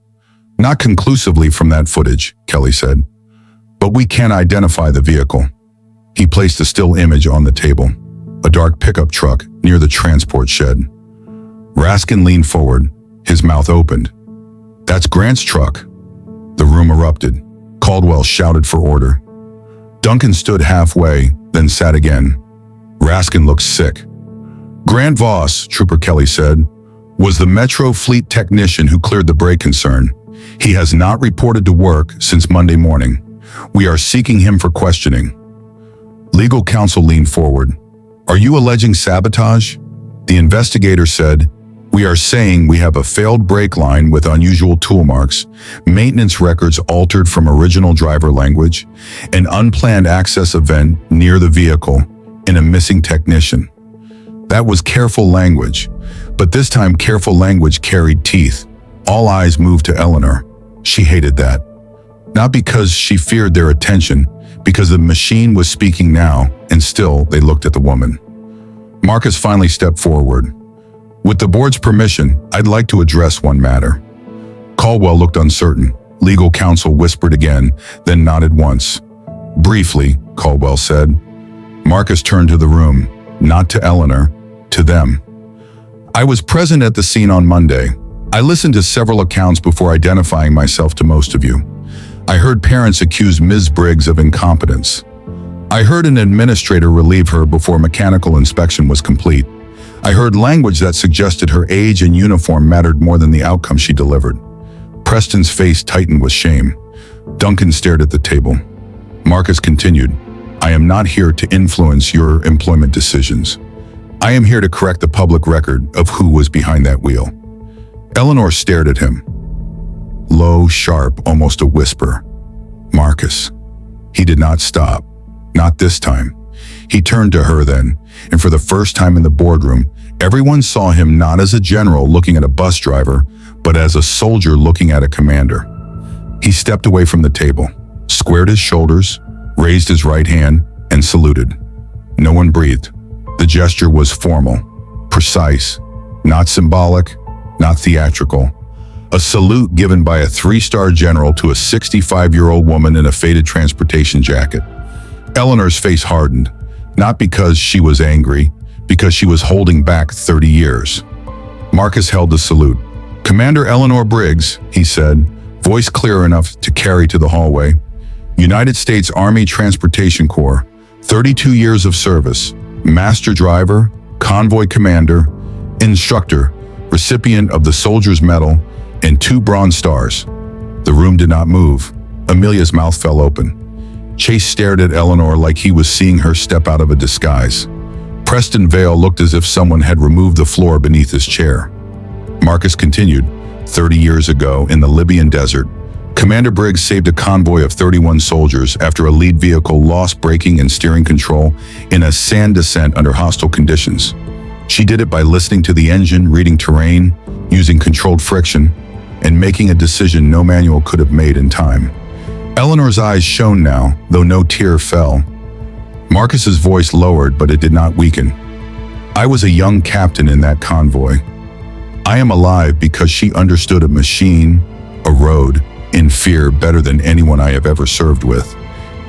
"Not conclusively from that footage," Kelly said. But we can't identify the vehicle. He placed a still image on the table, a dark pickup truck near the transport shed. Raskin leaned forward, his mouth opened. That's Grant's truck. The room erupted. Caldwell shouted for order. Duncan stood halfway, then sat again. Raskin looked sick. Grant Voss, Trooper Kelly said, was the Metro Fleet technician who cleared the brake concern. He has not reported to work since Monday morning. We are seeking him for questioning. Legal counsel leaned forward. Are you alleging sabotage? The investigator said, we are saying we have a failed brake line with unusual tool marks, maintenance records altered from original driver language, an unplanned access event near the vehicle, and a missing technician. That was careful language, but this time careful language carried teeth. All eyes moved to Eleanor. She hated that. Not because she feared their attention, because the machine was speaking now, and still they looked at the woman. Marcus finally stepped forward. With the board's permission, I'd like to address one matter. Caldwell looked uncertain. Legal counsel whispered again, then nodded once. Briefly, Caldwell said. Marcus turned to the room, not to Eleanor, to them. I was present at the scene on Monday. I listened to several accounts before identifying myself to most of you. I heard parents accuse Ms. Briggs of incompetence. I heard an administrator relieve her before mechanical inspection was complete. I heard language that suggested her age and uniform mattered more than the outcome she delivered. Preston's face tightened with shame. Duncan stared at the table. Marcus continued, I am not here to influence your employment decisions. I am here to correct the public record of who was behind that wheel. Eleanor stared at him. Low, sharp, almost a whisper. Marcus. He did not stop. Not this time. He turned to her then, and for the first time in the boardroom, everyone saw him not as a general looking at a bus driver, but as a soldier looking at a commander. He stepped away from the table, squared his shoulders, raised his right hand, and saluted. No one breathed. The gesture was formal, precise, not symbolic, not theatrical. A salute given by a 3-star general to a 65-year-old woman in a faded transportation jacket. Eleanor's face hardened, not because she was angry, because she was holding back 30 years. Marcus held the salute. Commander Eleanor Briggs, he said, voice clear enough to carry to the hallway. United States Army Transportation Corps, 32 years of service, master driver, convoy commander, instructor, recipient of the Soldier's Medal, and 2 Bronze Stars. The room did not move. Amelia's mouth fell open. Chase stared at Eleanor like he was seeing her step out of a disguise. Preston Vale looked as if someone had removed the floor beneath his chair. Marcus continued, 30 years ago in the Libyan desert, Commander Briggs saved a convoy of 31 soldiers after a lead vehicle lost braking and steering control in a sand descent under hostile conditions. She did it by listening to the engine, reading terrain, using controlled friction, and making a decision no manual could have made in time. Eleanor's eyes shone now, though no tear fell. Marcus's voice lowered, but it did not weaken. I was a young captain in that convoy. I am alive because she understood a machine, a road, in fear better than anyone I have ever served with.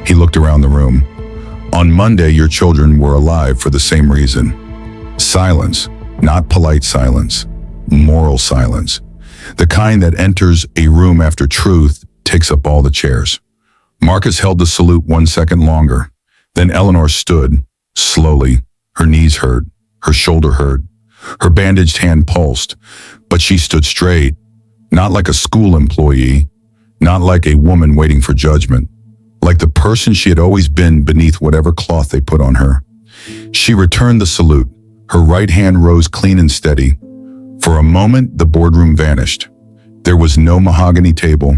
He looked around the room. On Monday, your children were alive for the same reason. Silence, not polite silence, moral silence. The kind that enters a room after truth takes up all the chairs. Marcus held the salute 1 second longer. Then Eleanor stood, slowly. Her knees hurt, her shoulder hurt, her bandaged hand pulsed, but she stood straight, not like a school employee, not like a woman waiting for judgment, like the person she had always been beneath whatever cloth they put on her. She returned the salute. Her right hand rose clean and steady. For a moment, the boardroom vanished. There was no mahogany table,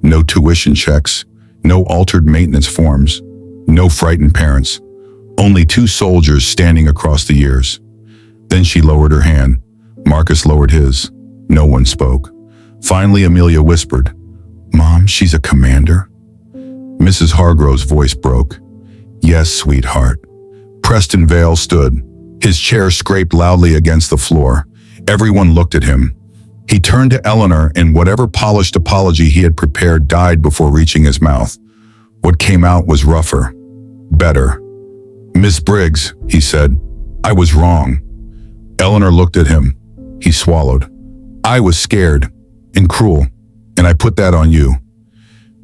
no tuition checks, no altered maintenance forms, no frightened parents, only 2 soldiers standing across the years. Then she lowered her hand. Marcus lowered his. No one spoke. Finally, Amelia whispered, Mom, she's a commander? Mrs. Hargrove's voice broke. Yes, sweetheart. Preston Vale stood. His chair scraped loudly against the floor. Everyone looked at him. He turned to Eleanor, and whatever polished apology he had prepared died before reaching his mouth. What came out was rougher. Better. "Miss Briggs," he said, "I was wrong." Eleanor looked at him. He swallowed. "I was scared and cruel, and I put that on you."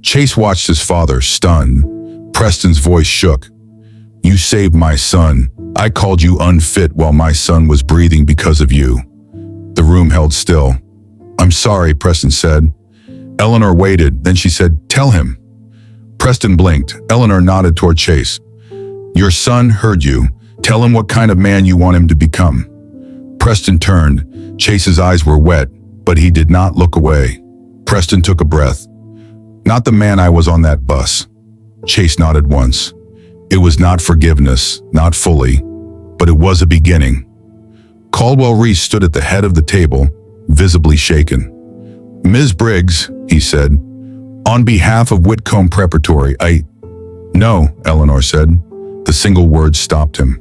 Chase watched his father, stunned. Preston's voice shook. "You saved my son. I called you unfit while my son was breathing because of you." The room held still. "I'm sorry," Preston said. Eleanor waited, then she said, "Tell him." Preston blinked. Eleanor nodded toward Chase. "Your son heard you. Tell him what kind of man you want him to become." Preston turned. Chase's eyes were wet, but he did not look away. Preston took a breath. "Not the man I was on that bus." Chase nodded once. It was not forgiveness, not fully, but it was a beginning. Caldwell Reese stood at the head of the table, visibly shaken. "Ms. Briggs," he said, "on behalf of Whitcomb Preparatory, No," Eleanor said. The single word stopped him.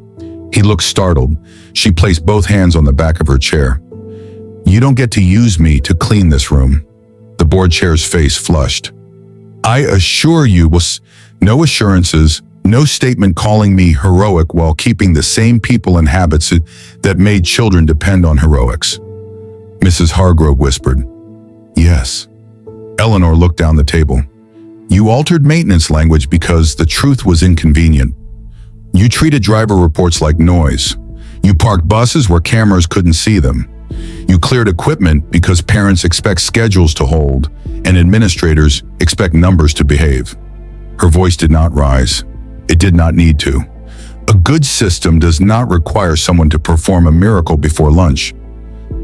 He looked startled. She placed both hands on the back of her chair. "You don't get to use me to clean this room." The board chair's face flushed. "I assure you, no assurances, no statement calling me heroic while keeping the same people and habits that made children depend on heroics." Mrs. Hargrove whispered, "Yes." Eleanor looked down the table. "You altered maintenance language because the truth was inconvenient. You treated driver reports like noise. You parked buses where cameras couldn't see them. You cleared equipment because parents expect schedules to hold and administrators expect numbers to behave." Her voice did not rise. It did not need to. A good system does not require someone to perform a miracle before lunch.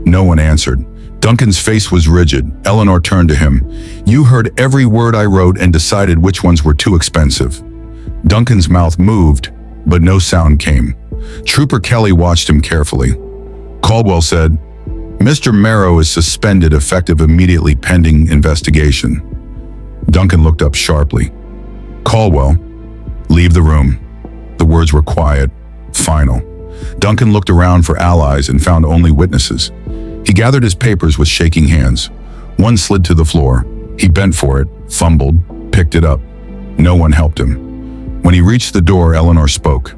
No one answered. Duncan's face was rigid. Eleanor turned to him. "You heard every word I wrote and decided which ones were too expensive." Duncan's mouth moved, but no sound came. Trooper Kelly watched him carefully. Caldwell said, "Mr. Merrow is suspended effective immediately pending investigation." Duncan looked up sharply. "Caldwell, leave the room." The words were quiet, final. Duncan looked around for allies and found only witnesses. He gathered his papers with shaking hands. One slid to the floor. He bent for it, fumbled, picked it up. No one helped him. When he reached the door, Eleanor spoke.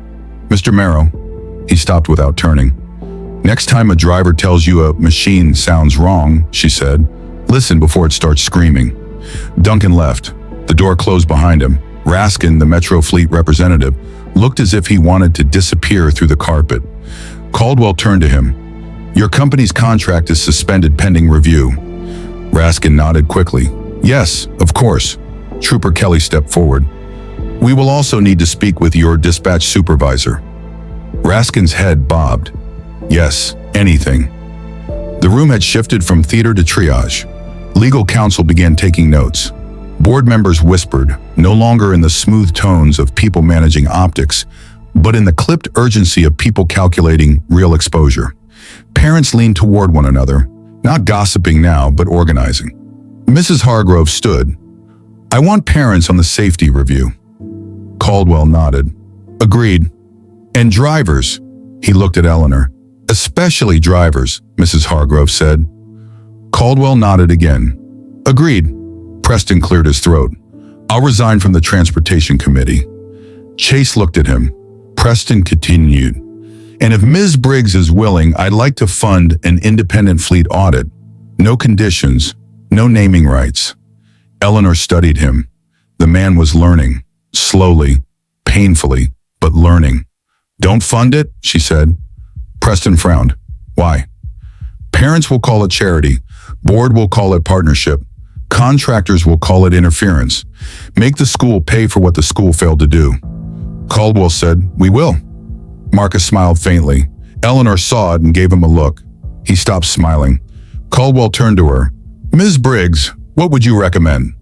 "Mr. Merrow." He stopped without turning. "Next time a driver tells you a machine sounds wrong," she said, "listen before it starts screaming." Duncan left. The door closed behind him. Raskin, the Metro Fleet representative, looked as if he wanted to disappear through the carpet. Caldwell turned to him. "Your company's contract is suspended pending review." Raskin nodded quickly. "Yes, of course." Trooper Kelly stepped forward. "We will also need to speak with your dispatch supervisor." Raskin's head bobbed. "Yes, anything." The room had shifted from theater to triage. Legal counsel began taking notes. Board members whispered, no longer in the smooth tones of people managing optics, but in the clipped urgency of people calculating real exposure. Parents leaned toward one another, not gossiping now, but organizing. Mrs. Hargrove stood. "I want parents on the safety review." Caldwell nodded. "Agreed." "And drivers." He looked at Eleanor. "Especially drivers," Mrs. Hargrove said. Caldwell nodded again. "Agreed." Preston cleared his throat. "I'll resign from the Transportation Committee." Chase looked at him. Preston continued. "And if Ms. Briggs is willing, I'd like to fund an independent fleet audit. No conditions, no naming rights." Eleanor studied him. The man was learning, slowly, painfully, but learning. "Don't fund it," she said. Preston frowned. "Why?" "Parents will call it charity. Board will call it partnership. Contractors will call it interference. Make the school pay for what the school failed to do." Caldwell said, "We will." Marcus smiled faintly. Eleanor saw it and gave him a look. He stopped smiling. Caldwell turned to her. "Ms. Briggs, what would you recommend?"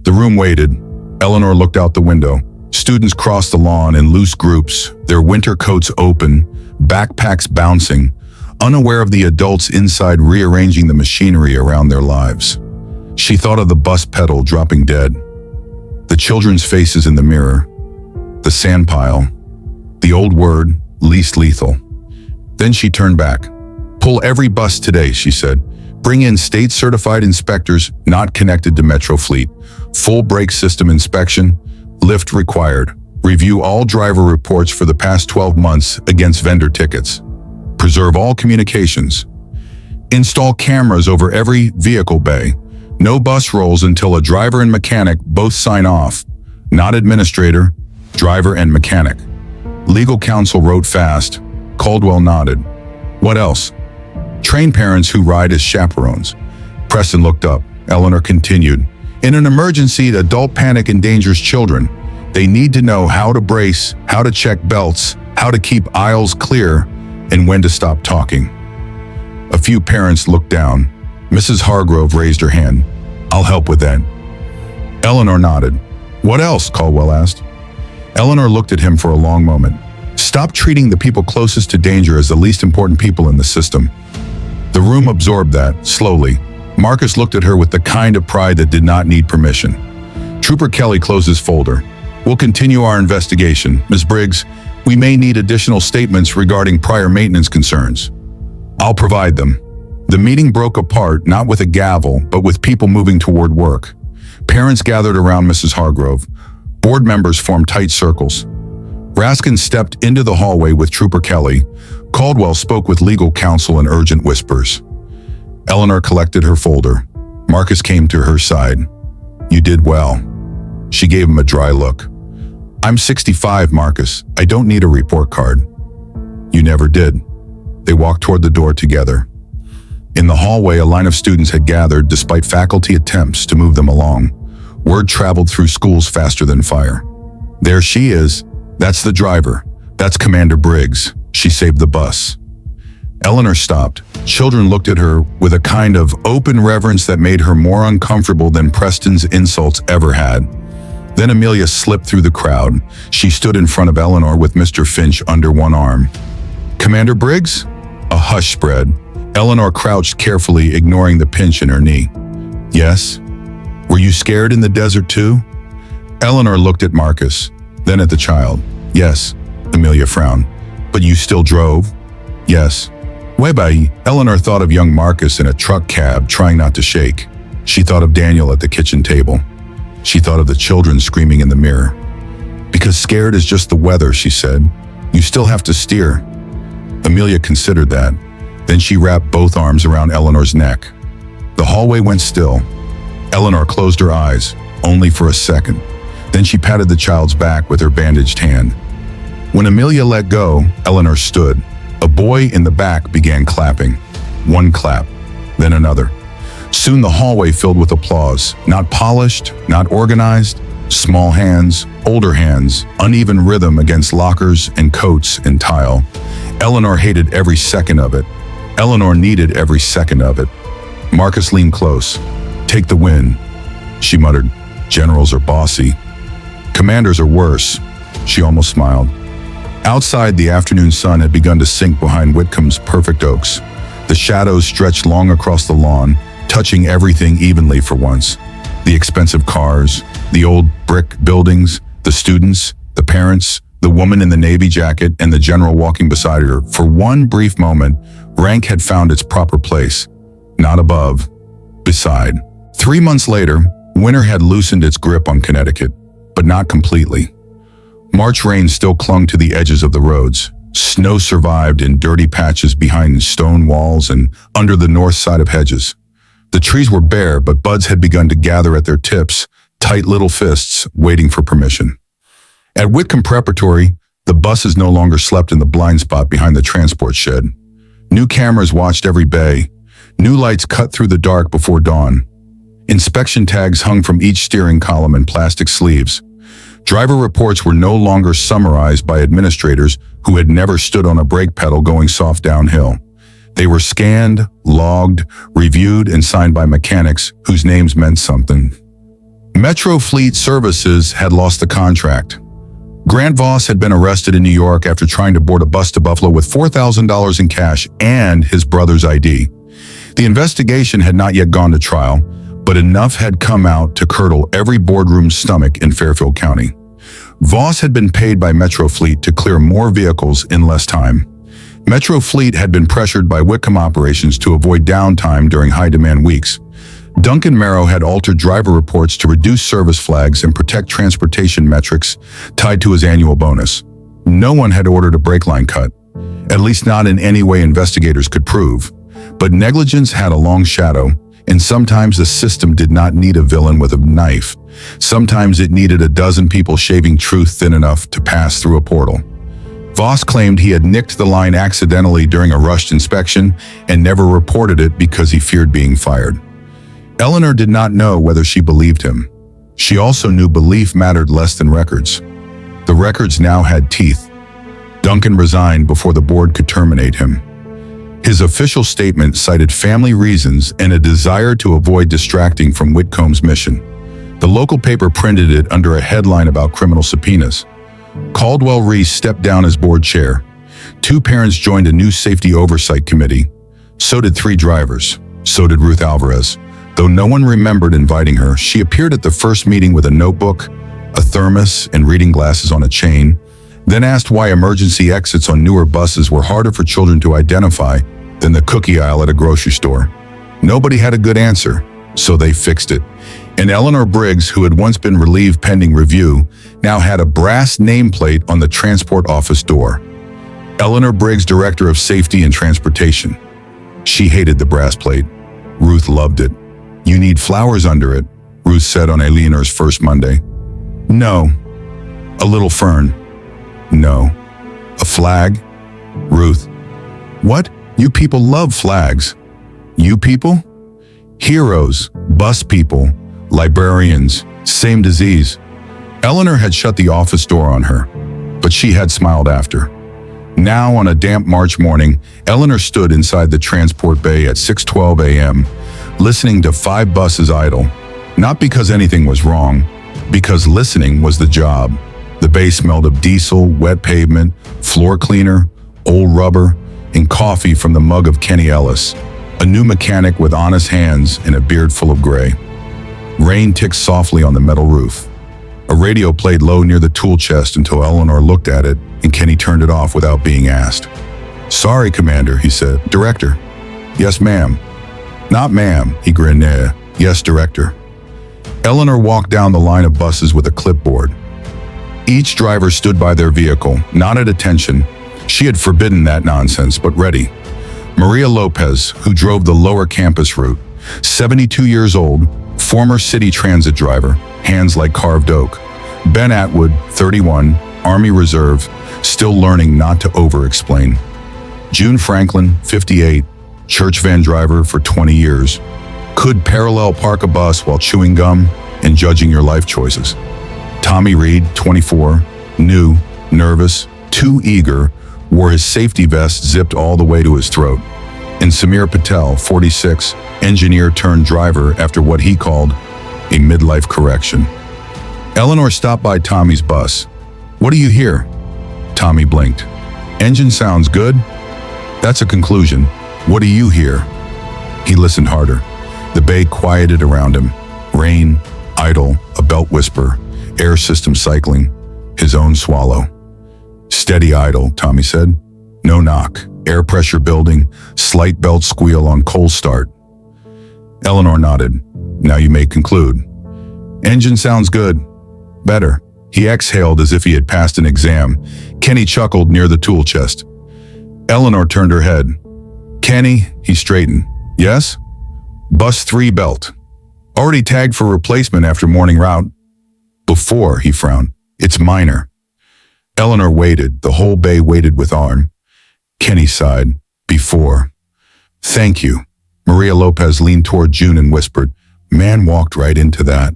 The room waited. Eleanor looked out the window. Students crossed the lawn in loose groups, their winter coats open, backpacks bouncing, unaware of the adults inside rearranging the machinery around their lives. She thought of the bus pedal dropping dead, the children's faces in the mirror, the sandpile, the old word, least lethal. Then she turned back. "Pull every bus today," she said. "Bring in state-certified inspectors not connected to Metro Fleet. Full brake system inspection, Lift required. Review all driver reports for the past 12 months against vendor tickets. Preserve all communications. Install cameras over every vehicle bay. No bus rolls until a driver and mechanic both sign off. Not administrator, driver and mechanic. Legal counsel wrote fast. Caldwell nodded. What else? Train parents who ride as chaperones. Preston looked up. Eleanor continued. In an emergency, adult panic endangers children. They need to know how to brace, how to check belts, how to keep aisles clear, and when to stop talking. A few parents looked down. Mrs. Hargrove raised her hand. I'll help with that. Eleanor nodded. What else? Caldwell asked. Eleanor looked at him for a long moment. Stop treating the people closest to danger as the least important people in the system. The room absorbed that, slowly. Marcus looked at her with the kind of pride that did not need permission. Trooper Kelly closed his folder. We'll continue our investigation. Ms. Briggs, we may need additional statements regarding prior maintenance concerns. I'll provide them. The meeting broke apart, not with a gavel, but with people moving toward work. Parents gathered around Mrs. Hargrove. Board members formed tight circles. Raskin stepped into the hallway with Trooper Kelly. Caldwell spoke with legal counsel in urgent whispers. Eleanor collected her folder. Marcus came to her side. You did well. She gave him a dry look. I'm 65, Marcus. I don't need a report card. You never did. They walked toward the door together. In the hallway, a line of students had gathered despite faculty attempts to move them along. Word traveled through schools faster than fire. There she is. That's the driver. That's Commander Briggs. She saved the bus. Eleanor stopped. Children looked at her with a kind of open reverence that made her more uncomfortable than Preston's insults ever had. Then Amelia slipped through the crowd. She stood in front of Eleanor with Mr. Finch under one arm. Commander Briggs? A hush spread. Eleanor crouched carefully, ignoring the pinch in her knee. Yes? Were you scared in the desert too? Eleanor looked at Marcus, then at the child. Yes, Amelia frowned. But you still drove? Yes. Webby, Eleanor thought of young Marcus in a truck cab, trying not to shake. She thought of Daniel at the kitchen table. She thought of the children screaming in the mirror. Because scared is just the weather, she said. You still have to steer. Amelia considered that. Then she wrapped both arms around Eleanor's neck. The hallway went still. Eleanor closed her eyes, only for a second. Then she patted the child's back with her bandaged hand. When Amelia let go, Eleanor stood. A boy in the back began clapping. One clap, then another. Soon the hallway filled with applause. Not polished, not organized. Small hands, older hands, uneven rhythm against lockers and coats and tile. Eleanor hated every second of it. Eleanor needed every second of it. Marcus leaned close. Take the win, she muttered. Generals are bossy. Commanders are worse. She almost smiled. Outside, the afternoon sun had begun to sink behind Whitcomb's perfect oaks. The shadows stretched long across the lawn, touching everything evenly for once. The expensive cars, the old brick buildings, the students, the parents, the woman in the navy jacket, and the general walking beside her. For one brief moment, rank had found its proper place. Not above, beside. 3 months later, winter had loosened its grip on Connecticut, but not completely. March rain still clung to the edges of the roads. Snow survived in dirty patches behind stone walls and under the north side of hedges. The trees were bare, but buds had begun to gather at their tips, tight little fists waiting for permission. At Whitcomb Preparatory, the buses no longer slept in the blind spot behind the transport shed. New cameras watched every bay. New lights cut through the dark before dawn. Inspection tags hung from each steering column in plastic sleeves. Driver reports were no longer summarized by administrators who had never stood on a brake pedal going soft downhill. They were scanned, logged, reviewed, and signed by mechanics whose names meant something. Metro Fleet Services had lost the contract. Grant Voss had been arrested in New York after trying to board a bus to Buffalo with $4,000 in cash and his brother's ID. The investigation had not yet gone to trial, but enough had come out to curdle every boardroom's stomach in Fairfield County. Voss had been paid by Metro Fleet to clear more vehicles in less time. Metro Fleet had been pressured by Whitcomb operations to avoid downtime during high-demand weeks. Duncan Merrow had altered driver reports to reduce service flags and protect transportation metrics tied to his annual bonus. No one had ordered a brake line cut, at least not in any way investigators could prove. But negligence had a long shadow, and sometimes the system did not need a villain with a knife. Sometimes it needed a dozen people shaving truth thin enough to pass through a portal. Voss claimed he had nicked the line accidentally during a rushed inspection and never reported it because he feared being fired. Eleanor did not know whether she believed him. She also knew belief mattered less than records. The records now had teeth. Duncan resigned before the board could terminate him. His official statement cited family reasons and a desire to avoid distracting from Whitcomb's mission. The local paper printed it under a headline about criminal subpoenas. Caldwell Reese stepped down as board chair. 2 parents joined a new safety oversight committee. So did 3 drivers. So did Ruth Alvarez. Though no one remembered inviting her, she appeared at the first meeting with a notebook, a thermos, and reading glasses on a chain, then asked why emergency exits on newer buses were harder for children to identify than the cookie aisle at a grocery store. Nobody had a good answer, so they fixed it. And Eleanor Briggs, who had once been relieved pending review, now had a brass nameplate on the transport office door. Eleanor Briggs, Director of Safety and Transportation. She hated the brass plate. Ruth loved it. "You need flowers under it," Ruth said on Eleanor's first Monday. "No." "A little fern." "No." "A flag?" "Ruth." "What? You people love flags." "You people?" "Heroes, bus people, librarians, same disease." Eleanor had shut the office door on her, but she had smiled after. Now, on a damp March morning, Eleanor stood inside the transport bay at 6:12 a.m., listening to 5 buses idle. Not because anything was wrong, because listening was the job. The bay smelled of diesel, wet pavement, floor cleaner, old rubber, and coffee from the mug of Kenny Ellis, a new mechanic with honest hands and a beard full of gray. Rain ticked softly on the metal roof. A radio played low near the tool chest until Eleanor looked at it and Kenny turned it off without being asked. "Sorry, Commander," he said. "Director." "Yes, ma'am." "Not ma'am," he grinned. "Yes, Director." Eleanor walked down the line of buses with a clipboard. Each driver stood by their vehicle, not at attention. She had forbidden that nonsense, but ready. Maria Lopez, who drove the lower campus route, 72 years old, former city transit driver, hands like carved oak. Ben Atwood, 31, Army Reserve, still learning not to over-explain. June Franklin, 58, church van driver for 20 years. Could parallel park a bus while chewing gum and judging your life choices. Tommy Reed, 24, new, nervous, too eager, wore his safety vest zipped all the way to his throat. And Samir Patel, 46, engineer turned driver after what he called a midlife correction. Eleanor stopped by Tommy's bus. "What do you hear?" Tommy blinked. "Engine sounds good." "That's a conclusion. What do you hear?" He listened harder. The bay quieted around him. Rain, idle, a belt whisper, air system cycling, his own swallow. "Steady idle," Tommy said. "No knock, air pressure building, slight belt squeal on cold start." Eleanor nodded. "Now you may conclude." "Engine sounds good. Better." He exhaled as if he had passed an exam. Kenny chuckled near the tool chest. Eleanor turned her head. "Kenny," he straightened. "Yes?" "Bus 3 belt. Already tagged for replacement after morning route." "Before," he frowned. "It's minor." Eleanor waited. The whole bay waited with arm. Kenny sighed. "Before." "Thank you." Maria Lopez leaned toward June and whispered, "Man walked right into that."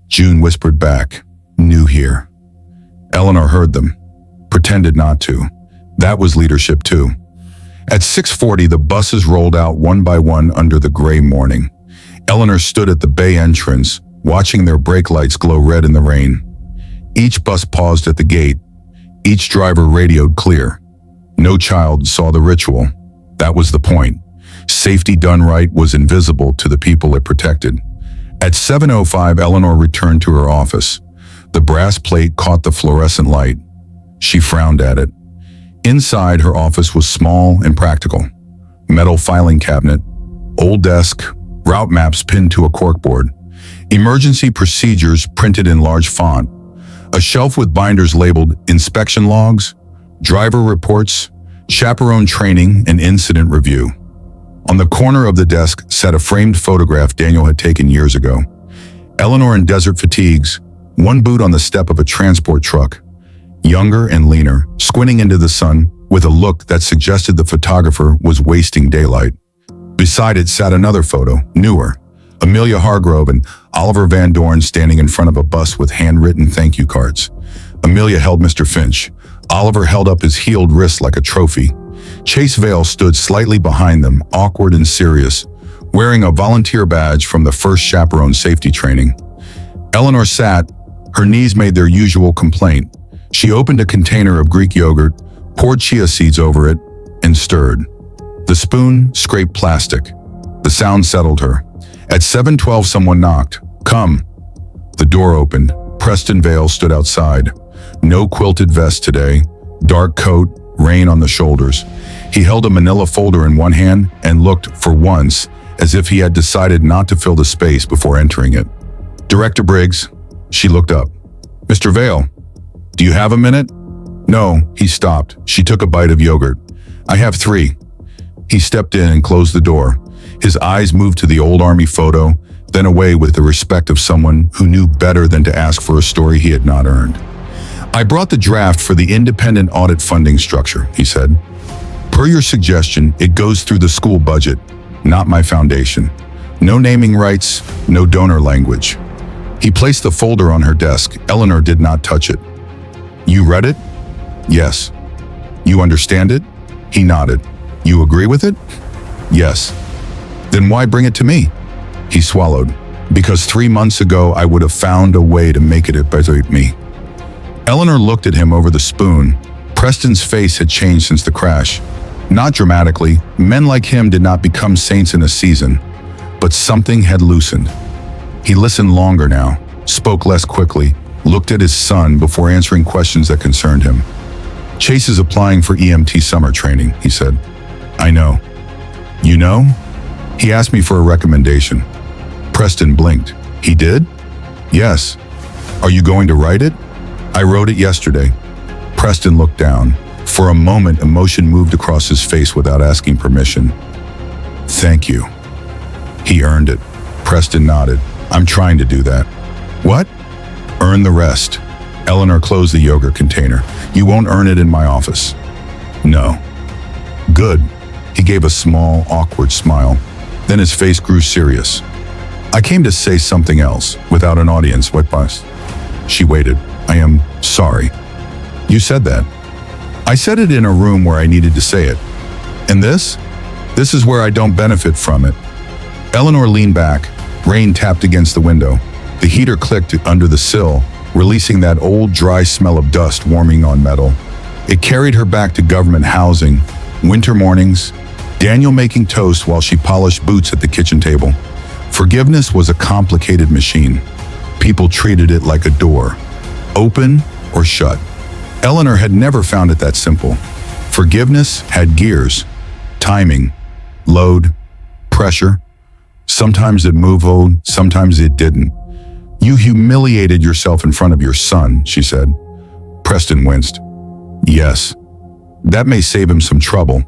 June whispered back, "New here." Eleanor heard them, pretended not to. That was leadership too. At 6:40, the buses rolled out one by one under the gray morning. Eleanor stood at the bay entrance, watching their brake lights glow red in the rain. Each bus paused at the gate. Each driver radioed clear. No child saw the ritual. That was the point. Safety done right was invisible to the people it protected. At 7:05, Eleanor returned to her office. The brass plate caught the fluorescent light. She frowned at it. Inside, her office was small and practical. Metal filing cabinet, old desk, route maps pinned to a corkboard, emergency procedures printed in large font, a shelf with binders labeled inspection logs, driver reports, chaperone training, and incident review. On the corner of the desk sat a framed photograph Daniel had taken years ago. Eleanor in desert fatigues, one boot on the step of a transport truck, younger and leaner, squinting into the sun with a look that suggested the photographer was wasting daylight. Beside it sat another photo, newer, Amelia Hargrove and Oliver Van Dorn standing in front of a bus with handwritten thank you cards. Amelia held Mr. Finch. Oliver held up his healed wrist like a trophy. Chase Vale stood slightly behind them, awkward and serious, wearing a volunteer badge from the first chaperone safety training. Eleanor sat, her knees made their usual complaint. She opened a container of Greek yogurt, poured chia seeds over it, and stirred. The spoon scraped plastic. The sound settled her. At 7:12, someone knocked. "Come." The door opened. Preston Vale stood outside. No quilted vest today. Dark coat, rain on the shoulders. He held a manila folder in one hand and looked, for once, as if he had decided not to fill the space before entering it. "Director Briggs." She looked up. "Mr. Vale, do you have a minute?" "No," he stopped. She took a bite of yogurt. "I have 3. He stepped in and closed the door. His eyes moved to the old army photo, then away with the respect of someone who knew better than to ask for a story he had not earned. "I brought the draft for the independent audit funding structure," he said. "Per your suggestion, it goes through the school budget, not my foundation. No naming rights, no donor language." He placed the folder on her desk. Eleanor did not touch it. "You read it?" "Yes." "You understand it?" He nodded. "You agree with it?" "Yes." "Then why bring it to me?" He swallowed. "Because 3 months ago I would have found a way to make it about me." Eleanor looked at him over the spoon. Preston's face had changed since the crash. Not dramatically, men like him did not become saints in a season, but something had loosened. He listened longer now, spoke less quickly, looked at his son before answering questions that concerned him. "Chase is applying for EMT summer training," he said. "I know." "You know?" He asked me for a recommendation. Preston blinked. "He did?" "Yes." "Are you going to write it?" "I wrote it yesterday." Preston looked down. For a moment, emotion moved across his face without asking permission. "Thank you." He earned it. Preston nodded. "I'm trying to do that." "What?" "Earn the rest." Eleanor closed the yogurt container. "You won't earn it in my office." "No." "Good." He gave a small, awkward smile. Then his face grew serious. "I came to say something else, without an audience. What bus?" She waited. "I am sorry." "You said that." "I said it in a room where I needed to say it. And this? This is where I don't benefit from it." Eleanor leaned back. Rain tapped against the window. The heater clicked under the sill, releasing that old, dry smell of dust warming on metal. It carried her back to government housing, winter mornings, Daniel making toast while she polished boots at the kitchen table. Forgiveness was a complicated machine. People treated it like a door, open or shut. Eleanor had never found it that simple. Forgiveness had gears, timing, load, pressure. Sometimes it moved, sometimes it didn't. "You humiliated yourself in front of your son," she said. Preston winced. "Yes. That may save him some trouble."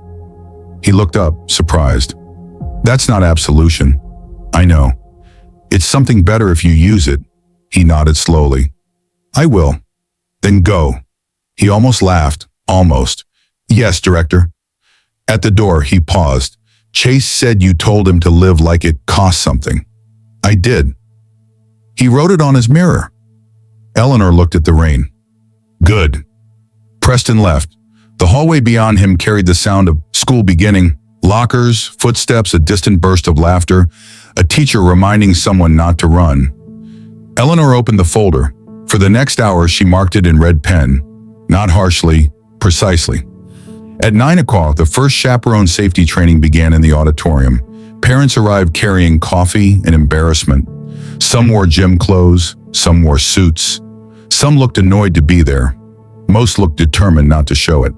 He looked up, surprised. "That's not absolution." "I know. It's something better if you use it." He nodded slowly. "I will." "Then go." He almost laughed. Almost. "Yes, Director." At the door, he paused. "Chase said you told him to live like it cost something." "I did." "He wrote it on his mirror." Eleanor looked at the rain. "Good." Preston left. The hallway beyond him carried the sound of school beginning, lockers, footsteps, a distant burst of laughter, a teacher reminding someone not to run. Eleanor opened the folder. For the next hour, she marked it in red pen, not harshly, precisely. At 9 o'clock, the first chaperone safety training began in the auditorium. Parents arrived carrying coffee and embarrassment. Some wore gym clothes, some wore suits. Some looked annoyed to be there. Most looked determined not to show it.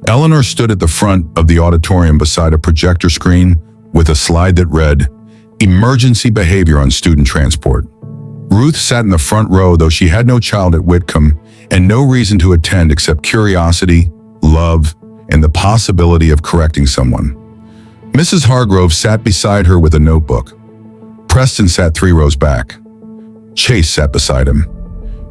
Eleanor stood at the front of the auditorium beside a projector screen with a slide that read, Emergency behavior on student transport. Ruth sat in the front row, though she had no child at Whitcomb and no reason to attend except curiosity, love, and the possibility of correcting someone. Mrs. Hargrove sat beside her with a notebook. Preston sat 3 rows back. Chase sat beside him.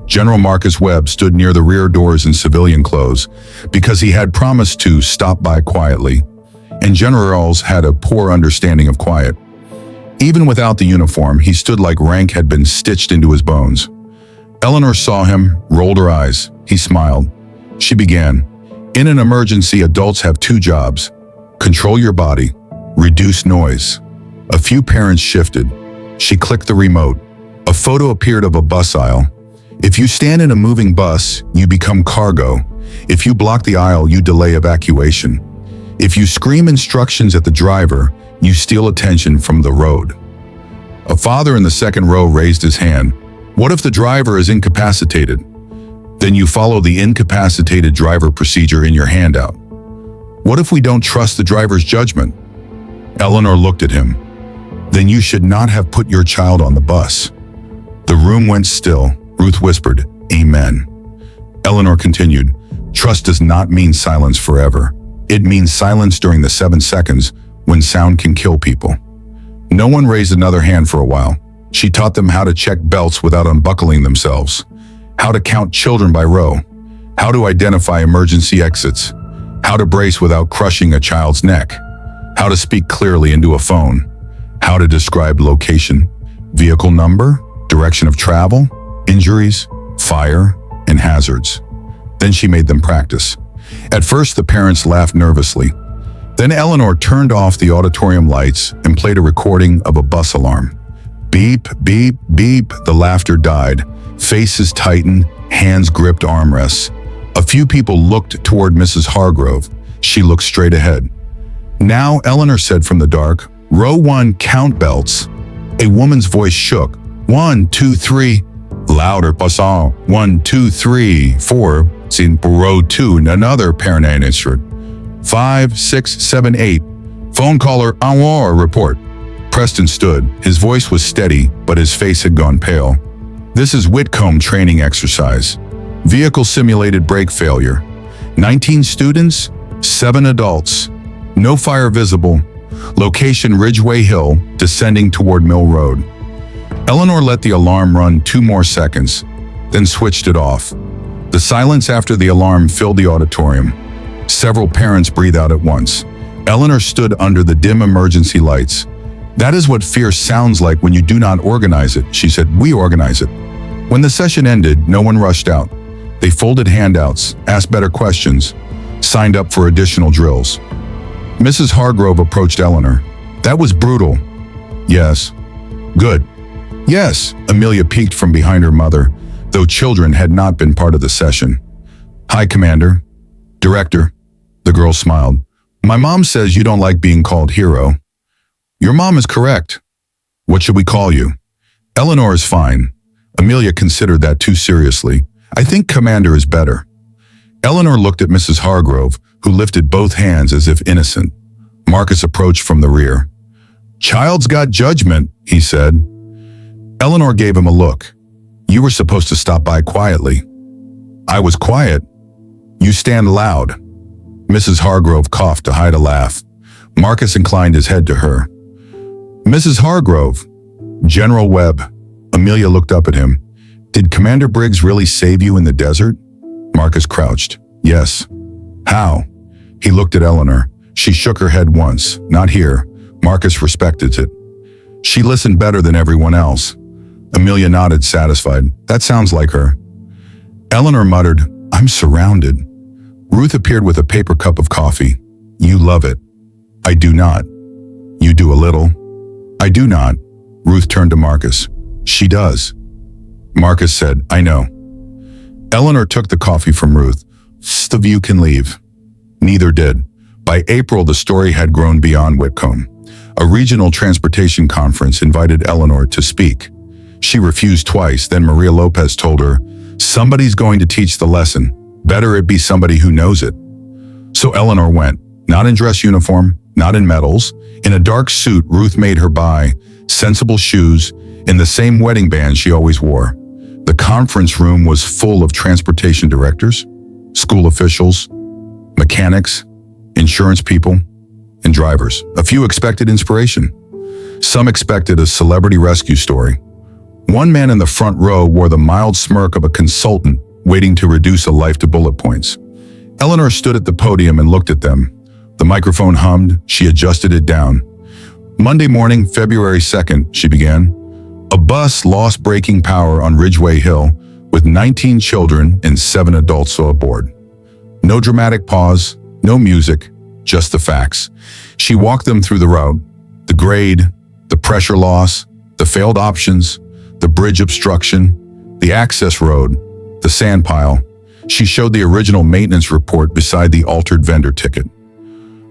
General Marcus Webb stood near the rear doors in civilian clothes because he had promised to stop by quietly, and General Rawls had a poor understanding of quiet. Even without the uniform, he stood like rank had been stitched into his bones. Eleanor saw him, rolled her eyes. He smiled. She began, "In an emergency, adults have 2 jobs. Control your body, reduce noise." A few parents shifted. She clicked the remote. A photo appeared of a bus aisle. If you stand in a moving bus, you become cargo. If you block the aisle, you delay evacuation. If you scream instructions at the driver, you steal attention from the road. A father in the second row raised his hand. What if the driver is incapacitated? Then you follow the incapacitated driver procedure in your handout. What if we don't trust the driver's judgment? Eleanor looked at him. Then you should not have put your child on the bus. The room went still. Ruth whispered, "Amen." Eleanor continued, "Trust does not mean silence forever. It means silence during the 7 seconds when sound can kill people." No one raised another hand for a while. She taught them how to check belts without unbuckling themselves, how to count children by row, how to identify emergency exits, how to brace without crushing a child's neck, how to speak clearly into a phone, how to describe location, vehicle number, direction of travel, injuries, fire, and hazards. Then she made them practice. At first, the parents laughed nervously. Then Eleanor turned off the auditorium lights and played a recording of a bus alarm. Beep, beep, beep, the laughter died. Faces tightened, hands gripped armrests. A few people looked toward Mrs. Hargrove. She looked straight ahead. "Now," Eleanor said from the dark, "row 1, count belts." A woman's voice shook. 1, 2, 3. Louder, passant. 1, 2, 3, 4. In row 2, another parent answered. 5, 6, 7, 8. Phone caller, "Our report." Preston stood. His voice was steady, but his face had gone pale. "This is Whitcomb training exercise. Vehicle simulated brake failure. 19 students, 7 adults. No fire visible. Location Ridgeway Hill, descending toward Mill Road." Eleanor let the alarm run 2 more seconds, then switched it off. The silence after the alarm filled the auditorium. Several parents breathed out at once. Eleanor stood under the dim emergency lights. "That is what fear sounds like when you do not organize it," she said. "We organize it." When the session ended, no one rushed out. They folded handouts, asked better questions, signed up for additional drills. Mrs. Hargrove approached Eleanor. "That was brutal." "Yes." "Good." "Yes," Amelia peeked from behind her mother, though children had not been part of the session. "Hi, Commander." "Director." The girl smiled. "My mom says you don't like being called hero." "Your mom is correct." "What should we call you?" "Eleanor is fine." Amelia considered that too seriously. "I think Commander is better." Eleanor looked at Mrs. Hargrove, who lifted both hands as if innocent. Marcus approached from the rear. "Child's got judgment," he said. Eleanor gave him a look. "You were supposed to stop by quietly." "I was quiet." "You stand loud." Mrs. Hargrove coughed to hide a laugh. Marcus inclined his head to her. "Mrs. Hargrove." "General Webb." Amelia looked up at him. "Did Commander Briggs really save you in the desert?" Marcus crouched. "Yes." "How?" He looked at Eleanor. She shook her head once. "Not here." Marcus respected it. "She listened better than everyone else." Amelia nodded, satisfied. "That sounds like her." Eleanor muttered, "I'm surrounded." Ruth appeared with a paper cup of coffee. "You love it." "I do not." "You do a little." "I do not." Ruth turned to Marcus. "She does." Marcus said, "I know." Eleanor took the coffee from Ruth. "Most of you can leave." Neither did. By April, the story had grown beyond Whitcomb. A regional transportation conference invited Eleanor to speak. She refused twice, then Maria Lopez told her, "Somebody's going to teach the lesson. Better it be somebody who knows it." So Eleanor went, not in dress uniform, not in medals. In a dark suit Ruth made her buy, sensible shoes, and the same wedding band she always wore. The conference room was full of transportation directors, school officials, mechanics, insurance people, and drivers. A few expected inspiration. Some expected a celebrity rescue story. One man in the front row wore the mild smirk of a consultant waiting to reduce a life to bullet points. Eleanor stood at the podium and looked at them. The microphone hummed. She adjusted it down. Monday morning, February 2nd, she began. A bus lost braking power on Ridgeway Hill with 19 children and 7 adults aboard. No dramatic pause, no music, just the facts. She walked them through the route, the grade, the pressure loss, the failed options, the bridge obstruction, the access road, the sand pile. She showed the original maintenance report beside the altered vendor ticket.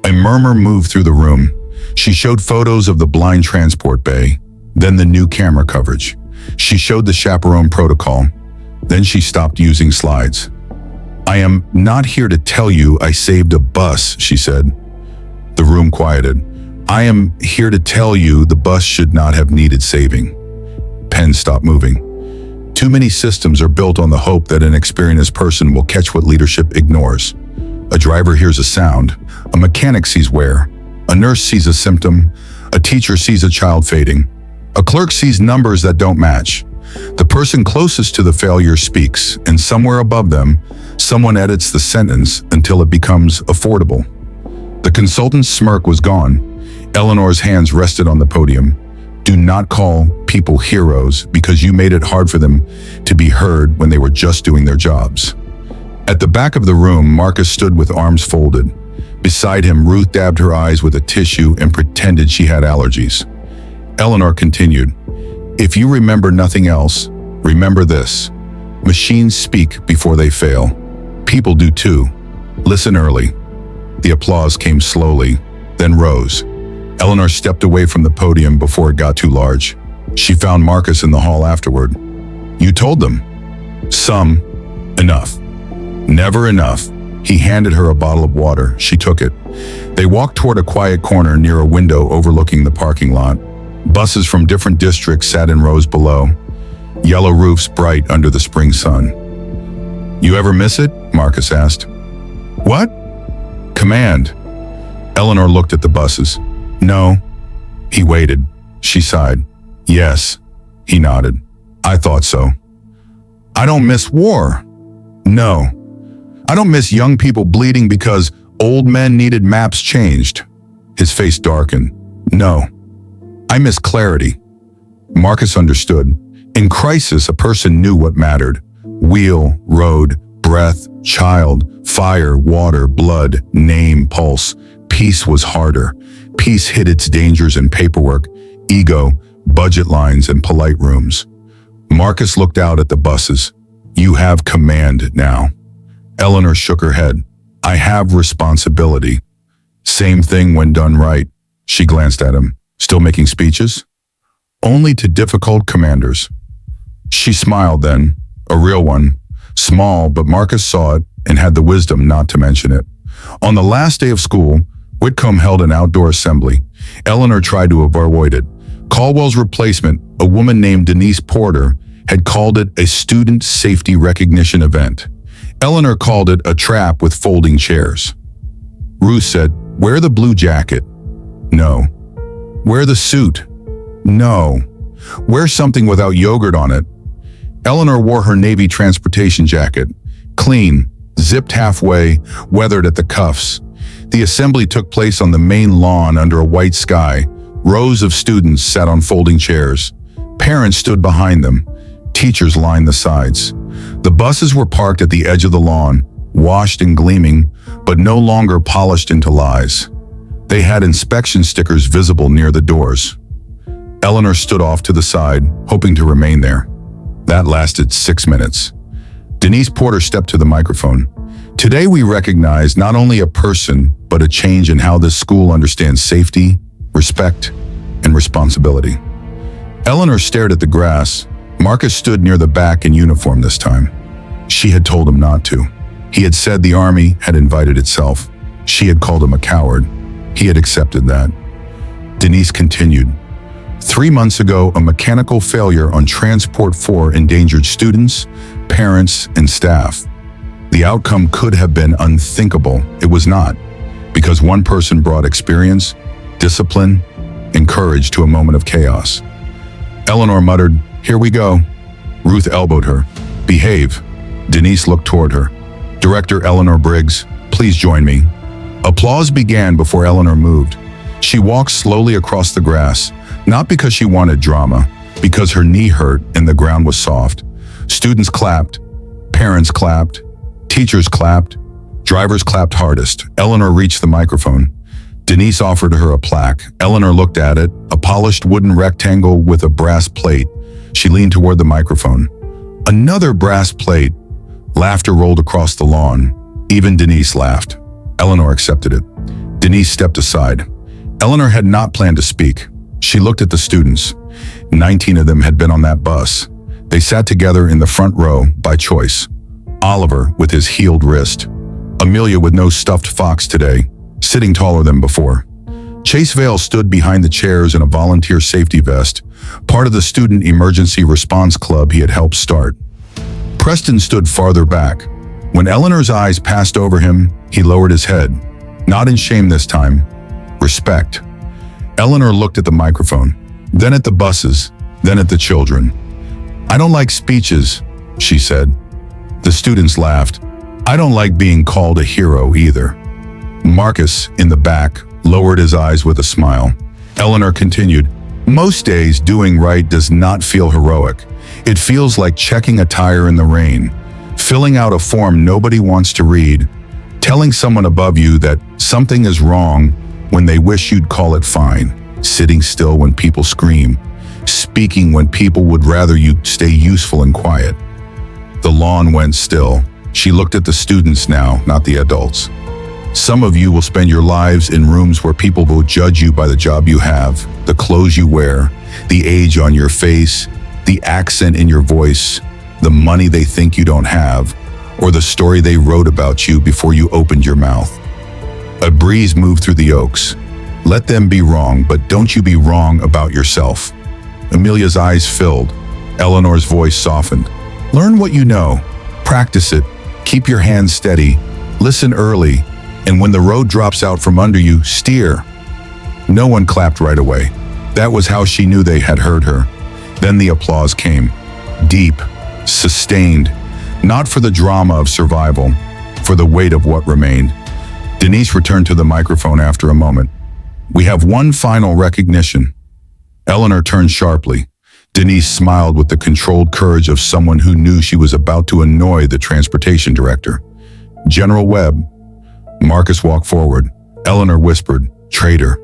A murmur moved through the room. She showed photos of the blind transport bay, then the new camera coverage. She showed the chaperone protocol. Then she stopped using slides. "I am not here to tell you I saved a bus," she said. The room quieted. "I am here to tell you the bus should not have needed saving." Pen stopped moving. Too many systems are built on the hope that an experienced person will catch what leadership ignores. A driver hears a sound. A mechanic sees wear. A nurse sees a symptom. A teacher sees a child fading. A clerk sees numbers that don't match. The person closest to the failure speaks, and somewhere above them, someone edits the sentence until it becomes affordable. The consultant's smirk was gone. Eleanor's hands rested on the podium. Do not call people heroes because you made it hard for them to be heard when they were just doing their jobs. At the back of the room, Marcus stood with arms folded. Beside him, Ruth dabbed her eyes with a tissue and pretended she had allergies. Eleanor continued, "If you remember nothing else, remember this. Machines speak before they fail. People do too. Listen early." The applause came slowly, then rose. Eleanor stepped away from the podium before it got too large. She found Marcus in the hall afterward. "You told them." "Some. Enough." "Never enough." He handed her a bottle of water. She took it. They walked toward a quiet corner near a window overlooking the parking lot. Buses from different districts sat in rows below, yellow roofs bright under the spring sun. "You ever miss it?" Marcus asked. "What?" "Command." Eleanor looked at the buses. "No." He waited. She sighed. "Yes." He nodded. "I thought so." "I don't miss war." "No." "I don't miss young people bleeding because old men needed maps changed." His face darkened. "No. I miss clarity." Marcus understood. In crisis, a person knew what mattered. Wheel, road, breath, child, fire, water, blood, name, pulse. Peace was harder. Peace hid its dangers in paperwork, ego, budget lines, and polite rooms. Marcus looked out at the buses. "You have command now." Eleanor shook her head. "I have responsibility." "Same thing when done right." She glanced at him. "Still making speeches?" "Only to difficult commanders." She smiled then, a real one. Small, but Marcus saw it and had the wisdom not to mention it. On the last day of school, Whitcomb held an outdoor assembly. Eleanor tried to avoid it. Caldwell's replacement, a woman named Denise Porter, had called it a student safety recognition event. Eleanor called it a trap with folding chairs. Ruth said, "Wear the blue jacket." "No." "Wear the suit." "No." "Wear something without yogurt on it." Eleanor wore her Navy transportation jacket. Clean, zipped halfway, weathered at the cuffs. The assembly took place on the main lawn under a white sky. Rows of students sat on folding chairs. Parents stood behind them. Teachers lined the sides. The buses were parked at the edge of the lawn, washed and gleaming, but no longer polished into lies. They had inspection stickers visible near the doors. Eleanor stood off to the side, hoping to remain there. That lasted 6 minutes. Denise Porter stepped to the microphone. "Today we recognize not only a person, but a change in how this school understands safety, respect, and responsibility." Eleanor stared at the grass. Marcus stood near the back in uniform this time. She had told him not to. He had said the army had invited itself. She had called him a coward. He had accepted that. Denise continued. 3 months ago, a mechanical failure on Transport 4 endangered students, parents, and staff. The outcome could have been unthinkable. It was not, because one person brought experience, discipline, and courage to a moment of chaos. Eleanor muttered, "Here we go." Ruth elbowed her. "Behave." Denise looked toward her. "Director Eleanor Briggs, please join me." Applause began before Eleanor moved. She walked slowly across the grass, not because she wanted drama, because her knee hurt and the ground was soft. Students clapped, parents clapped, teachers clapped, drivers clapped hardest. Eleanor reached the microphone. Denise offered her a plaque. Eleanor looked at it, a polished wooden rectangle with a brass plate. She leaned toward the microphone. Another brass plate. Laughter rolled across the lawn. Even Denise laughed. Eleanor accepted it. Denise stepped aside. Eleanor had not planned to speak. She looked at the students. 19 of them had been on that bus. They sat together in the front row by choice. Oliver with his healed wrist. Amelia with no stuffed fox today, sitting taller than before. Chase Vale stood behind the chairs in a volunteer safety vest, part of the student emergency response club he had helped start. Preston stood farther back. When Eleanor's eyes passed over him, he lowered his head. Not in shame this time. Respect. Eleanor looked at the microphone, then at the buses, then at the children. "I don't like speeches," she said. The students laughed. "I don't like being called a hero either." Marcus, in the back, lowered his eyes with a smile. Eleanor continued, "Most days doing right does not feel heroic. It feels like checking a tire in the rain, filling out a form nobody wants to read, telling someone above you that something is wrong when they wish you'd call it fine, sitting still when people scream, speaking when people would rather you stay useful and quiet." The lawn went still. She looked at the students now, not the adults. "Some of you will spend your lives in rooms where people will judge you by the job you have, the clothes you wear, the age on your face, the accent in your voice, the money they think you don't have, or the story they wrote about you before you opened your mouth." A breeze moved through the oaks. "Let them be wrong, but don't you be wrong about yourself." Amelia's eyes filled. Eleanor's voice softened. "Learn what you know. Practice it. Keep your hands steady. Listen early. And when the road drops out from under you, steer." No one clapped right away. That was how she knew they had heard her. Then the applause came. Deep, sustained, not for the drama of survival, for the weight of what remained. Denise returned to the microphone after a moment. "We have one final recognition." Eleanor turned sharply. Denise smiled with the controlled courage of someone who knew she was about to annoy the transportation director. "General Webb." Marcus walked forward. Eleanor whispered, "Traitor."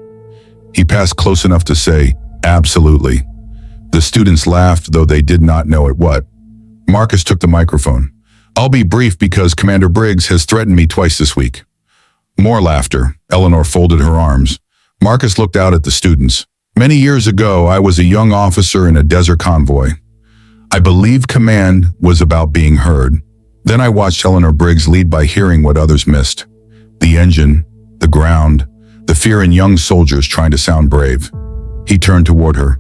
He passed close enough to say, "Absolutely." The students laughed, though they did not know at what. Marcus took the microphone. "I'll be brief because Commander Briggs has threatened me twice this week." More laughter. Eleanor folded her arms. Marcus looked out at the students. "Many years ago, I was a young officer in a desert convoy. I believed command was about being heard. Then I watched Eleanor Briggs lead by hearing what others missed. The engine, the ground, the fear in young soldiers trying to sound brave." He turned toward her.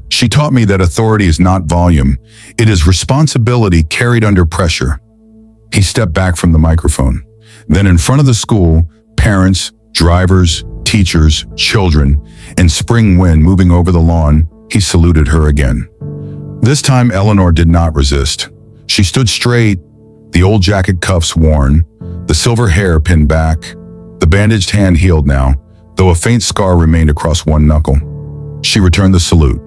"She taught me that authority is not volume. It is responsibility carried under pressure." He stepped back from the microphone. Then in front of the school, parents, drivers, teachers, children, and spring wind moving over the lawn, he saluted her again. This time Eleanor did not resist. She stood straight, the old jacket cuffs worn, the silver hair pinned back, the bandaged hand healed now, though a faint scar remained across one knuckle. She returned the salute.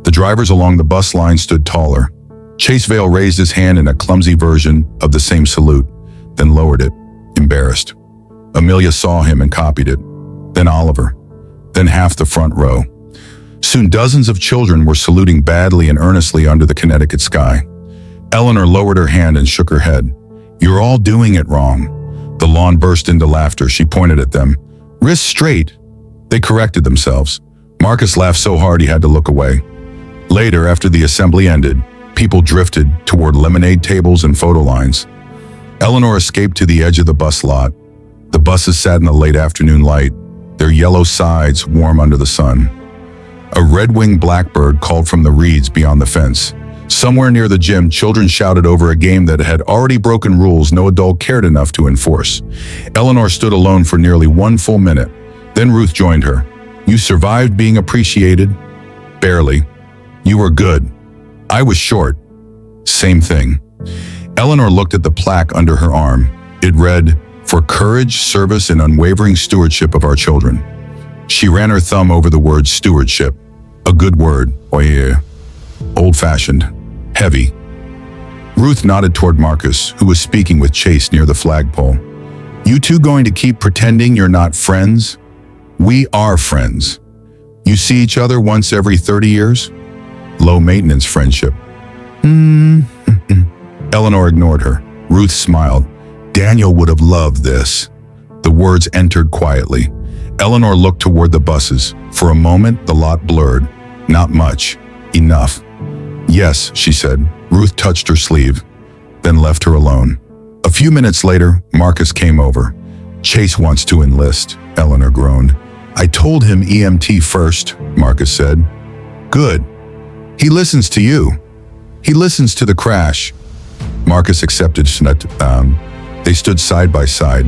The drivers along the bus line stood taller. Chase Vale raised his hand in a clumsy version of the same salute, then lowered it, embarrassed. Amelia saw him and copied it. Then Oliver. Then half the front row. Soon dozens of children were saluting badly and earnestly under the Connecticut sky. Eleanor lowered her hand and shook her head. "You're all doing it wrong." The lawn burst into laughter. She pointed at them. "Wrists straight." They corrected themselves. Marcus laughed so hard he had to look away. Later, after the assembly ended, people drifted toward lemonade tables and photo lines. Eleanor escaped to the edge of the bus lot. The buses sat in the late afternoon light. their yellow sides warm under the sun. A red-winged blackbird called from the reeds beyond the fence. Somewhere near the gym, children shouted over a game that had already broken rules no adult cared enough to enforce. Eleanor stood alone for nearly 1 full minute. Then Ruth joined her. "You survived being appreciated?" "Barely." "You were good." "I was short." "Same thing." Eleanor looked at the plaque under her arm. It read, "For courage, service, and unwavering stewardship of our children." She ran her thumb over the word stewardship. A good word, oh yeah. Old-fashioned, heavy. Ruth nodded toward Marcus, who was speaking with Chase near the flagpole. "You two going to keep pretending you're not friends?" "We are friends." "You see each other once every 30 years? Low-maintenance friendship." Eleanor ignored her. Ruth smiled. "Daniel would have loved this." The words entered quietly. Eleanor looked toward the buses. For a moment, the lot blurred. Not much. Enough. "Yes," she said. Ruth touched her sleeve, then left her alone. A few minutes later, Marcus came over. "Chase wants to enlist," Eleanor groaned. "I told him EMT first," Marcus said. "Good. He listens to you. He listens to the crash." Marcus accepted. They stood side by side.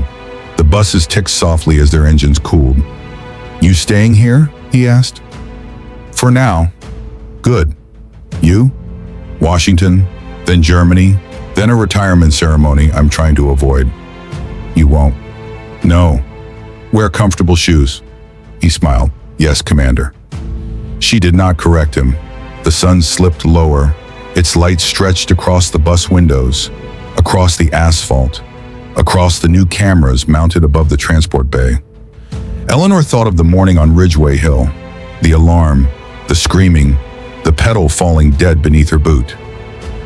The buses ticked softly as their engines cooled. "You staying here?" he asked. "For now." "Good. You?" "Washington, then Germany, then a retirement ceremony I'm trying to avoid." "You won't." "No." "Wear comfortable shoes." He smiled. "Yes, Commander." She did not correct him. The sun slipped lower. Its light stretched across the bus windows, across the asphalt, across the new cameras mounted above the transport bay. Eleanor thought of the morning on Ridgeway Hill, the alarm, the screaming, the pedal falling dead beneath her boot.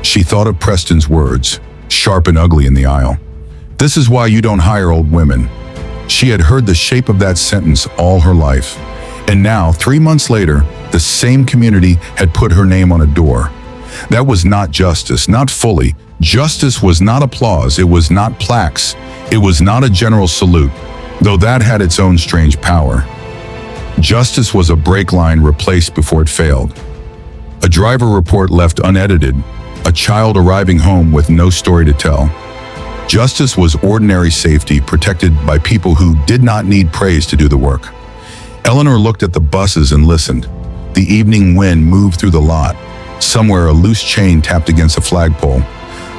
She thought of Preston's words, sharp and ugly in the aisle. "This is why you don't hire old women." She had heard the shape of that sentence all her life. And now, 3 months later, the same community had put her name on a door. That was not justice, not fully. Justice was not applause, it was not plaques, it was not a general salute, though that had its own strange power. Justice was a brake line replaced before it failed. A driver report left unedited, a child arriving home with no story to tell. Justice was ordinary safety protected by people who did not need praise to do the work. Eleanor looked at the buses and listened. The evening wind moved through the lot. Somewhere a loose chain tapped against a flagpole.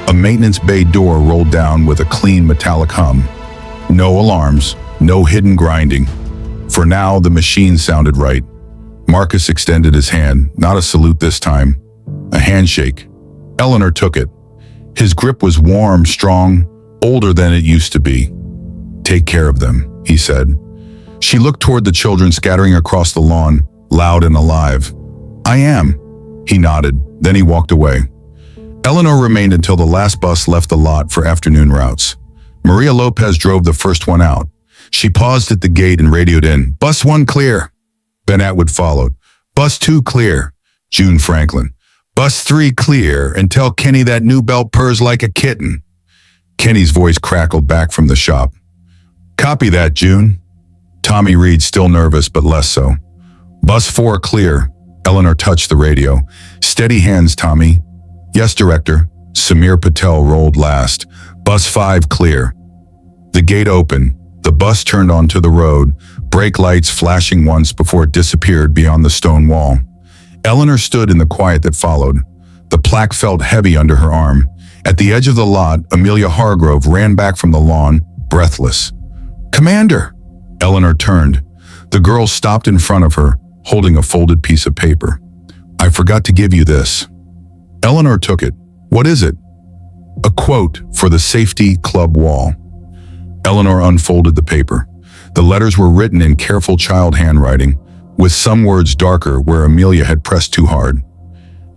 A maintenance bay door rolled down with a clean metallic hum. No alarms, no hidden grinding. For now, the machine sounded right. Marcus extended his hand, not a salute this time, a handshake. Eleanor took it. His grip was warm, strong, older than it used to be. "Take care of them," he said. She looked toward the children scattering across the lawn, loud and alive. "I am." He nodded, then he walked away. Eleanor remained until the last bus left the lot for afternoon routes. Maria Lopez drove the first one out. She paused at the gate and radioed in, "Bus 1 clear." Ben Atwood followed. "Bus 2 clear." June Franklin. "Bus 3 clear, and tell Kenny that new belt purrs like a kitten." Kenny's voice crackled back from the shop. "Copy that, June." Tommy Reed, still nervous but less so. "Bus 4 clear." Eleanor touched the radio. "Steady hands, Tommy." "Yes, Director." Samir Patel rolled last. "Bus 5 clear." The gate opened. The bus turned onto the road, brake lights flashing once before it disappeared beyond the stone wall. Eleanor stood in the quiet that followed. The plaque felt heavy under her arm. At the edge of the lot, Amelia Hargrove ran back from the lawn, breathless. "Commander!" Eleanor turned. The girl stopped in front of her, holding a folded piece of paper. "I forgot to give you this." Eleanor took it. "What is it?" "A quote for the safety club wall." Eleanor unfolded the paper. The letters were written in careful child handwriting, with some words darker where Amelia had pressed too hard.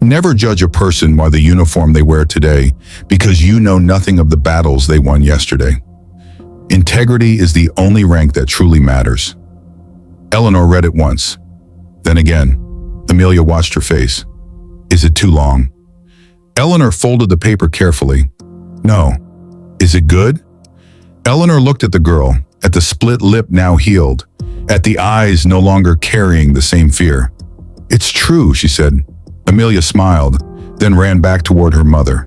"Never judge a person by the uniform they wear today, because you know nothing of the battles they won yesterday. Integrity is the only rank that truly matters." Eleanor read it once. Then again. Amelia watched her face. "Is it too long?" Eleanor folded the paper carefully. "No." "Is it good?" Eleanor looked at the girl, at the split lip now healed. at the eyes no longer carrying the same fear. "It's true," she said. Amelia smiled, then ran back toward her mother.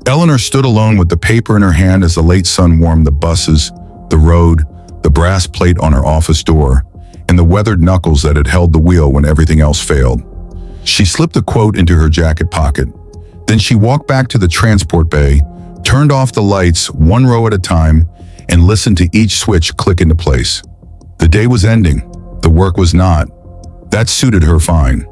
Eleanor stood alone with the paper in her hand as the late sun warmed the buses, the road, the brass plate on her office door, and the weathered knuckles that had held the wheel when everything else failed. She slipped the quote into her jacket pocket. Then she walked back to the transport bay, turned off the lights one row at a time, and listened to each switch click into place. The day was ending. The work was not. That suited her fine.